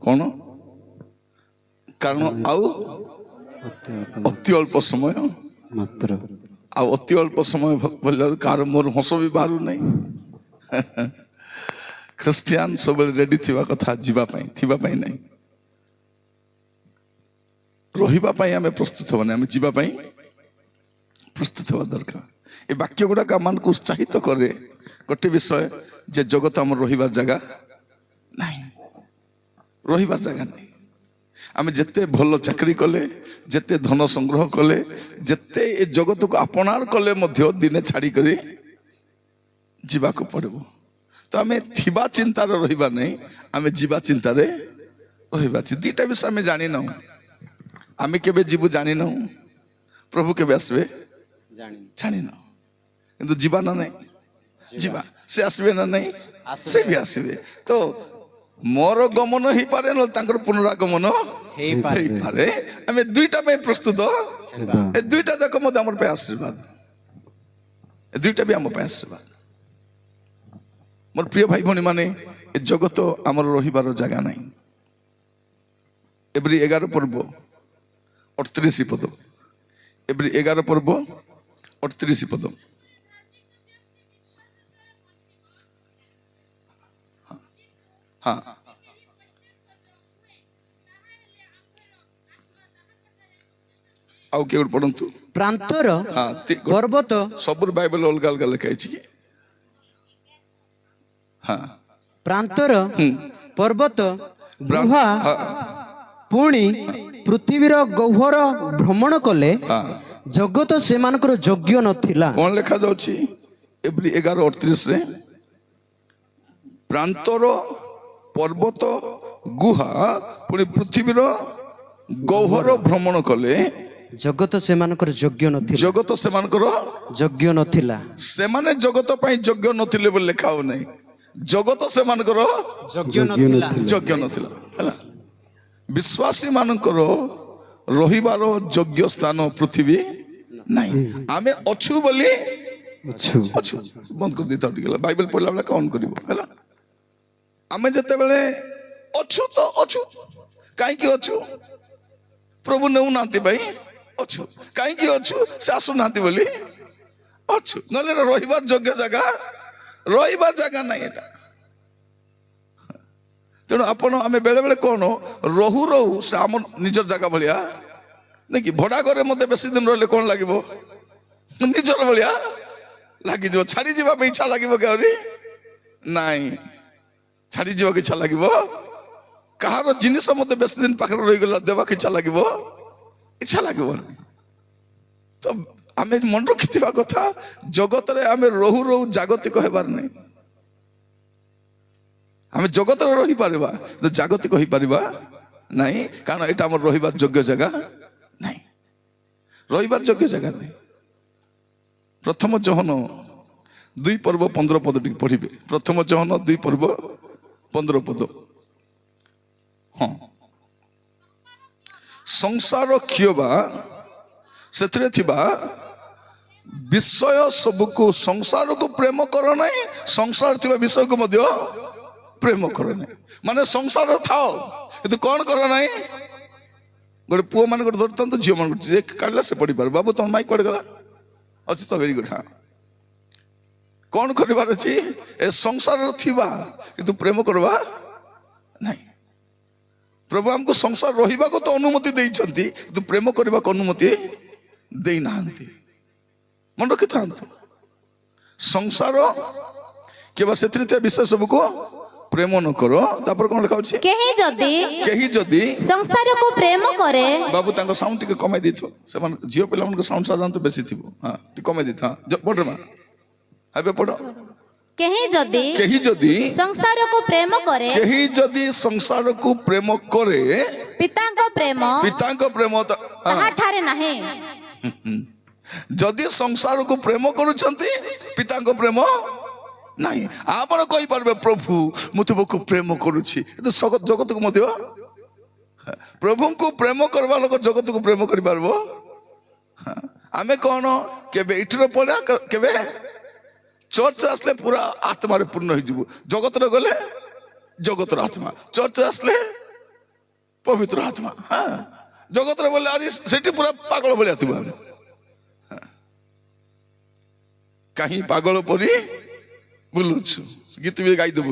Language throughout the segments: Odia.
कौन कारण आउ अति अल्प समय मात्र अति अल्प समय बोल कार मोर हस भी बाहर नहीं ख्रिस्टियान सब रेडी थिबा कथा जीवाई नहीं रही आम प्रस्तुत होने आम जीवाई प्रस्तुत हवा दरकार ये वाक्य गुड़ाक आम को उत्साहित करे गोटे विषय जे जगत आम रहिबार जगह नहीं रहिबार जगह नहीं आम जिते भल चाकरी कले जिते धन संग्रह कले जिते ए जगत को अपनार कले मध्य दिने छाड़ी करी जीवाक पड़ो तो आम थिबा चिंतार रहिबा नहीं आम जीवा चिंतार रहिबा दीटा विषय आम जानी ना आम केबे जीवु जानी ना प्रभु केबे आसबे जानी ना किंतु जीवा ना नहीं जीवा से आसबे ना नहीं से भी आसबे तो मोर गमन हो पारे न तांकर पुनरागमन हो पारे आम दुईटा में प्रस्तुत ए दुईटा जाक मत आमर पे आशीर्वाद ए दुईटा भी आम पे आशीर्वाद मोर प्रिय भाई भनी माने ए जगत आमर रहिबार जगह नहीं एवरी 11 पर्व 38 पद एवरी 11 पर्व 38 पद हाँ आउ के पढ़ंतु प्रांतर हाँ पर्वत सब बाइबल अलग अलग लिखाई हाँ प्रांतर पर्वत गुहा पुणी पृथ्वीर गह्वर भ्रमण कले जगत से योग्य नथिला कौन लिखा जाउछि एवरी 11:38 रे प्रांतर पर्वत गुहा पुणी पृथ्वीर गह्वर भ्रमण कले जगत से योग्य नथिला जगत से योग्य नथिला सेमाने जगत पई योग्य नथिले बोल लिखा हो नहीं जगत से योग्य नथिला योग्य नथिला हैला विश्वासी मानकर रहिबार योग्य स्थान पृथ्वी नहीं आमे अछु बोली अछु बंद कर दी था बाइबल पढ़ला बेला कौन करिवो हैला आमे जते बेले अछु तो अछु काई की अछु प्रभु नेउ नांती भाई अछु काई की अछु से आसु नांती बोली अछु नले रहिबार योग्य जगह नहीं एटा तेणु आपण आम बेले बेले कौन रहू रहू से आम निजर जगह भाया नहीं कि भड़ा घरे मत बेसी दिन रही कौन लगे निजर भाया लगे छाड़ी जावाई इच्छा लगे कि नाई छाड़ी जावाक इच्छा लगे कहार जिनिस मत बेसी दिन पाखे रहीगला देवाक इच्छा लगे इच्छा लगे तो आम मन रखि कथा जगत आम रहू रहू जागतिक होबार नहीं आम जगत रही पारिबा तो जागतिक हो पारिबा नहीं कारण एटा हमर रहिबार योग्य जगह नहीं रहिबार योग्य जगह नहीं प्रथम जहन 2 पर्व 15 पद टी पढ़िबे प्रथम जहन 2 पर्व 15 पद हाँ संसार कियबा सेतरे थिबा विषय सबको संसार को प्रेम कर नहीं संसार थिबा विषय को मध्य प्रेम कर नहीं माने संसार थाओ किंतु कौन कर नहीं गोटे पुओ मान धरता तो झील मान काढ़ला से पढ़ी पार बाबू तुम माइक कड़े गला अच्छी तो वेरी गुड हाँ कौन कर संसार थिबा किंतु प्रेम करवा नहीं प्रभु हमको संसार रहिबा को तो अनुमति देइछंती किंतु प्रेम करबा को अनुमति देई नांती मन रखि थांतु संसार केबा सेत्रिते विषय सब को प्रेम न करो तापर कोन लिखा अछि केही जदी संसार को प्रेम करे बाबू तांको साउंड टिके कमाई दिथो से मन जियो पिला मन को साउंड साधारण तो बेसी थिबो हां टिके कमाई दिथ हां पढ़ मा हबे पढ़ो केही जदी संसार को प्रेम करे पिता को प्रेम ताहा ठारे नाही जदी संसार को प्रेम करूछंती पिता को प्रेम नहीं आपण कहि परबे प्रभु मु तुमको प्रेम करूछि तो जगत को मध्य प्रभु को प्रेम करबा लोक जगत को प्रेम करि परबो आमे कोन केबे इठर पड़ा केबे चर्च आसले पूरा आत्मा रे पूर्ण हो जगत रे गले जगत रो आत्मा चर्च आसले ପବିତ୍ର ଆତ୍ମା। ହଁ ଜଗତରେ ବୋଲେ ଆରେ ସେଠି ପୁରା ପାଗଳ ଭଳିଆ ଥିବ ଆମେ। କାହିଁ ପାଗଳ ପରି ବୁଲୁଛୁ ଗୀତ ବି ଗାଇଦେବୁ।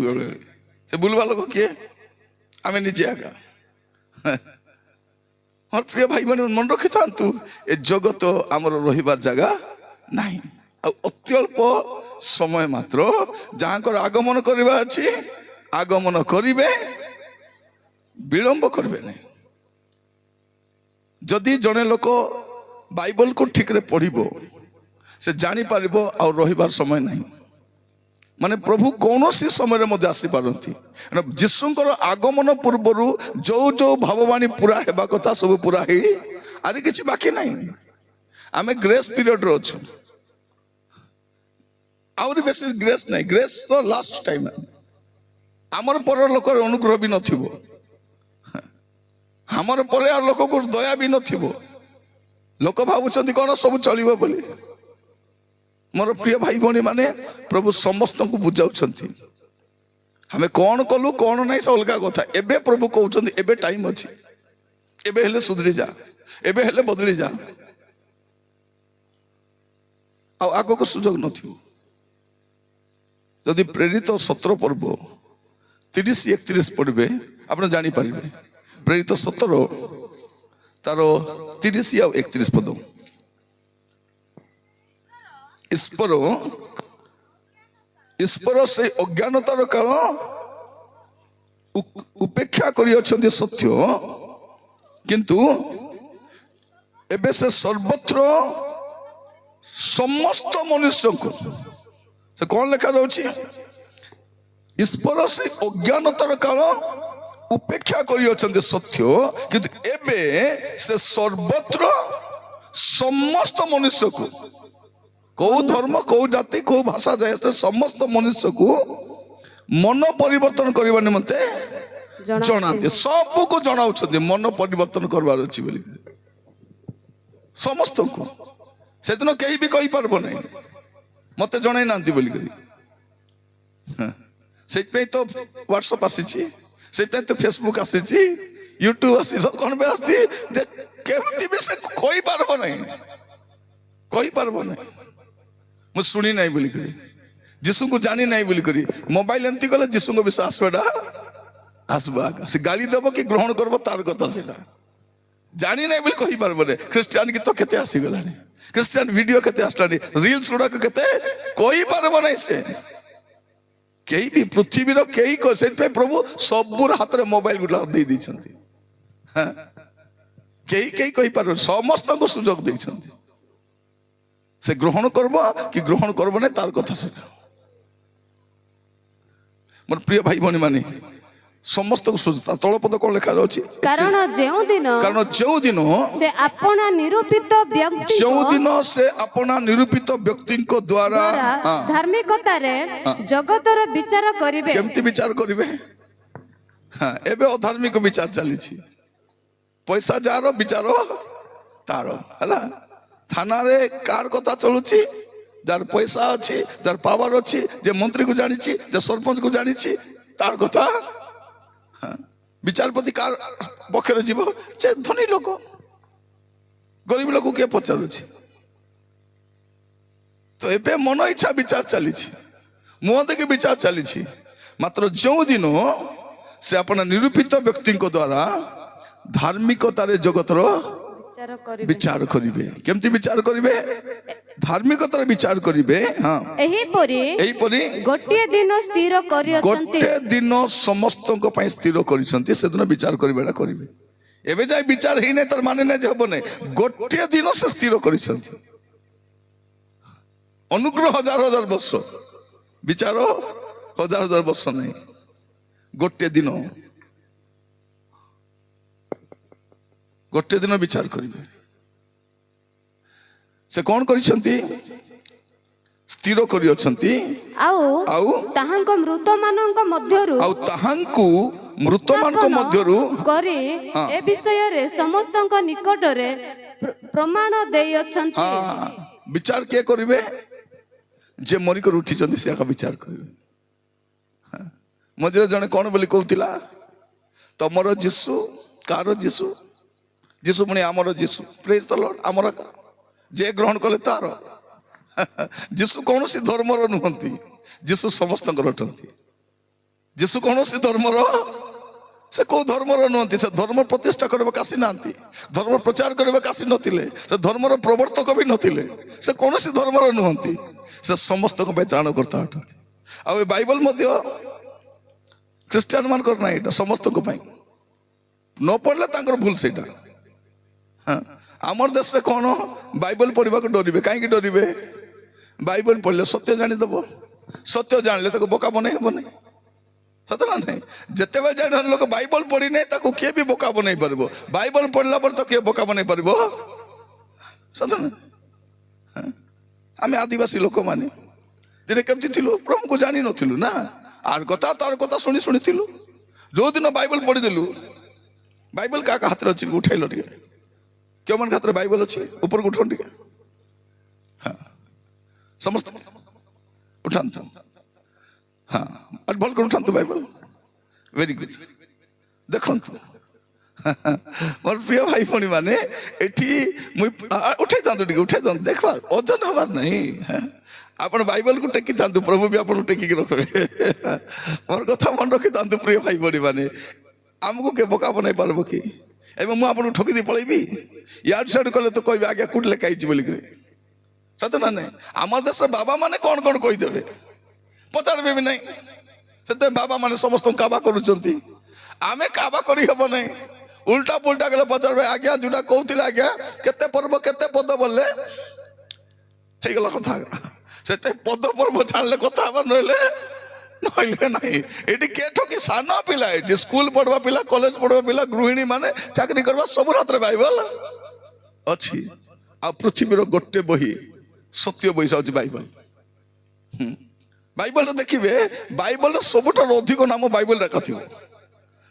ସେ ବୁଲବା ଲୋକ କିଏ? ଆମେ ନିଜେ ଆକା। ହଁ ପ୍ରିୟ ଭାଇ ମାନେ ମନେ ରଖିଥାନ୍ତୁ, ଏ ଜଗତ ଆମର ରହିବାର ଜାଗା ନାହିଁ। ଆଉ ଅତ୍ୟଳ୍ପ ସମୟ ମାତ୍ର, ଯାହାଙ୍କର ଆଗମନ କରିବା ଅଛି ଆଗମନ କରିବେ, ବିଳମ୍ବ କରିବେ ନାହିଁ। ଯଦି ଜଣେ ଲୋକ ବାଇବଲକୁ ଠିକରେ ପଢିବ, ସେ ଜାଣିପାରିବ ଆଉ ରହିବାର ସମୟ ନାହିଁ। ମାନେ ପ୍ରଭୁ କୌଣସି ସମୟରେ ମଧ୍ୟ ଆସିପାରନ୍ତି। ଯୀଶୁଙ୍କର ଆଗମନ ପୂର୍ବରୁ ଯୋଉ ଯୋଉ ଭାବବାଣୀ ପୁରା ହେବା କଥା ସବୁ ପୁରା ହେଇ ଆରେ କିଛି ବାକି ନାହିଁ। ଆମେ ଗ୍ରେସ୍ ପିରିୟଡରେ ଅଛୁ। ଆହୁରି ବେଶୀ ଗ୍ରେସ୍ ନାହିଁ, ଗ୍ରେସ୍ ର ଲାଷ୍ଟ ଟାଇମ୍। ଆମର ପର ଲୋକର ଅନୁଗ୍ରହ ବି ନଥିବ, ଆମର ପରେ ଆଉ ଲୋକକୁ ଦୟା ବି ନଥିବ। ଲୋକ ଭାବୁଛନ୍ତି କଣ ସବୁ ଚଳିବ ବୋଲି। ମୋର ପ୍ରିୟ ଭାଇ ଭଉଣୀ ମାନେ, ପ୍ରଭୁ ସମସ୍ତଙ୍କୁ ବୁଝାଉଛନ୍ତି। ଆମେ କଣ କଲୁ କଣ ନାହିଁ ସେ ଅଲଗା କଥା। ଏବେ ପ୍ରଭୁ କହୁଛନ୍ତି ଏବେ ଟାଇମ୍ ଅଛି, ଏବେ ହେଲେ ସୁଧୁରି ଯା, ଏବେ ହେଲେ ବଦଳି ଯା, ଆଉ ଆଗକୁ ସୁଯୋଗ ନଥିବ। ଯଦି ପ୍ରେରିତ 17 ପର୍ବ 30-31 ପଢିବେ ଆପଣ ଜାଣିପାରିବେ। ପ୍ରେରିତ 17 ତାର 30 ଆଉ 31 ପଦ। ଈଶ୍ୱର ସେ ଅଜ୍ଞାନତାର କାଳ ଉପେକ୍ଷା କରିଅଛନ୍ତି ସତ୍ୟ, କିନ୍ତୁ ଏବେ ସେ ସର୍ବତ୍ର ସମସ୍ତ ମନୁଷ୍ୟଙ୍କୁ, ସେ କଣ ଲେଖା ଯାଉଛି? ଈଶ୍ୱର ସେ ଅଜ୍ଞାନତାର କାଳ ଉପେକ୍ଷା କରିଅଛନ୍ତି ସତ୍ୟ, କିନ୍ତୁ ଏବେ ସେ ସର୍ବତ୍ର ସମସ୍ତ ମନୁଷ୍ୟକୁ, କୋଉ ଧର୍ମ କୋଉ ଜାତି କୋଉ ଭାଷା ଯାଏ ସେ ସମସ୍ତ ମନୁଷ୍ୟକୁ ମନ ପରିବର୍ତ୍ତନ କରିବା ନିମନ୍ତେ ଜଣାନ୍ତି। ସବୁକୁ ଜଣାଉଛନ୍ତି ମନ ପରିବର୍ତ୍ତନ କରିବାର ଅଛି ବୋଲି, ସମସ୍ତଙ୍କୁ। ସେଦିନ କେହି ବି କହିପାରିବ ନାହିଁ ମତେ ଜଣାଇ ନାହାନ୍ତି ବୋଲିକରି। ସେଇଥିପାଇଁ ତ ହ୍ୱାଟ୍ସଆପ ଆସିଛି, ସେଇଥିପାଇଁ ତ ଫେସବୁକ୍ ଆସିଛି, ୟୁଟ୍ୟୁବ ଆସିଛି, କଣ ପାଇଁ ଆସିଛି? ଯେ କେମିତି ବି ସେ କହିପାରିବ ନାହିଁ, କହିପାରିବ ନାହିଁ ମୁଁ ଶୁଣି ନାହିଁ ବୋଲିକରି, ଯୀଶୁଙ୍କୁ ଜାଣି ନାହିଁ ବୋଲିକରି। ମୋବାଇଲ ଏମିତି କଲେ ଯୀଶୁଙ୍କ ବିଷୟ ଆସିବାଟା আসবা সে গালি দেব কি গ্রহণ করব তার কথা, সেটা জানি নাই বলে কইপারবনে। খ্রিস্টান কি তো কেতে আসিগলানি, খ্রিস্টান ভিডিও কেতে আসলানি, রিলস গুড়াক কেতে কইপারব নাই। সে কেই বি পৃথিবীর কেই সেইপাই প্রভু সবুর হাତରେ মোবাইল গুলা দেই ଦେଇଛନ୍ତି। হ্যাঁ কেই কেই কইপারব, ସମସ୍ତଙ୍କୁ সুযোগ ଦେଇଛନ୍ତି। সে গ্রহণ করব কি গ্রহণ করব না তার কথা সেটা। মোর প্রিয় ভাই ভଉଣୀ মানে ସମସ୍ତଙ୍କୁ ସୁଯୋଗ। ତଳପଦ କଣ ଲେଖା ଯାଉଛି? କାରଣ ଯେଉଁଦିନ ସେ ଆପଣା ନିରୂପିତ ବ୍ୟକ୍ତି, ଯେଉଁଦିନ ସେ ଆପଣା ନିରୂପିତ ବ୍ୟକ୍ତିଙ୍କ ଦ୍ୱାରା ଧାର୍ମିକତାରେ ଜଗତର ବିଚାର କରିବେ। କେମିତି ବିଚାର କରିବେ? ଏବେ ଅଧାର୍ମିକ ବିଚାର ଚାଲିଛି। ପଇସା ଯାହାର ବିଚାର ତାର ହେଲା। ଥାନାରେ କାର କଥା ଚଳୁଛି? ଯାହାର ପଇସା ଅଛି, ଯାହାର ପାୱାର ଅଛି, ଯେ ମନ୍ତ୍ରୀକୁ ଜାଣିଛି, ଯେ ସରପଞ୍ଚକୁ ଜାଣିଛି, ତାର କଥା। ବିଚାରପତି କାର ପକ୍ଷରେ ଯିବ? ଯେ ଧନୀ ଲୋକ, ଗରିବ ଲୋକ କିଏ ପଚାରୁଛି? ତ ଏବେ ମନ ଇଚ୍ଛା ବିଚାର ଚାଲିଛି, ମୁହଁ ଦେଖି ବିଚାର ଚାଲିଛି। ମାତ୍ର ଯେଉଁଦିନ ସେ ଆପଣ ନିରୂପିତ ବ୍ୟକ୍ତିଙ୍କ ଦ୍ୱାରା ଧାର୍ମିକତାରେ ଜଗତର ବିଚାର କରିବେ। କେମିତି ବିଚାର କରିବେ? ଧାର୍ମିକତାର ବିଚାର କରିବେ। ଏହିପରି ଗୋଟିଏ ଦିନ ସ୍ଥିର କରିଛନ୍ତି, ଗୋଟେ ଦିନ ସମସ୍ତଙ୍କ ପାଇଁ ସ୍ଥିର କରିଛନ୍ତି, ସେଦିନ ବିଚାର କରିବାଟା କରିବେ। ଏବେ ଯାଏ ବିଚାର ହେଇନାହିଁ ତାର ମାନେ ନାହିଁ ଯେ ହବ ନାହିଁ। ଗୋଟିଏ ଦିନ ସେ ସ୍ଥିର କରିଛନ୍ତି। ଅନୁଗ୍ରହ ହଜାର ହଜାର ବର୍ଷ, ବିଚାର ହଜାର ହଜାର ବର୍ଷ ନାହିଁ, ଗୋଟିଏ ଦିନ, ଗୋଟିଏ ଦିନ ବିଚାର କରିବେ। ସେ କଣ କରିଛନ୍ତି? ସ୍ଥିର କରିଅଛନ୍ତି। ଆଉ ତାହାଙ୍କ ମୃତମାନଙ୍କ ମଧ୍ୟରୁ କରି ଏ ବିଷୟରେ ସମସ୍ତଙ୍କ ନିକଟରେ ପ୍ରମାଣ ଦେଇଅଛନ୍ତି। ବିଚାର କିଏ କରିବେ? ଯେ ମରିକରି ଉଠିଛନ୍ତି ସେ ଆକା ବିଚାର କରିବେ। ମଝିରେ ଜଣେ କଣ ବୋଲି କହୁଥିଲା? ତମର ଯୀଶୁ କାହାର ଯୀଶୁ? ଯୀଶୁ ପୁଣି ଆମର ଯୀଶୁ। ପ୍ରେଜ୍ ଦ ଲର୍ଡ। ଆମର ଯେ ଗ୍ରହଣ କଲେ ତାର। ଯୀଶୁ କୌଣସି ଧର୍ମର ନୁହନ୍ତି, ଯୀଶୁ ସମସ୍ତଙ୍କର ଅଟନ୍ତି। ଯୀଶୁ କୌଣସି ଧର୍ମର, ସେ କୋଉ ଧର୍ମର ନୁହନ୍ତି। ସେ ଧର୍ମ ପ୍ରତିଷ୍ଠା କରିବାକୁ ଆସିନାହାନ୍ତି, ଧର୍ମ ପ୍ରଚାର କରିବାକୁ ଆସି ନଥିଲେ, ସେ ଧର୍ମର ପ୍ରବର୍ତ୍ତକ ବି ନଥିଲେ, ସେ କୌଣସି ଧର୍ମର ନୁହନ୍ତି, ସେ ସମସ୍ତଙ୍କ ପାଇଁ ତ୍ରାଣକର୍ତ୍ତା ଅଟନ୍ତି। ଆଉ ଏ ବାଇବଲ ମଧ୍ୟ ଖ୍ରୀଷ୍ଟିଆନ ମାନଙ୍କର ନାହିଁ, ଏଇଟା ସମସ୍ତଙ୍କ ପାଇଁ। ନ ପଢିଲେ ତାଙ୍କର ଭୁଲ ସେଇଟା। ଆମର ଦେଶରେ କ'ଣ ବାଇବଲ ପଢିବାକୁ ଡରିବେ। କାହିଁକି ଡରିବେ? ବାଇବଲ ପଢିଲେ ସତ୍ୟ ଜାଣିଦବ, ସତ୍ୟ ଜାଣିଲେ ତାକୁ ବୋକା ବନେଇ ହବ ନାହିଁ। ସତ ନା ନାହିଁ? ଯେତେବେଳେ ଜାଣି ଲୋକ ବାଇବଲ ପଢିନେ ତାକୁ କିଏ ବି ବୋକା ବନେଇ ପାରିବ। ବାଇବଲ ପଢିଲା ପରେ ତ କିଏ ବୋକା ବନେଇ ପାରିବ? ସତ ନା? ଆମେ ଆଦିବାସୀ ଲୋକମାନେ ଦିନେ କେମିତି ଥିଲୁ? ପ୍ରଭୁଙ୍କୁ ଜାଣିନଥିଲୁ ନା, ଆର କଥା ତାର କଥା ଶୁଣି ଶୁଣିଥିଲୁ। ଯୋଉଦିନ ବାଇବଲ ପଢିଦେଲୁ, ବାଇବଲ କାହା କାହା ହାତରେ ଅଛି ଉଠେଇଲ ଟିକେ। କେଉଁମାନଙ୍କ ହାତରେ ବାଇବଲ ଅଛି? ଉପରକୁ ଉଠାନ୍ତୁ ଟିକେ। ସମସ୍ତେ ଉଠାନ୍ତୁ। ଭଲ କରି ଉଠାନ୍ତୁ ବାଇବଲ। Very good. ଦେଖନ୍ତୁ ମୋର ପ୍ରିୟ ଭାଇ ଭଉଣୀ ମାନେ, ଏଠି ମୁଁ ଉଠେଇ ଥାନ୍ତୁ ଟିକେ, ଉଠେଇ ଥାନ୍ତୁ। ଦେଖିବା ଓଜନ ହବାର ନାହିଁ। ଆପଣ ବାଇବଲକୁ ଟେକିଥାନ୍ତୁ, ପ୍ରଭୁ ବି ଆପଣଙ୍କୁ ଟେକିକି ରଖିବେ। ମୋର କଥା ମନେ ରଖିଥାନ୍ତୁ ପ୍ରିୟ ଭାଇ ଭଉଣୀ ମାନେ, ଆମକୁ କିଏ ବୋକା ବନେଇ ପାରିବ କି? ଏବେ ମୁଁ ଆପଣଙ୍କୁ ଠକି ଦେଇ ପଳେଇବି? ୟାଡୁ ସିଆଡୁ କଲେ ତ କହିବେ ଆଜ୍ଞା କୋଉଠି ଲେଖା ହେଇଛି ବୋଲିକିରି। ସତ ନା ନାହିଁ? ଆମ ଦେଶର ବାବା ମାନେ କ'ଣ କ'ଣ କହିଦେବେ, ପଚାରିବେ ବି ନାହିଁ। ସେଥିପାଇଁ ବାବା ମାନେ ସମସ୍ତଙ୍କୁ କାବା କରୁଛନ୍ତି। ଆମେ କାବା କରି ହବ ନାହିଁ। ଉଲ୍ଟା ପୁଲ୍ଟା ଗଲେ ପଚାରିବେ ଆଜ୍ଞା ଯୋଉଟା କହୁଥିଲେ ଆଜ୍ଞା କେତେ ପର୍ବ କେତେ ପଦ ବୋଲେ ହେଇଗଲା କଥା। ସେତେ ପଦ ପର୍ବ ଜାଣିଲେ କଥା ହବା, ନହେଲେ ନହେଲେ ନାହିଁ। ଏଠି କିଏ ଠକି? ସାନ ପିଲା, ଏଠି ସ୍କୁଲ ପଢିବା ପିଲା, କଲେଜ ପଢିବା ପିଲା, ଗୃହିଣୀ ମାନେ, ଚାକିରି କରିବା, ସବୁ ହାତରେ ବାଇବଲ ଅଛି। ଆଉ ପୃଥିବୀର ଗୋଟେ ବହି, ସତ୍ୟ ବହି ହଉଛି ବାଇବଲ। ବାଇବଲରେ ଦେଖିବେ, ବାଇବଲର ସବୁଠାରୁ ଅଧିକ ନାମ ବାଇବଲ ଲେଖା ଥିବ।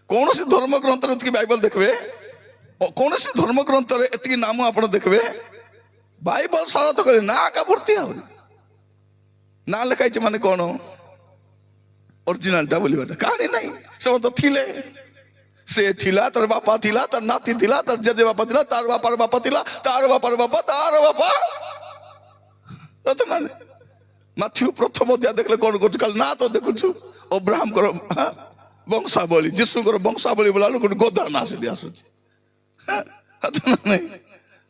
କୌଣସି ଧର୍ମ ଗ୍ରନ୍ଥରେ ଏତିକି ବାଇବଲ ଦେଖିବେ, କୌଣସି ଧର୍ମ ଗ୍ରନ୍ଥରେ ଏତିକି ନାମ ଆପଣ ଦେଖିବେ। ବାଇବଲ ସାରା ତ କହିଲେ ନା ଆକା ଭର୍ତ୍ତି। ଆହୁରି ନା ଲେଖା ହେଇଛି ମାନେ କ'ଣ? ଅରିଜିନାଲଟା ବୋଲିବାଟା କାହାଣୀ ନାହିଁ। ସେମାନେ ତ ଥିଲେ, ସେ ଥିଲା, ତାର ବାପା ଥିଲା, ତାର ନାତି ଥିଲା, ତାର ଜେଜେ ବାପା ଥିଲା, ତାର ବାପାର ବାପା ଥିଲା, ତାର ବାପାର ବାପା, ତାର ବାପା। ମାଥ୍ୟୁ ପ୍ରଥମ ଅଧ୍ୟାୟ ଦେଖିଲେ କ'ଣ କରୁଛୁ? କାଲି ନା ତ ଦେଖୁଛୁ ଅବ୍ରାହମଙ୍କର ବଂଶାବଳୀ, ଯୀଶୁଙ୍କର ବଂଶାବଳୀ ବୋଲା ଗୋଟେ ଗଦା ନା ସେଠି ଆସୁଛି।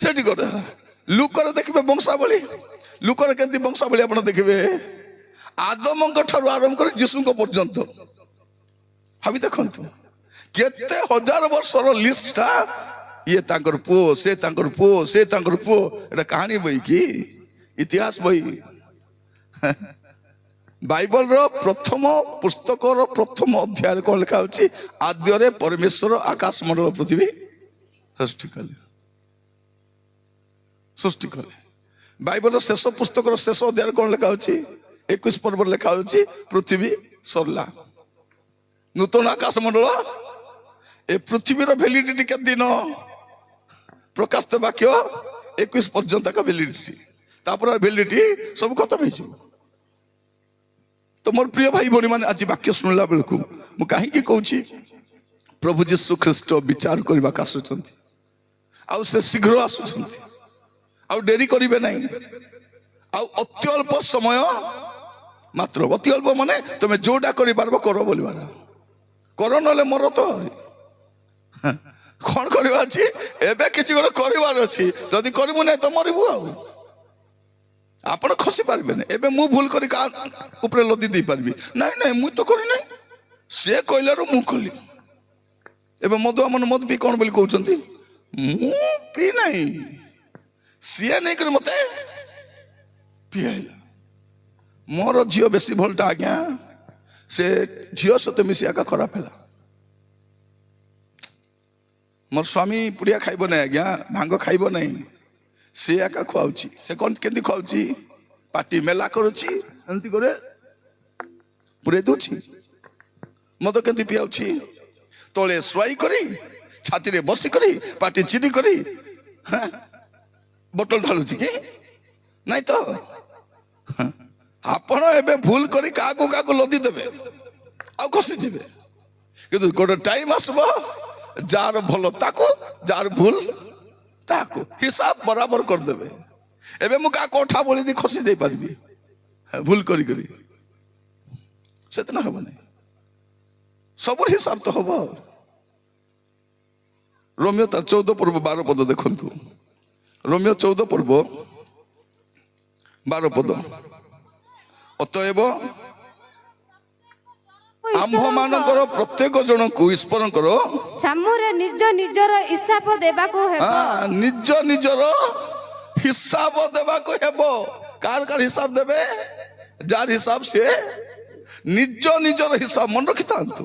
ସେଠି ଗୋଟେ ଲୁକରେ ଦେଖିବେ ବଂଶାବଳୀ। ଲୁକରେ କେମିତି ବଂଶାବଳୀ ଆପଣ ଦେଖିବେ? ଆଦମଙ୍କ ଠାରୁ ଆରମ୍ଭ କରି ଯୀଶୁଙ୍କ ପର୍ଯ୍ୟନ୍ତ ଭାବି ଦେଖନ୍ତୁ, କେତେ ହଜାର ବର୍ଷର ଲିଷ୍ଟଟା। ଇଏ ତାଙ୍କର ପୁଅ, ସେ ତାଙ୍କର ପୁଅ, ସେ ତାଙ୍କର ପୁଅ। ଏଟା କାହାଣୀ ବହି କି ଇତିହାସ ବହି? ବାଇବଲର ପ୍ରଥମ ପୁସ୍ତକର ପ୍ରଥମ ଅଧ୍ୟାୟରେ କ'ଣ ଲେଖା ଅଛି? ଆଦ୍ୟରେ ପରମେଶ୍ୱର ଆକାଶ ମଣ୍ଡଳ ପୃଥିବୀ ସୃଷ୍ଟି କଲେ। ସୃଷ୍ଟି କଲେ। ବାଇବଲର ଶେଷ ପୁସ୍ତକର ଶେଷ ଅଧ୍ୟାୟରେ କ'ଣ ଲେଖା ଅଛି? 21 ପର୍ବରେ ଲେଖା ଅଛି ପୃଥିବୀ ସରିଲା, ନୂତନ ଆକାଶ ମଣ୍ଡଳ। ଏ ପୃଥିବୀର ଭ୍ୟାଲିଡିଟି କେତେ ଦିନ? ପ୍ରକାଶିତ ବାକ୍ୟ 21 ପର୍ଯ୍ୟନ୍ତ ଭ୍ୟାଲିଡିଟି। ତାପରେ ଭ୍ୟାଲିଡିଟି ସବୁ ଖତମ ହେଇଯିବ। ତ ମୋର ପ୍ରିୟ ଭାଇ ଭଉଣୀ ମାନେ, ଆଜି ବାକ୍ୟ ଶୁଣିଲା ବେଳକୁ ମୁଁ କାହିଁକି କହୁଛି, ପ୍ରଭୁ ଯୀଶୁ ଖ୍ରୀଷ୍ଟ ବିଚାର କରିବାକୁ ଆସୁଛନ୍ତି। ଆଉ ସେ ଶୀଘ୍ର ଆସୁଛନ୍ତି, ଆଉ ଡେରି କରିବେ ନାହିଁ। ଆଉ ଅତ୍ୟଳ୍ପ ସମୟ ମାତ୍ର। ଅତ୍ୟଳ୍ପ ମାନେ ତମେ ଯୋଉଟା କରିପାରିବ କର ବୋଲିବାର, କର ନହେଲେ ମର। ତ କ'ଣ କରିବା ଅଛି? ଏବେ କିଛି ଗୋଟେ କରିବାର ଅଛି। ଯଦି କରିବୁ ନାହିଁ ତ ମରିବୁ। ଆଉ ଆପଣ ଖସି ପାରିବେନି। ଏବେ ମୁଁ ଭୁଲ କରି କାହା ଉପରେ ଲଦି ଦେଇପାରିବି? ନାଇଁ ନାଇଁ, ମୁଁ ତ କରିନାହିଁ, ସିଏ କହିଲାରୁ ମୁଁ କଲି। ଏବେ ମଦୁଆ ମାନେ ମଦ ପିଇ କ'ଣ ବୋଲି କହୁଛନ୍ତି? ମୁଁ ପିଇ ନାହିଁ, ସିଏ ନେଇକରି ମତେ ପିଆଇଲା। ମୋର ଝିଅ ବେଶୀ ଭଲଟା ଆଜ୍ଞା, ସେ ଝିଅ ସହିତ ମିଶି ଏକା ଖରାପ ହେଲା। ମୋର ସ୍ୱାମୀ ପୁଡ଼ିଆ ଖାଇବ ନାହିଁ ଆଜ୍ଞା, ଭାଙ୍ଗ ଖାଇବ ନାହିଁ, ସେ ଏକା ଖୁଆଉଛି। ସେ କ'ଣ କେମିତି ଖୁଆଉଛି? ପାଟି ମେଲା କରୁଛି, ଏମିତି করে ପୁରେଇ ଦଉଛି। ମଦ କେମିତି ପିଆଉଛି? ତଳେ ଶୁଆଇ କରି, ଛାତିରେ ବସି କରି, ପାଟି ଚିରି କରି ବୋଟଲ ଢାଳୁଛି କି ନାଇଁ? ତ ଆପଣ ଏବେ ଭୁଲ କରି କାହାକୁ କାହାକୁ ଲଦି ଦେବେ, ଆଉ ଖସିଯିବେ। କିନ୍ତୁ ଗୋଟେ ଟାଇମ ଆସିବ, যার ଭଲ ତାକୁ ଯାର ଭୁଲ ତାକୁ ହିସାବ ବରାବର କରିଦେବେ। ଏବେ ମୁଁ କାହା କୋଠା ବଳି ଦେଇ ଖସି ଯାଇପାରିବି ଭୁଲ କରି କରି, ସେଦିନ ହବନି। ସବୁ ହିସାବ ତ ହବ। ରୋମିଓ ତାର 14 ପର୍ବ 12 ପଦ ଦେଖନ୍ତୁ। ରୋମିଓ 14 ପର୍ବ 12 ପଦ। ଅତଏବ ଆମ୍ଭମାନଙ୍କର ପ୍ରତ୍ୟେକ ଜଣକୁ ଈଶ୍ୱରଙ୍କର ଛାମୁରେ ନିଜ ନିଜର ହିସାବ ଦେବାକୁ ହେବ। ନିଜ ନିଜର ହିସାବ ଦେବାକୁ ହେବ। କାହାର କାହାର ହିସାବ ଦେବେ? ଯାର ହିସାବ ସିଏ ନିଜ ନିଜର ହିସାବ। ମନେ ରଖିଥାନ୍ତୁ,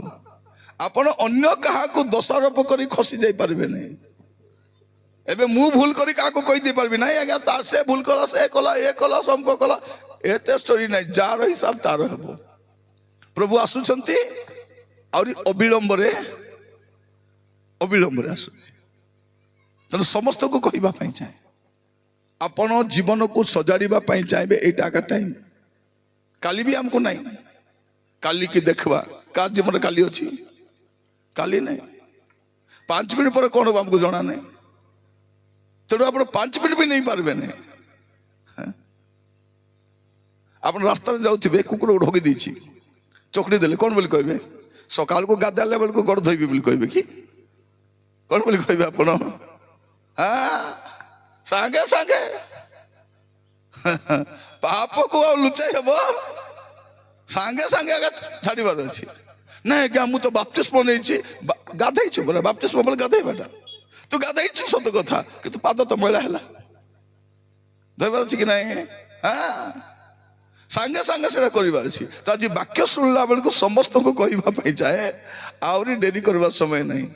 ଆପଣ ଅନ୍ୟ କାହାକୁ ଦୋଷାରୋପ କରି ଖସି ଯାଇପାରିବେ ନାହିଁ। ଏବେ ମୁଁ ଭୁଲ କରି କାହାକୁ କହିଦେଇ ପାରିବି ନାହିଁ, ଆଜ୍ଞା ତାର ସେ ଭୁଲ କଲା, ସେ କଲା, ଏ କଲା, ସମକ କଲା, ଏତେ ଷ୍ଟୋରି ନାହିଁ। ଯାର ହିସାବ ତାର ହେବ। ପ୍ରଭୁ ଆସୁଛନ୍ତି ଆହୁରି ଅବିଳମ୍ବରେ ଆସୁଛି। ତେଣୁ ସମସ୍ତଙ୍କୁ କହିବା ପାଇଁ ଚାହେଁ, ଆପଣ ଜୀବନକୁ ସଜାଡ଼ିବା ପାଇଁ ଚାହିଁବେ, ଏଇଟା ଏକା ଟାଇମ୍। କାଲି ବି ଆମକୁ ନାହିଁ। କାଲି କି ଦେଖିବା, କାହାର ଜୀବନରେ କାଲି ଅଛି? କାଲି ନାହିଁ। 5 ମିନିଟ୍ ପରେ କ'ଣ ହେବ ଆମକୁ ଜଣା ନାହିଁ। ତେଣୁ ଆପଣ 5 ମିନିଟ୍ ବି ନେଇପାରିବେ ନାହିଁ। ଆପଣ ରାସ୍ତାରେ ଯାଉଥିବେ, କୁକୁର ଗୋଟେ ହଗି ଦେଇଛି, ଚକଡ଼ି ଦେଲେ କ'ଣ ବୋଲି କହିବେ? ସକାଳକୁ ଗାଧେଇଲା ବେଳକୁ ଗୋଡ଼ ଧୋଇବି ବୋଲି କହିବେ କି କ'ଣ ବୋଲି କହିବେ ଆପଣ? ସାଙ୍ଗେ ସାଙ୍ଗେ ପାପକୁ ଆଉ ଲୁଚାଇ ହେବ? ସାଙ୍ଗେ ସାଙ୍ଗେ ଆଜ୍ଞା ଛାଡ଼ିବାର ଅଛି। ନାଇଁ ଆଜ୍ଞା ମୁଁ ତ ବାପ୍ତିସ୍ମ ନେଇଛି। ଗାଧେଇଛୁ ପରା, ବାପ୍ତିସ୍ମ ବୋଲେ ଗାଧେଇବାଟା। ତୁ ଗାଧେଇଛୁ ସତ କଥା, କିନ୍ତୁ ପାଦ ତ ମଇଳା ହେଲା, ଧୋଇବାର ଅଛି କି ନାହିଁ? ସାଙ୍ଗେ ସାଙ୍ଗେ ସେଟା କରିବାର ଅଛି। ତ ଆଜି ବାକ୍ୟ ଶୁଣିଲା ବେଳକୁ ସମସ୍ତଙ୍କୁ କହିବା ପାଇଁ ଚାହେଁ, ଆହୁରି ଡେରି କରିବାର ସମୟ ନାହିଁ।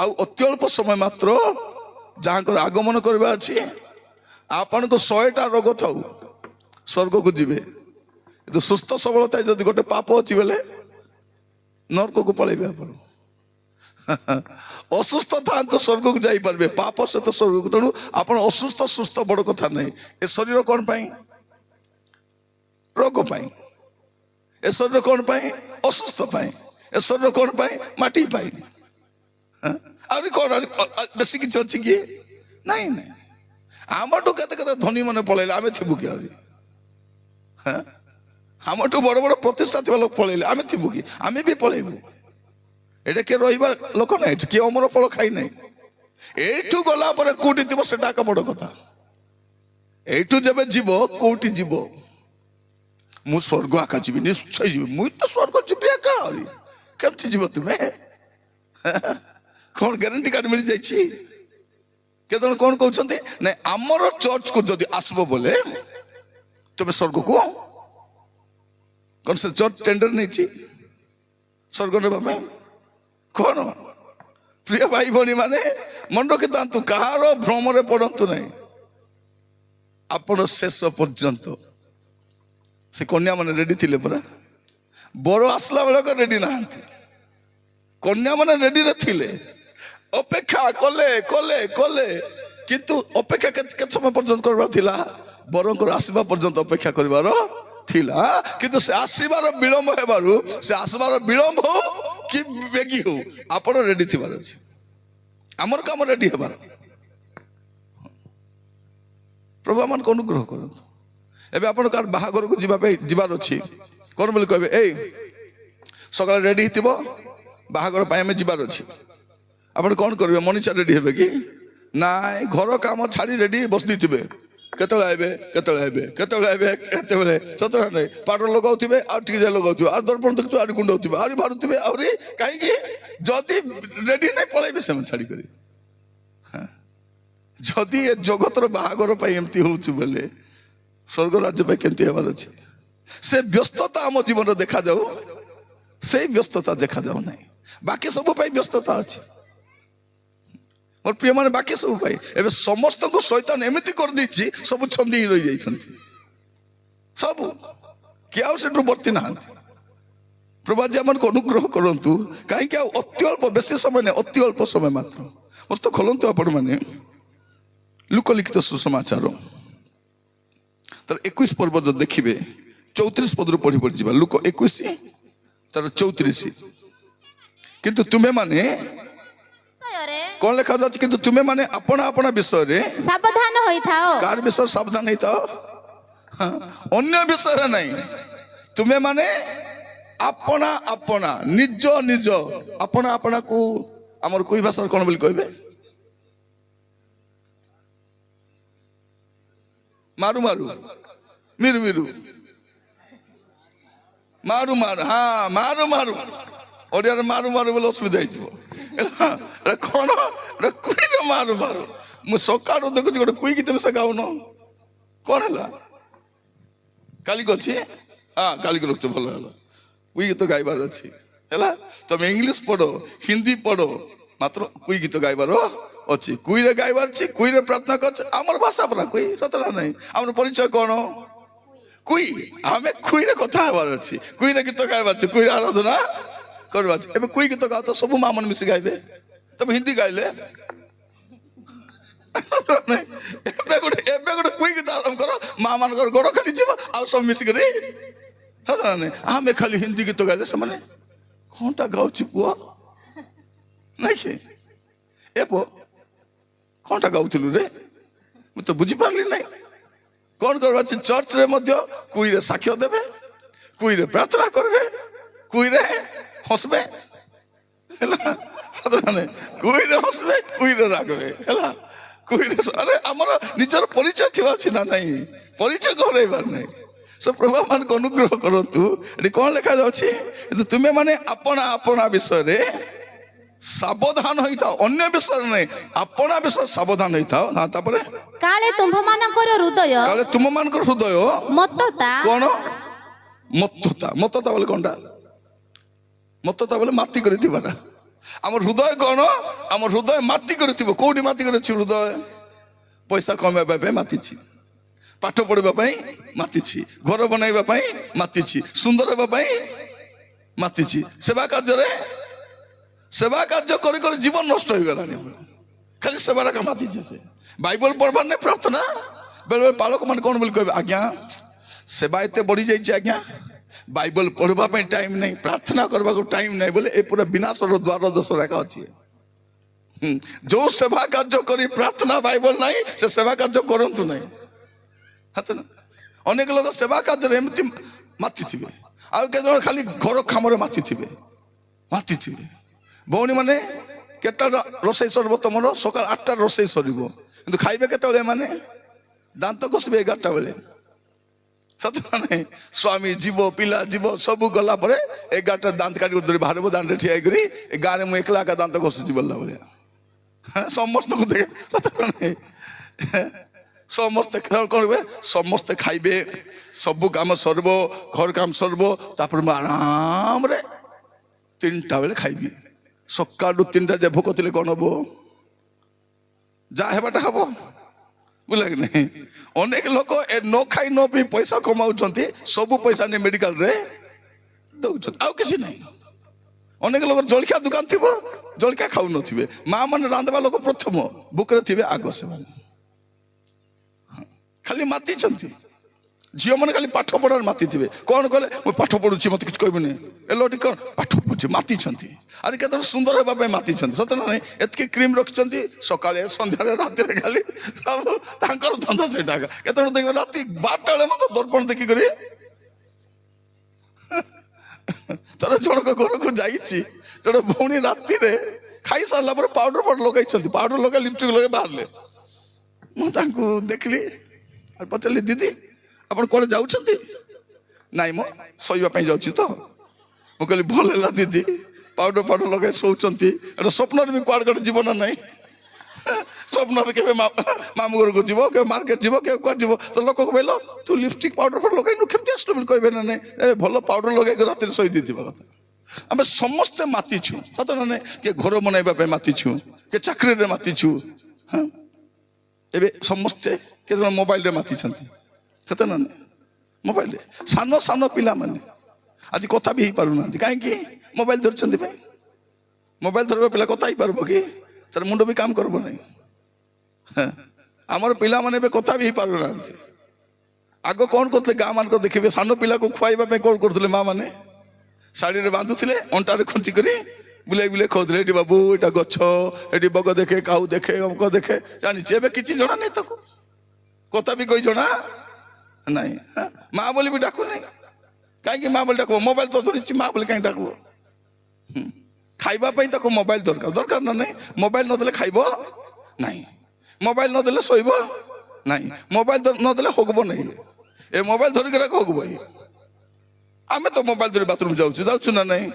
ଆଉ ଅତି ଅଳ୍ପ ସମୟ ମାତ୍ର ଯାହାଙ୍କର ଆଗମନ କରିବା ଅଛି। ଆପଣଙ୍କୁ 100ଟା ରୋଗ ଥାଉ, ସ୍ୱର୍ଗକୁ ଯିବେ, କିନ୍ତୁ ସୁସ୍ଥ ସବଳ ଥାଏ ଯଦି ଗୋଟେ ପାପ ଅଛି ବେଲେ ନରକକୁ ପଳେଇବେ ଆପଣ। ଅସୁସ୍ଥ ଥାଆନ୍ତୁ ସ୍ୱର୍ଗକୁ ଯାଇପାରିବେ, ପାପ ସହିତ ସ୍ୱର୍ଗକୁ। ତେଣୁ ଆପଣ ଅସୁସ୍ଥ ସୁସ୍ଥ ବଡ଼ କଥା ନାହିଁ। ଏ ଶରୀର କ'ଣ ପାଇଁ? ରୋଗ ପାଇଁ। ଏ ଶରୀର କ'ଣ ପାଇଁ? ଅସୁସ୍ଥ ପାଇଁ। ଏ ଶରୀର କ'ଣ ପାଇଁ? ମାଟି ପାଇଁ। ଆହୁରି କ'ଣ ବେଶୀ କିଛି ଅଛି କି? ନାଇଁ ନାଇଁ। ଆମଠୁ କେତେ କେତେ ଧନୀ ମାନେ ପଳେଇଲେ, ଆମେ ଥିବୁ କି ଆହୁରି? ଆମଠୁ ବଡ଼ ବଡ଼ ପ୍ରତିଷ୍ଠା ଥିବା ଲୋକ ପଳେଇଲେ, ଆମେ ଥିବୁ କି? ଆମେ ବି ପଳେଇବୁ। ଏଇଟା କିଏ ରହିବା ଲୋକ ନାହିଁ, କିଏ ଅମର ଫଳ ଖାଇ ନାହିଁ। ଏଇଠୁ ଗଲା ପରେ କୋଉଠି ଥିବ ସେଟା ଏକ ବଡ଼ କଥା। ଏଇଠୁ ଯେବେ ଯିବ କୋଉଠି ଯିବ? ମୁଁ ସ୍ୱର୍ଗ ଆକା ଯିବି, ନିଶ୍ଚୟ ଯିବି। ମୁଁ ତ ସ୍ୱର୍ଗ ଯିବି ଏକା। ଆହୁରି କେମିତି ଯିବ ତୁମେ? କ'ଣ ଗ୍ୟାରେଣ୍ଟି କାର୍ଡ ମିଳିଯାଇଛି? କେତେ ଜଣ କ'ଣ କହୁଛନ୍ତି, ନାଇଁ ଆମର ଚର୍ଚ୍ଚକୁ ଯଦି ଆସିବ ବୋଲେ ତୁମେ ସ୍ୱର୍ଗକୁ। କ'ଣ ସେ ଚର୍ଚ୍ଚ ଟେଣ୍ଡର ନେଇଛି ସ୍ୱର୍ଗ ନେବା ପାଇଁ? କ'ଣ? ପ୍ରିୟ ଭାଇ ଭଉଣୀ ମାନେ ମନେ ରଖିଥାନ୍ତୁ, କାହାର ଭ୍ରମରେ ପଡ଼ନ୍ତୁ ନାହିଁ। ଆପଣ ଶେଷ ପର୍ଯ୍ୟନ୍ତ। ସେ କନ୍ୟା ମାନେ ରେଡି ଥିଲେ ପରା, ବର ଆସିଲା ବେଳକୁ ରେଡି ନାହାନ୍ତି। କନ୍ୟା ମାନେ ରେଡିରେ ଥିଲେ, ଅପେକ୍ଷା କଲେ କଲେ କଲେ, କିନ୍ତୁ ଅପେକ୍ଷା କେତେ ସମୟ ପର୍ଯ୍ୟନ୍ତ କରିବାର ଥିଲା? ବରଙ୍କର ଆସିବା ପର୍ଯ୍ୟନ୍ତ ଅପେକ୍ଷା କରିବାର ଥିଲା। କିନ୍ତୁ ସେ ଆସିବାର ବିଳମ୍ବ ହେବାରୁ, ସେ ଆସିବାର ବିଳମ୍ବ ହଉ କି ବେଗି ହଉ, ଆପଣ ରେଡି ଥିବାର ଅଛି। ଆମର କାମ ରେଡି ହେବାର। ପ୍ରଭୁ ଆମମାନଙ୍କୁ ଅନୁଗ୍ରହ କରନ୍ତୁ। ଏବେ ଆପଣ କାହାର ବାହାଘରକୁ ଯିବାର ଅଛି, କ'ଣ ବୋଲି କହିବେ? ଏଇ ସକାଳେ ରେଡି ହେଇଥିବ, ବାହାଘର ପାଇଁ ଆମେ ଯିବାର ଅଛି। ଆପଣ କ'ଣ କରିବେ? ମଣିଷ ରେଡି ହେବେ କି? ନାଇଁ, ଘର କାମ ଛାଡ଼ି ରେଡି ବସି ଦେଇଥିବେ। କେତେବେଳେ ଆଇବେ, କେତେବେଳେ ଆଇବେ, କେତେବେଳେ ଆଇବେ, କେତେବେଳେ? ସତରେ ନାହିଁ, ପାଉଡର ଲଗାଉଥିବେ, ଆଉ ଟିକେ ଯାଇ ଲଗାଉଥିବେ, ଆଉ ଦର୍ପଣ ଦେଖୁଥିବେ, ଆହୁରି କୁଣ୍ଡଉଥିବେ, ଆହୁରି ବାହାରୁଥିବେ, ଆହୁରି। କାହିଁକି? ଯଦି ରେଡି ନାହିଁ ପଳେଇବେ ସେମାନେ ଛାଡ଼ିକରି। ଯଦି ଏ ଜଗତର ବାହାଘର ପାଇଁ ଏମିତି ହଉଛି ବୋଲେ ସ୍ୱର୍ଗ ରାଜ୍ୟ ପାଇଁ କେମିତି ହେବାର ଅଛି? ସେ ବ୍ୟସ୍ତତା ଆମ ଜୀବନରେ ଦେଖାଯାଉ, ସେଇ ବ୍ୟସ୍ତତା ଦେଖାଯାଉ ନାହିଁ। ବାକି ସବୁ ପାଇଁ ବ୍ୟସ୍ତତା ଅଛି ମୋର ପ୍ରିୟ ମାନେ, ବାକି ସବୁ ପାଇଁ। ଏବେ ସମସ୍ତଙ୍କୁ ଶୈତାନ ଏମିତି କରିଦେଇଛି, ସବୁ ଛନ୍ଦି ହେଇ ରହିଯାଇଛନ୍ତି ସବୁ, କିଏ ଆଉ ସେଠୁ ବର୍ତ୍ତି ନାହାନ୍ତି। ପ୍ରଭୁ ଆଜି ଆମମାନଙ୍କୁ ଅନୁଗ୍ରହ କରନ୍ତୁ। କାହିଁକି? ଆଉ ଅତି ଅଳ୍ପ, ବେଶୀ ସମୟ ନାହିଁ, ଅତି ଅଳ୍ପ ସମୟ ମାତ୍ର। ମସ୍ତ ଖୋଲନ୍ତୁ ଆପଣ ମାନେ ଲୁକ ଲିଖିତ ସୁସମାଚାର ତାର 21 ପର୍ବ ଯଦି ଦେଖିବେ, 34 ପଦରୁ ପଢି ଯିବା। ଲୁକ 21 ତାର 34। କିନ୍ତୁ ତୁମେ ମାନେ କଣ ଲେଖାଯାଉଛି କିନ୍ତୁ ତୁମେ ମାନେ ଆପଣା ଆପଣା ବିଷୟରେ ସାବଧାନ ହୋଇଥାଅ। କାହାର ବିଷୟରେ ସାବଧାନ ହେଇଥାଅ? ହଁ, ଅନ୍ୟ ବିଷୟରେ ନାହିଁ। ତୁମେ ମାନେ ଆପଣା ଆପଣା ନିଜ ନିଜ ଆପଣା ଆପଣାକୁ ଆମର କୋଇ ଭାଷାରେ କଣ ବୋଲି କହିବେ? ମାରୁ ମାରୁ ମିରୁ ମିରୁ ମାରୁ ମାରୁ, ହଁ ମାରୁ ମାରୁ, ଓଡ଼ିଆରେ ମାରୁ ମାରୁ ବୋଲି ଅସୁବିଧା ହେଇଯିବ। କଣ କୁଇର ମାରୁ ମାରୁ। ମୁଁ ସକାଳୁ ଦେଖୁଛି ଗୋଟେ କୁଇ ଗୀତ ସେ ଗାଉନ, କଣ ହେଲା? କାଲିକି ଅଛି, ହଁ କାଲିକି ରଖୁଛ, ଭଲ ହେଲା। କୁଇ ଗୀତ ଗାଇବାର ଅଛି ହେଲା। ତମେ ଇଂଲିଶ ପଢ, ହିନ୍ଦୀ ପଢ, ମାତ୍ର କୁଇ ଗୀତ ଗାଇବାର ଅଛି। କୁଇରେ ଗାଇବାର ଅଛି, କୁଇରେ ପ୍ରାର୍ଥନା କରୁଛି। ଆମର ଭାଷା ପରା କୁଇ, ସତରା ନାହିଁ। ଆମର ପରିଚୟ କଣ? କୁଇ। ଆମେ କୁଇରେ କଥା ହେବାର ଅଛି, କୁଇରେ ଗୀତ ଗାଇବାର ଅଛି, କୁଇରେ ଆରାଧନା କରିବାର ଅଛି। ଏବେ କୁଇ ଗୀତ ଗାଉ ତ ସବୁ ମା ମାନେ ମିଶି ଗାଇବେ। ତମେ ହିନ୍ଦୀ ଗାଇଲେ ଏବେ ଗୋଟେ କୁଇ ଗୀତ ଆରମ୍ଭ କର, ମା ମାନଙ୍କର ଗୋଡ ଖାଲି ଯିବ, ଆଉ ସବୁ ମିଶିକରି। ଆମେ ଖାଲି ହିନ୍ଦୀ ଗୀତ ଗାଇଲେ ସେମାନେ କଣଟା ଗାଉଛି ପୁଅ ନାଇଁ କି? ଏ ପୁଅ କଣଟା ଗାଉଥିଲୁ ରେ, ମୁଁ ତ ବୁଝିପାରିଲି ନାହିଁ। କଣ କରିବା ଅଛି? ଚର୍ଚ୍ଚରେ ମଧ୍ୟ କୁଇରେ ସାକ୍ଷ୍ୟ ଦେବେ, କୁଇରେ ପ୍ରାର୍ଥନା କରିବେ, କୁଇରେ ହସବେ ହେଲା। କୁଇରେ ହସବେ, କୁଇରେ ରାଗବେ ହେଲା। କୁଇରେ ଆମର ନିଜର ପରିଚୟ ଥିବା ଅଛି ନା ନାହିଁ? ପରିଚୟ ହରେଇବାର ନାହିଁ। ପ୍ରଭୁ ମାନଙ୍କୁ ଅନୁଗ୍ରହ କରନ୍ତୁ। ଏଠି କଣ ଲେଖାଯାଉଛି? ତୁମେ ମାନେ ଆପଣା ଆପଣା ବିଷୟରେ ସାବଧାନ ହେଇଥାଅ, ଅନ୍ୟ ବିଷୟରେ ନାହିଁ, ଆପଣା ବିଷୟରେ ସାବଧାନ ହେଇଥାଅ। ହଁ, ତାପରେ କାଳେ ତୁମ୍ଭମାନଙ୍କର ହୃଦୟ କାଳେ ତୁମ ମାନଙ୍କର ହୃଦୟ ମତ୍ତତା କଣ? ମତ୍ତତା। ମତ୍ତତା ବୋଲେ କଣଟା? ମତ୍ତତା ବୋଲେ ମାତି କରିଥିବାଟା। ଆମର ହୃଦୟ କଣ? ଆମର ହୃଦୟ ମାତି କରିଥିବ। କୋଉଠି ମାତି କରିଛି ହୃଦୟ? ପଇସା କମେଇବା ପାଇଁ ମାତିଛି, ପାଠ ପଢିବା ପାଇଁ ମାତିଛି, ଘର ବନାଇବା ପାଇଁ ମାତିଛି, ସୁନ୍ଦର ହେବା ପାଇଁ ମାତିଛି, ସେବା କାର୍ଯ୍ୟ କରି କରି ଜୀବନ ନଷ୍ଟ ହେଇଗଲାଣି। ଖାଲି ସେବାର ମାତିଛି ସେ। ବାଇବଲ ପଢବାର ନାହିଁ, ପ୍ରାର୍ଥନା। ବେଳେ ବେଳେ ପାଳକ ମାନେ କଣ ବୋଲି କହିବେ? ଆଜ୍ଞା ସେବା ଏତେ ବଢି ଯାଇଛି ଆଜ୍ଞା, ବାଇବଲ ପଢିବା ପାଇଁ ଟାଇମ ନାହିଁ, ପ୍ରାର୍ଥନା କରିବାକୁ ଟାଇମ ନାହିଁ ବୋଲେ ଏ ପୁରା ବିନାଶର ଦ୍ୱାର ଦଶ ରେଖା ଅଛି। ଯୋଉ ସେବା କାର୍ଯ୍ୟ କରି ପ୍ରାର୍ଥନା ବାଇବଲ ନାହିଁ, ସେ ସେବା କାର୍ଯ୍ୟ କରନ୍ତୁ ନାହିଁ। ଅନେକ ଲୋକ ସେବା କାର୍ଯ୍ୟରେ ଏମିତି ମାତିଥିବେ, ଆଉ କେତେ ଜଣ ଖାଲି ଘର କାମରେ ମାତିଥିବେ। ଭଉଣୀ ମାନେ କେତେଟା ରୋଷେଇ ସରିବ ତମର? ସକାଳ 8ଟାରେ ରୋଷେଇ ସରିବ, କିନ୍ତୁ ଖାଇବେ କେତେବେଳେ? ଏମାନେ ଦାନ୍ତ ଘଷିବେ 11ଟା ବେଳେ। ସତରେ ସ୍ୱାମୀ ଯିବ, ପିଲା ଯିବ, ସବୁ ଗଲା ପରେ 11ଟା ଦାନ୍ତ କାଟି ଧରି ବାହାରିବ, ଦାଣ୍ଡରେ ଠିଆ ହେଇକରି ଗାଁରେ ମୁଁ ଏକଲା ଏକା ଦାନ୍ତ ଘଷୁଛି ବୋଲିଲା ଭଳିଆ। ସମସ୍ତଙ୍କୁ ଦେଖେ, ସମସ୍ତେ କରିବେ, ସମସ୍ତେ ଖାଇବେ, ସବୁ କାମ ସରିବ, ଘର କାମ ସରିବ, ତାପରେ ମୁଁ ଆରାମରେ 3ଟା ବେଳେ ଖାଇବି। ସକାଳୁ 3ଟା ଯେ ଭୋକ ଥିଲେ କଣ ହବ? ଯାହା ହେବାଟା ହବ, ବୁଝିଲା କି ନାହିଁ? ଅନେକ ଲୋକ ଏ ନ ଖାଇ ନ ପିଇ ପଇସା କମାଉଛନ୍ତି, ସବୁ ପଇସା ନେଇ ମେଡିକାଲରେ ଦଉଛନ୍ତି, ଆଉ କିଛି ନାହିଁ। ଅନେକ ଲୋକ ଜଳଖିଆ ଦୋକାନ ଥିବ, ଜଳଖିଆ ଖାଉନଥିବେ। ମା ମାନେ ରାନ୍ଧିବା ଲୋକ ପ୍ରଥମ, ବୁକରେ ଥିବେ ଆଗ। ସେମାନେ ଖାଲି ମାତିଛନ୍ତି। ଝିଅ ମାନେ ଖାଲି ପାଠ ପଢାରେ ମାତିଥିବେ। କଣ କଲେ? ମୁଁ ପାଠ ପଢୁଛି, ମତେ କିଛି କହିବୁନି। ଏଲୋଟି କଣ ପାଠ ପଢୁଛି, ମାତିଛନ୍ତି। ଆରେ କେତେ ସୁନ୍ଦର ହେବା ପାଇଁ ମାତିଛନ୍ତି, ସତ ନା ନାହିଁ? ଏତିକି କ୍ରିମ ରଖିଛନ୍ତି, ସକାଳେ ସନ୍ଧ୍ୟାରେ ରାତିରେ ଖାଲି ତାଙ୍କର ଧନ୍ଦା ସେଇଟା। କେତେବେଳେ ଦେଖିବ ରାତି 12ଟା ବେଳେ ମତେ ଦର୍ପଣ ଦେଖିକରି ଥରେ ଜଣଙ୍କ ଘରକୁ ଯାଇଛି, ଜଣେ ଭଉଣୀ ରାତିରେ ଖାଇସାରିଲା ପରେ ପାଉଡର ଲଗାଇଛନ୍ତି, ପାଉଡର ଲଗାଇ ଲିପଷ୍ଟିକ ଲଗାଇ ବାହାରିଲେ। ମୁଁ ତାଙ୍କୁ ଦେଖିଲି, ପଚାରିଲି ଦିଦି ଆପଣ କୁଆଡେ ଯାଉଛନ୍ତି? ନାଇଁ ମ ଶୋଇବା ପାଇଁ ଯାଉଛି ତ। ମୁଁ କହିଲି ଭଲ ହେଲା ଦିଦି, ପାଉଡର ଲଗାଇ ଶୋଉଛନ୍ତି, ଏଟା ସ୍ୱପ୍ନରେ ବି କୁଆଡେ କୁଆଡେ ଯିବ ନା ନାହିଁ। ସ୍ୱପ୍ନରେ କେବେ ମାମୁଁ ଘରକୁ ଯିବ, କେବେ ମାର୍କେଟ ଯିବ, କେବେ କୁଆଡେ ଯିବ, ତ ଲୋକ କହିଲ ତୁ ଲିପଷ୍ଟିକ ପାଉଡର ଲଗାଇନୁ, କେମିତି ଆସିଲୁ ବୋଲି କହିବେ ନା ନାଇଁ? ଏ ଭଲ ପାଉଡର ଲଗାଇକି ରାତିରେ ଶୋଇ ଦେଇଥିବା କଥା। ଆମେ ସମସ୍ତେ ମାତିଛୁ, ସତ ନା ନାଇଁ? କିଏ ଘର ବନାଇବା ପାଇଁ ମାତିଛୁ, କିଏ ଚାକିରିରେ ମାତିଛୁ। ଏବେ ସମସ୍ତେ କେତେ ଜଣ ମୋବାଇଲରେ ମାତିଛନ୍ତି, ସତ ନା ନାଇଁ? ମୋବାଇଲରେ ସାନ ସାନ ପିଲାମାନେ ଆଜି କଥା ବି ହେଇପାରୁନାହାନ୍ତି, କାହିଁକି? ମୋବାଇଲ ଧରିଛନ୍ତି ପାଇଁ। ମୋବାଇଲ ଧରିବା ପିଲା କଥା ହେଇପାରିବ କି? ତାର ମୁଣ୍ଡ ବି କାମ କରିବ ନାହିଁ। ଆମର ପିଲାମାନେ ଏବେ କଥା ବି ହେଇପାରୁନାହାନ୍ତି। ଆଗ କଣ କରୁଥିଲେ? ଗାଁ ମାନଙ୍କର ଦେଖିବେ, ସାନ ପିଲାକୁ ଖୁଆଇବା ପାଇଁ କଣ କରୁଥିଲେ? ମା ମାନେ ଶାଢୀରେ ବାନ୍ଧୁଥିଲେ, ଅଣ୍ଟାରେ ଖୁଞ୍ଚି କରି ବୁଲେଇ ବୁଲେଇ କହୁଥିଲେ ଏଠି ବାବୁ ଏଇଟା ଗଛ, ଏଠି ବଗ ଦେଖେ, କାଉ ଦେଖେ, ଅଙ୍କ ଦେଖେ, ଜାଣିଛି। ଏବେ କିଛି ଜଣା ନାହିଁ ତାକୁ, କଥା ବି କହି ଜଣା ନାଇଁ। ମା ବୋଲି ବି ଡାକୁନାହିଁ। କାହିଁକି ମା ବୋଲି ଡାକିବ? ମୋବାଇଲ ତ ଧରିଛି, ମା ବୋଲି କାହିଁକି ଡାକିବ? ଖାଇବା ପାଇଁ ତାକୁ ମୋବାଇଲ ଦରକାର, ଦରକାର ନା ନାହିଁ? ମୋବାଇଲ ନଦେଲେ ଖାଇବ ନାହିଁ, ମୋବାଇଲ ନଦେଲେ ଶୋଇବ ନାହିଁ, ମୋବାଇଲ ନଦେଲେ ହଗବ ନାହିଁ। ଏ ମୋବାଇଲ ଧରିକି ହଗବ। ଆମେ ତ ମୋବାଇଲ ଧରି ବାଥରୁମ ଯାଉଛୁ ନା ନାହିଁ?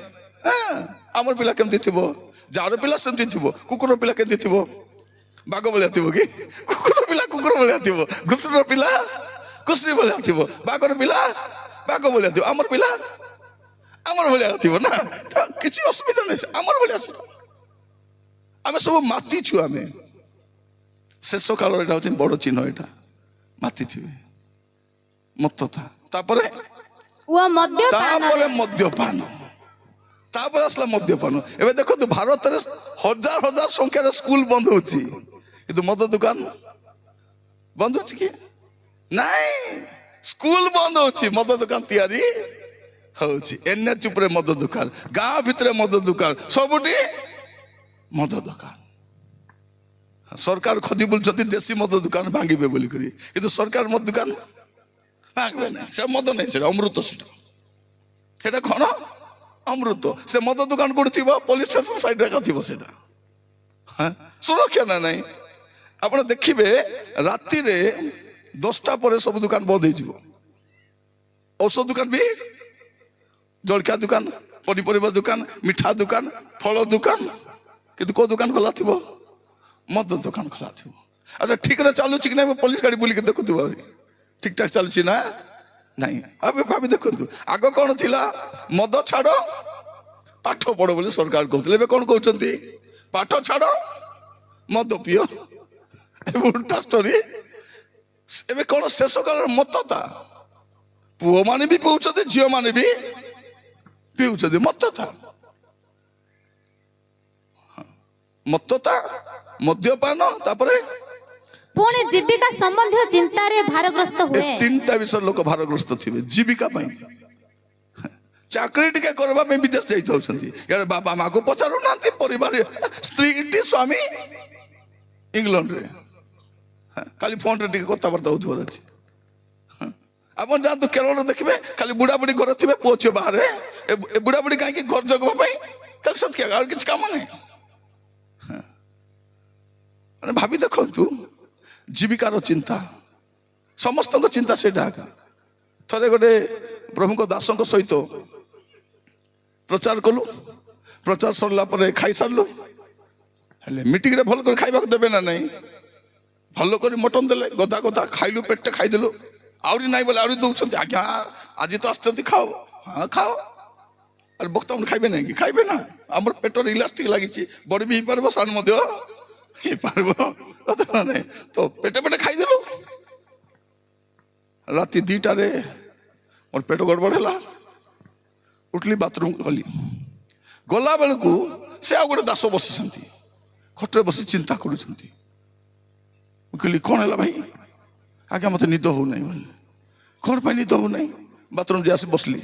ଆମର ପିଲା କେମିତି ଥିବ? ଯାହାର ପିଲା ସେମିତି ଥିବ। କୁକୁର ପିଲା କେମିତି ଥିବ? ବାଘ ଭଳିଆ ଥିବ କି? କୁକୁର ପିଲା କୁକୁର ଭଳିଆ ଥିବ, ଘୁଷୁର ପିଲା ଘୁଷୁରୀ ଭଳିଆ ଥିବ, ବାଘର ପିଲା ବାଘ ଭଳିଆ ଥିବ। ଆମର ପିଲା ଆମର ଭଳିଆ ଥିବ ନା, କିଛି ଅସୁବିଧା ନାହିଁ। ଆମର ଭଳିଆ ସେଟା। ଆମେ ସବୁ ମାତିଛୁ। ଆମେ ଶେଷ କାଳର ଏଇଟା ହଉଛି ବଡ ଚିହ୍ନ। ଏଇଟା ମାତିଥିବେ ମତ୍ତତା, ତାପରେ ମଦ୍ୟପାନ, ତାପରେ ଆସିଲା ମଦ୍ୟପାନ। ଏବେ ଦେଖନ୍ତୁ ଭାରତରେ ହଜାର ହଜାର ସଂଖ୍ୟାରେ ସ୍କୁଲ ବନ୍ଦ ହଉଛି, କିନ୍ତୁ ମଦ ଦୋକାନ ବନ୍ଦ ହଉଛି କି? ନାଇଁ, ସ୍କୁଲ ବନ୍ଦ ହଉଛି, ମଦ ଦୋକାନ ତିଆରି ହଉଛି। NH ଉପରେ ମଦ ଦୋକାନ, ଗାଁ ଭିତରେ ମଦ ଦୋକାନ, ସବୁଠି ମଦ ଦୋକାନ। ସରକାର ଖୋଜି ବୁଲୁଛନ୍ତି ଦେଶୀ ମଦ ଦୋକାନ ଭାଙ୍ଗିବେ ବୋଲିକରି, କିନ୍ତୁ ସରକାର ମଦ ଦୋକାନ ଭାଙ୍ଗିବେ ନାହିଁ। ସେଟା ମଦ ନାହିଁ, ସେଟା ଅମୃତ। ସେଟା କଣ? ଅମୃତ। ସେ ମଦ ଦୋକାନ କୋଉଠି ଥିବ? ପୋଲିସ ଷ୍ଟେସନ ସାଇଡରେ ଏକା ଥିବ। ସେଟା ସୁରକ୍ଷା ନା ନାହିଁ? ଆପଣ ଦେଖିବେ ରାତିରେ 10ଟା ପରେ ସବୁ ଦୋକାନ ବନ୍ଦ ହେଇଯିବ। ଔଷଧ ଦୋକାନ ବି, ଜଳଖିଆ ଦୋକାନ, ପନିପରିବା ଦୋକାନ, ମିଠା ଦୋକାନ, ଫଳ ଦୋକାନ, କିନ୍ତୁ କୋଉ ଦୋକାନ ଖୋଲା ଥିବ? ମଦ ଦୋକାନ ଖୋଲା ଥିବ। ଆଚ୍ଛା, ଠିକରେ ଚାଲୁଛି କି ନାହିଁ? ପୋଲିସ ଗାଡି ବୁଲିକି ଦେଖୁଥିବ, ଠିକ ଠାକ ଚାଲୁଛି ନା ନାଇଁ? ଭାବି ଦେଖନ୍ତୁ, ଆଗ କଣ ଥିଲା? ମଦ ଛାଡ, ପାଠ ପଢ ବୋଲି ସରକାର କହୁଥିଲେ। ଏବେ କଣ କହୁଛନ୍ତି? ପାଠ ଛାଡ, ମଦ ପିଅ। ଉଲ୍ଟା ଷ୍ଟୋରି। ଏବେ କଣ ଶେଷ କାଳର ମତ୍ତତା? ପୁଅ ମାନେ ବି ପିଉଛନ୍ତି, ଝିଅ ମାନେ ବି ପିଉଛନ୍ତି। ମତ୍ତତା, ମଦ୍ୟପାନ, ତାପରେ ପୁଣି ଜୀବିକା ସମ୍ବନ୍ଧୀୟ ଚିନ୍ତାରେ ଭାରଗ୍ରସ୍ତ ଏ ହୁଏ। 3ଟା ବିଷୟ ଲୋକ ଭାରଗ୍ରସ୍ତ ଥିବେ। ଜୀବିକା ପାଇଁ, ଚାକିରି ଟିକେ କରିବା ପାଇଁ ବିଦେଶ ଯାଇଥାଉଛନ୍ତି। ଇଆଡେ ବାପା ମାକୁ ପଚାରୁନାହାନ୍ତି, ପରିବାର, ସ୍ତ୍ରୀଟି ସ୍ୱାମୀ ଇଂଲଣ୍ଡରେ, ଖାଲି ଫୋନରେ ଟିକେ କଥାବାର୍ତ୍ତା ହଉଥିବାର ଅଛି। ଆପଣ ଯାଆନ୍ତୁ କେରଳରେ ଦେଖିବେ, ଖାଲି ବୁଢା ବୁଢୀ ଘରେ ଥିବେ, ପୁଅ ଝିଅ ବାହାରେ। ଏ ବୁଢା ବୁଢୀ କାହିଁକି? ଘର ଜଗିବା ପାଇଁ, ଖାଲି ସେତିକି, ଆଉ କିଛି କାମ ନାହିଁ। ମାନେ ଭାବି ଦେଖନ୍ତୁ, ଜୀବିକାର ଚିନ୍ତା, ସମସ୍ତଙ୍କ ଚିନ୍ତା ସେଇଟା ଏକା। ଥରେ ଗୋଟେ ପ୍ରଭୁଙ୍କ ଦାସଙ୍କ ସହିତ ପ୍ରଚାର କଲୁ। ପ୍ରଚାର ସରିଲା ପରେ ଖାଇସାରିଲୁ। ହେଲେ ମିଟିଂରେ ଭଲ କରି ଖାଇବାକୁ ଦେବେ ନା ନାହିଁ? ଭଲ କରି ମଟନ ଦେଲେ, ଗଦା ଗଦା ଖାଇଲୁ, ପେଟେ ଖାଇଦେଲୁ। ଆହୁରି ନାହିଁ ବୋଲେ ଆହୁରି ଦଉଛନ୍ତି। ଆଜ୍ଞା ଆଜି ତ ଆସିଛନ୍ତି, ଖାଅ। ହଁ ଖାଅ। ଆରେ ବକ୍ତା ମାନେ ଖାଇବେ ନାହିଁ କି? ଖାଇବେ ନା। ଆମର ପେଟରେ ଇଲାଷ୍ଟିକ ଲାଗିଛି, ବଡି ବି ହେଇପାରିବ, ସାନ ମଧ୍ୟ ହେଇପାରିବ, ନାହିଁ ତ ପେଟେ ପେଟେ ଖାଇଦେଲୁ। ରାତି 2ଟାରେ ମୋର ପେଟ ଗଡବଡ ହେଲା, ଉଠିଲି, ବାଥରୁମ ଗଲି। ଗଲା ବେଳକୁ ସେ ଆଉ ଗୋଟେ ଦାସ ବସିଛନ୍ତି, ଖଟରେ ବସି ଚିନ୍ତା କରୁଛନ୍ତି। ମୁଁ କହିଲି କଣ ହେଲା ଭାଇ? ଆଜ୍ଞା ମତେ ନିଦ ହଉନାହିଁ। ବୋଲି କଣ ପାଇଁ ନିଦ ହଉନାହିଁ? ବାଥରୁମ ଯାଇ ଆସି ବସିଲି।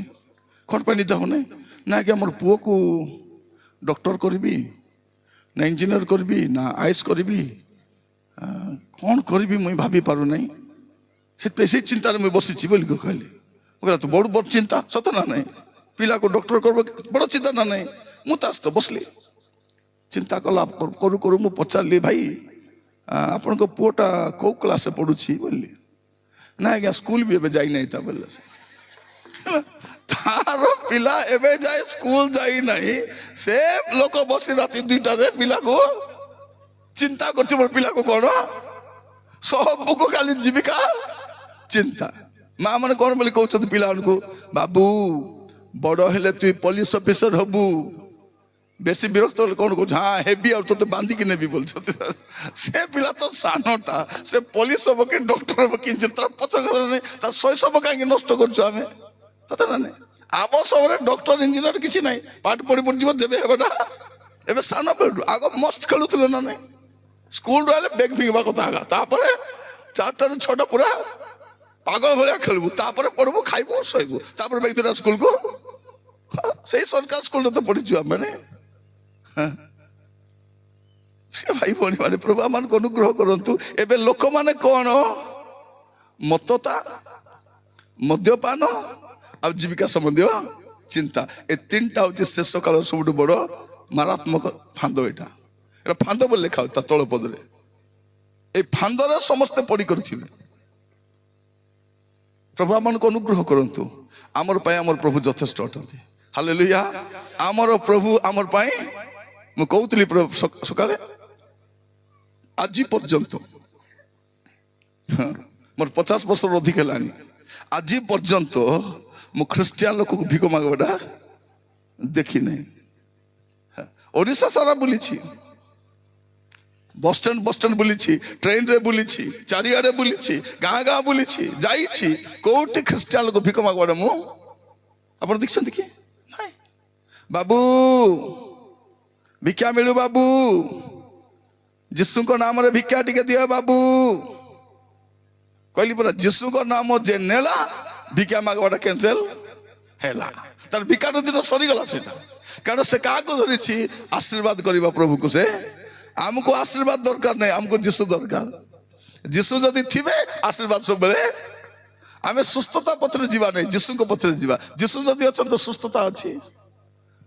କଣ ପାଇଁ ନିଦ ହଉନାହିଁ? ନା ଆଜ୍ଞା ମୋର ପୁଅକୁ ଡକ୍ଟର କରିବି, ନା ଇଞ୍ଜିନିୟର କରିବି, ନା ଆଇଏସ୍ କରିବି, କଣ କରିବି ମୁଇଁ ଭାବି ପାରୁନାହିଁ। ସେଥିପାଇଁ ସେଇ ଚିନ୍ତାରେ ମୁଁ ବସିଛି ବୋଲି କହିଲି। ତୁ ବଡ ବଡ ଚିନ୍ତା, ସତ ନା ନାହିଁ? ପିଲାକୁ ଡକ୍ଟର କରିବ, ବଡ ଚିନ୍ତା ନା ନାହିଁ? ମୁଁ ତା ସହିତ ବସିଲି, ଚିନ୍ତା କଲା କରୁ କରୁ ମୁଁ ପଚାରିଲି, ଭାଇ ଆପଣଙ୍କ ପୁଅଟା କୋଉ କ୍ଲାସରେ ପଢୁଛି? ବୋଲିଲି। ନା ଆଜ୍ଞା ସ୍କୁଲ ବି ଏବେ ଯାଇନାହିଁ। ତା ବୋଲେ ତାର ପିଲା ଏବେ ଯାଏ ସ୍କୁଲ ଯାଇନାହିଁ। ସେ ଲୋକ ବସି ରାତି 2ଟାରେ ପିଲାକୁ ଚିନ୍ତା କରୁଛି, ମୋର ପିଲାକୁ କଣ? ସବୁକୁ ଖାଲି ଜୀବିକା ଚିନ୍ତା। ମା ମାନେ କଣ ବୋଲି କହୁଛନ୍ତି ପିଲାମାନଙ୍କୁ? ବାବୁ ବଡ ହେଲେ ତୁ ପୋଲିସ ଅଫିସର ହବୁ। ବେଶୀ ବିରକ୍ତ ହେଲେ କଣ କହୁଛୁ? ହଁ ହେବି, ଆଉ ତୋତେ ବାନ୍ଧିକି ନେବି ବୋଲୁଛନ୍ତି। ସେ ପିଲା ତ ସାନଟା, ସେ ପୋଲିସ ହବ କି ଡକ୍ଟର ହବ କି ତାର ପଛର କଥା ନାହିଁ। ତାର ଶୈଶବ କାହିଁକି ନଷ୍ଟ କରୁଛୁ ଆମେ? ସତ ନା ନାହିଁ? ଆମ ସମୟରେ ଡକ୍ଟର ଇଞ୍ଜିନିୟର କିଛି ନାହିଁ, ପାଠ ପଢି ପଢିଯିବ ଯେବେ ହେବାଟା। ଏବେ ସାନ ବେଳୁ ଆଗ ମସ୍ତ ଖେଳୁଥିଲେ ନା ନାହିଁ? ସ୍କୁଲରୁ ଆଇଲେ ବେଗ ଫିଙ୍ଗିବା କଥା ଆଗ, ତାପରେ 4ଟାରୁ 6ଟା ପୁରା ପାଗଳ ଭଳିଆ ଖେଳିବୁ, ତାପରେ ପଢିବୁ, ଖାଇବୁ, ଶୋଇବୁ, ତାପରେ ବେଗ ଧରିବା ସ୍କୁଲକୁ। ସେଇ ସରକାର ସ୍କୁଲରେ ତ ପଢିଛୁ ଆମେ। ସେ ଭାଇ ଭଉଣୀ ମାନେ ପ୍ରଭୁ ଆମମାନଙ୍କୁ ଅନୁଗ୍ରହ କରନ୍ତୁ। ଏବେ ଲୋକମାନେ କ'ଣ ମତତା, ମଦ୍ୟପାନ ଆଉ ଜୀବିକା ସମ୍ବନ୍ଧୀୟ ଚିନ୍ତା, ଏ ତିନିଟା ହଉଛି ଶେଷ କାଳର ସବୁଠୁ ବଡ ମାରାତ୍ମକ ଫାନ୍ଦ। ଏଇଟା ଫାନ୍ଦ ବୋଲି ଲେଖା ହଉଛି ତା ତଳ ପଦରେ। এই ফান্দরে ସମସ୍ତେ ପଡ଼ି କରିଥିବେ। ପ୍ରଭୁ ଆମମାନଙ୍କୁ ଅନୁଗ୍ରହ କରନ୍ତୁ। ଆମର ପାଇଁ ଆମର ପ୍ରଭୁ ଯଥେଷ୍ଟ ଅଟନ୍ତି। ହାଲେଲୁୟା। ଆମର ପ୍ରଭୁ ଆମର ପାଇଁ, ମୁଁ କହୁଥିଲି ସକାଳେ, ଆଜି ପର୍ଯ୍ୟନ୍ତ ମୋର 50 ବର୍ଷର ଅଧିକ ହେଲାଣି, ଆଜି ପର୍ଯ୍ୟନ୍ତ ମୁଁ ଖ୍ରୀଷ୍ଟିଆନ ଲୋକକୁ ଭିକ ମାଗବାଟା ଦେଖିନାହିଁ। ଓଡ଼ିଶା ସାରା ବୁଲିଛି, ବସଷ୍ଟାଣ୍ଡ ବୁଲିଛି, ଟ୍ରେନରେ ବୁଲିଛି, ଚାରିଆଡେ ବୁଲିଛି, ଗାଁ ଗାଁ ବୁଲିଛି, ଯାଇଛି, କୋଉଠି ଖ୍ରୀଷ୍ଟିଆନ ଲୋକ ଭିକ ମାଗବାଟା ମୁଁ ଆପଣ ଦେଖିଛନ୍ତି କି? ନାଇଁ। ବାବୁ ଭିକ୍ଷା ମିଳୁ, ବାବୁ ଯୀଶୁଙ୍କ ନାମରେ ଭିକ୍ଷା ଟିକେ ଦିଅ ବାବୁ କହିଲି ପରା। ଯୀଶୁଙ୍କ ନାମ ଯେ ନେଲା ଭିକ୍ଷା ମାଗବାଟା କ୍ୟାନ୍ସେଲ ହେଲା। ତାର ଭିକାର ଦିନ ସରିଗଲା ସେଟା। କାରଣ ସେ କାହାକୁ ଧରିଛି? ଆଶୀର୍ବାଦ କରିବା ପ୍ରଭୁକୁ। ସେ ଆମକୁ ଆଶୀର୍ବାଦ ଦରକାର ନାହିଁ, ଆମକୁ ଯୀଶୁ ଦରକାର। ଯୀଶୁ ଯଦି ଥିବେ ଆଶୀର୍ବାଦ ସବୁବେଳେ। ଆମେ ସୁସ୍ଥତା ପଥରେ ଯିବା ନାହିଁ, ଯୀଶୁଙ୍କ ପଥରେ ଯିବା। ଯୀଶୁ ଯଦି ଅଛନ୍ତି ସୁସ୍ଥତା ଅଛି।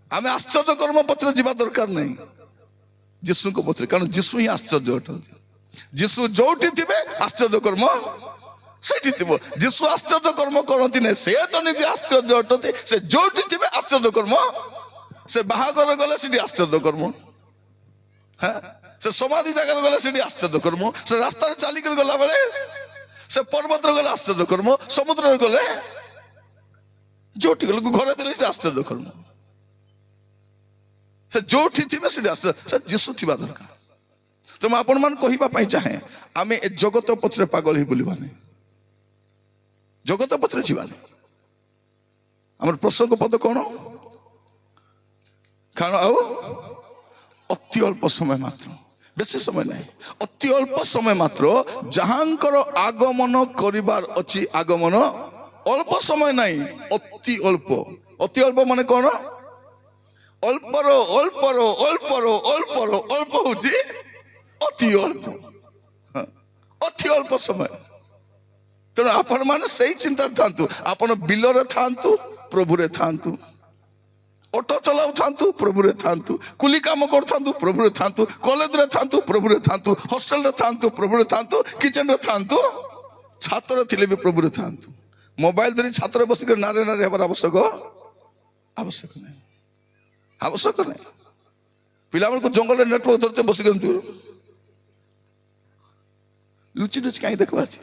ଆମେ ଆଶ୍ଚର୍ଯ୍ୟ କର୍ମ ପଥରେ ଯିବା ଦରକାର ନାହିଁ, ଯୀଶୁଙ୍କ ପଥରେ। କାରଣ ଯୀଶୁ ହିଁ ଆଶ୍ଚର୍ଯ୍ୟ ଅଟନ୍ତି। ଯୀଶୁ ଯୋଉଠି ଥିବେ ଆଶ୍ଚର୍ଯ୍ୟ କର୍ମ ସେଇଠି ଥିବ। ଯୀଶୁ ଆଶ୍ଚର୍ଯ୍ୟ କର୍ମ କରନ୍ତି ନାହିଁ, ସେ ତ ନିଜେ ଆଶ୍ଚର୍ଯ୍ୟ ଅଟନ୍ତି। ସେ ଯୋଉଠି ଥିବେ ଆଶ୍ଚର୍ଯ୍ୟ କର୍ମ। ସେ ବାହାଘର ଗଲେ ସେଠି ଆଶ୍ଚର୍ଯ୍ୟ କର୍ମ, ସେ ସମାଧି ଜାଗାରେ ଗଲେ ସେଠି ଆଶ୍ଚର୍ଯ୍ୟ କର୍ମ, ସେ ରାସ୍ତାରେ ଚାଲିକରି ଗଲା ବେଳେ, ସେ ପର୍ବତରେ ଗଲେ ଆଶ୍ଚର୍ଯ୍ୟ କର୍ମ, ସମୁଦ୍ରରେ ଗଲେ, ଯୋଉଠି ଗଲେ, ଘରେ ଥିଲେ ସେଠି ଆଶ୍ଚର୍ଯ୍ୟ କର୍ମ। ସେ ଯୋଉଠି ଥିବେ ସେଠି ଆଶ୍ଚର୍ଯ୍ୟ। ସେ ଯୀଶୁ ଥିବା ଦରକାର। ତ ମୁଁ ଆପଣ ମାନଙ୍କୁ କହିବା ପାଇଁ ଚାହେଁ, ଆମେ ଏ ଜଗତ ପଛରେ ପାଗଳ ହେଇ ବୁଲିବାନି, ଜଗତ ପଛରେ ଯିବାନି। ଆମର ପ୍ରସଙ୍ଗ ପଦ କ'ଣ? କାରଣ ଆଉ ଅତି ଅଳ୍ପ ସମୟ ମାତ୍ର, ବେଶୀ ସମୟ ନାହିଁ, ଅତି ଅଳ୍ପ ସମୟ ମାତ୍ର ଯାହାଙ୍କର ଆଗମନ କରିବାର ଅଛି। ଆଗମନ ଅଳ୍ପ ସମୟ ନାହିଁ, ଅତି ଅଳ୍ପ। ଅତି ଅଳ୍ପ ମାନେ କ'ଣ? ଅଳ୍ପର ଅଳ୍ପର ଅଳ୍ପର ଅଳ୍ପର ଅଳ୍ପ ହଉଛି ଅତି ଅଳ୍ପ, ଅତି ଅଳ୍ପ ସମୟ। ତେଣୁ ଆପଣ ମାନେ ସେଇ ଚିନ୍ତାରେ ଥାନ୍ତୁ। ଆପଣ ବିଲରେ ଥାନ୍ତୁ, ପ୍ରଭୁରେ ଥାନ୍ତୁ। ଅଟୋ ଚଲାଉଥାନ୍ତୁ, ପ୍ରଭୁରେ ଥାନ୍ତୁ। କୁଲି କାମ କରୁଥାନ୍ତୁ, ପ୍ରଭୁରେ ଥାନ୍ତୁ। କଲେଜରେ ଥାନ୍ତୁ, ପ୍ରଭୁରେ ଥାନ୍ତୁ। ହଷ୍ଟେଲରେ ଥାନ୍ତୁ, ପ୍ରଭୁରେ ଥାନ୍ତୁ। କିଚେନରେ ଥାନ୍ତୁ, ଛାତରେ ଥିଲେ ବି ପ୍ରଭୁରେ ଥାନ୍ତୁ। ମୋବାଇଲ ଧରି ଛାତରେ ବସିକରି ନାରେ ନାରେ ହେବାର ଆବଶ୍ୟକ ନାହିଁ, ଆବଶ୍ୟକ ନାହିଁ। ପିଲାମାନଙ୍କୁ ଜଙ୍ଗଲରେ ନେଟୱାର୍କ ଧରିତେ ବସିକରି ଲୁଚି ଲୁଚି କାହିଁ ଦେଖିବା ଅଛି?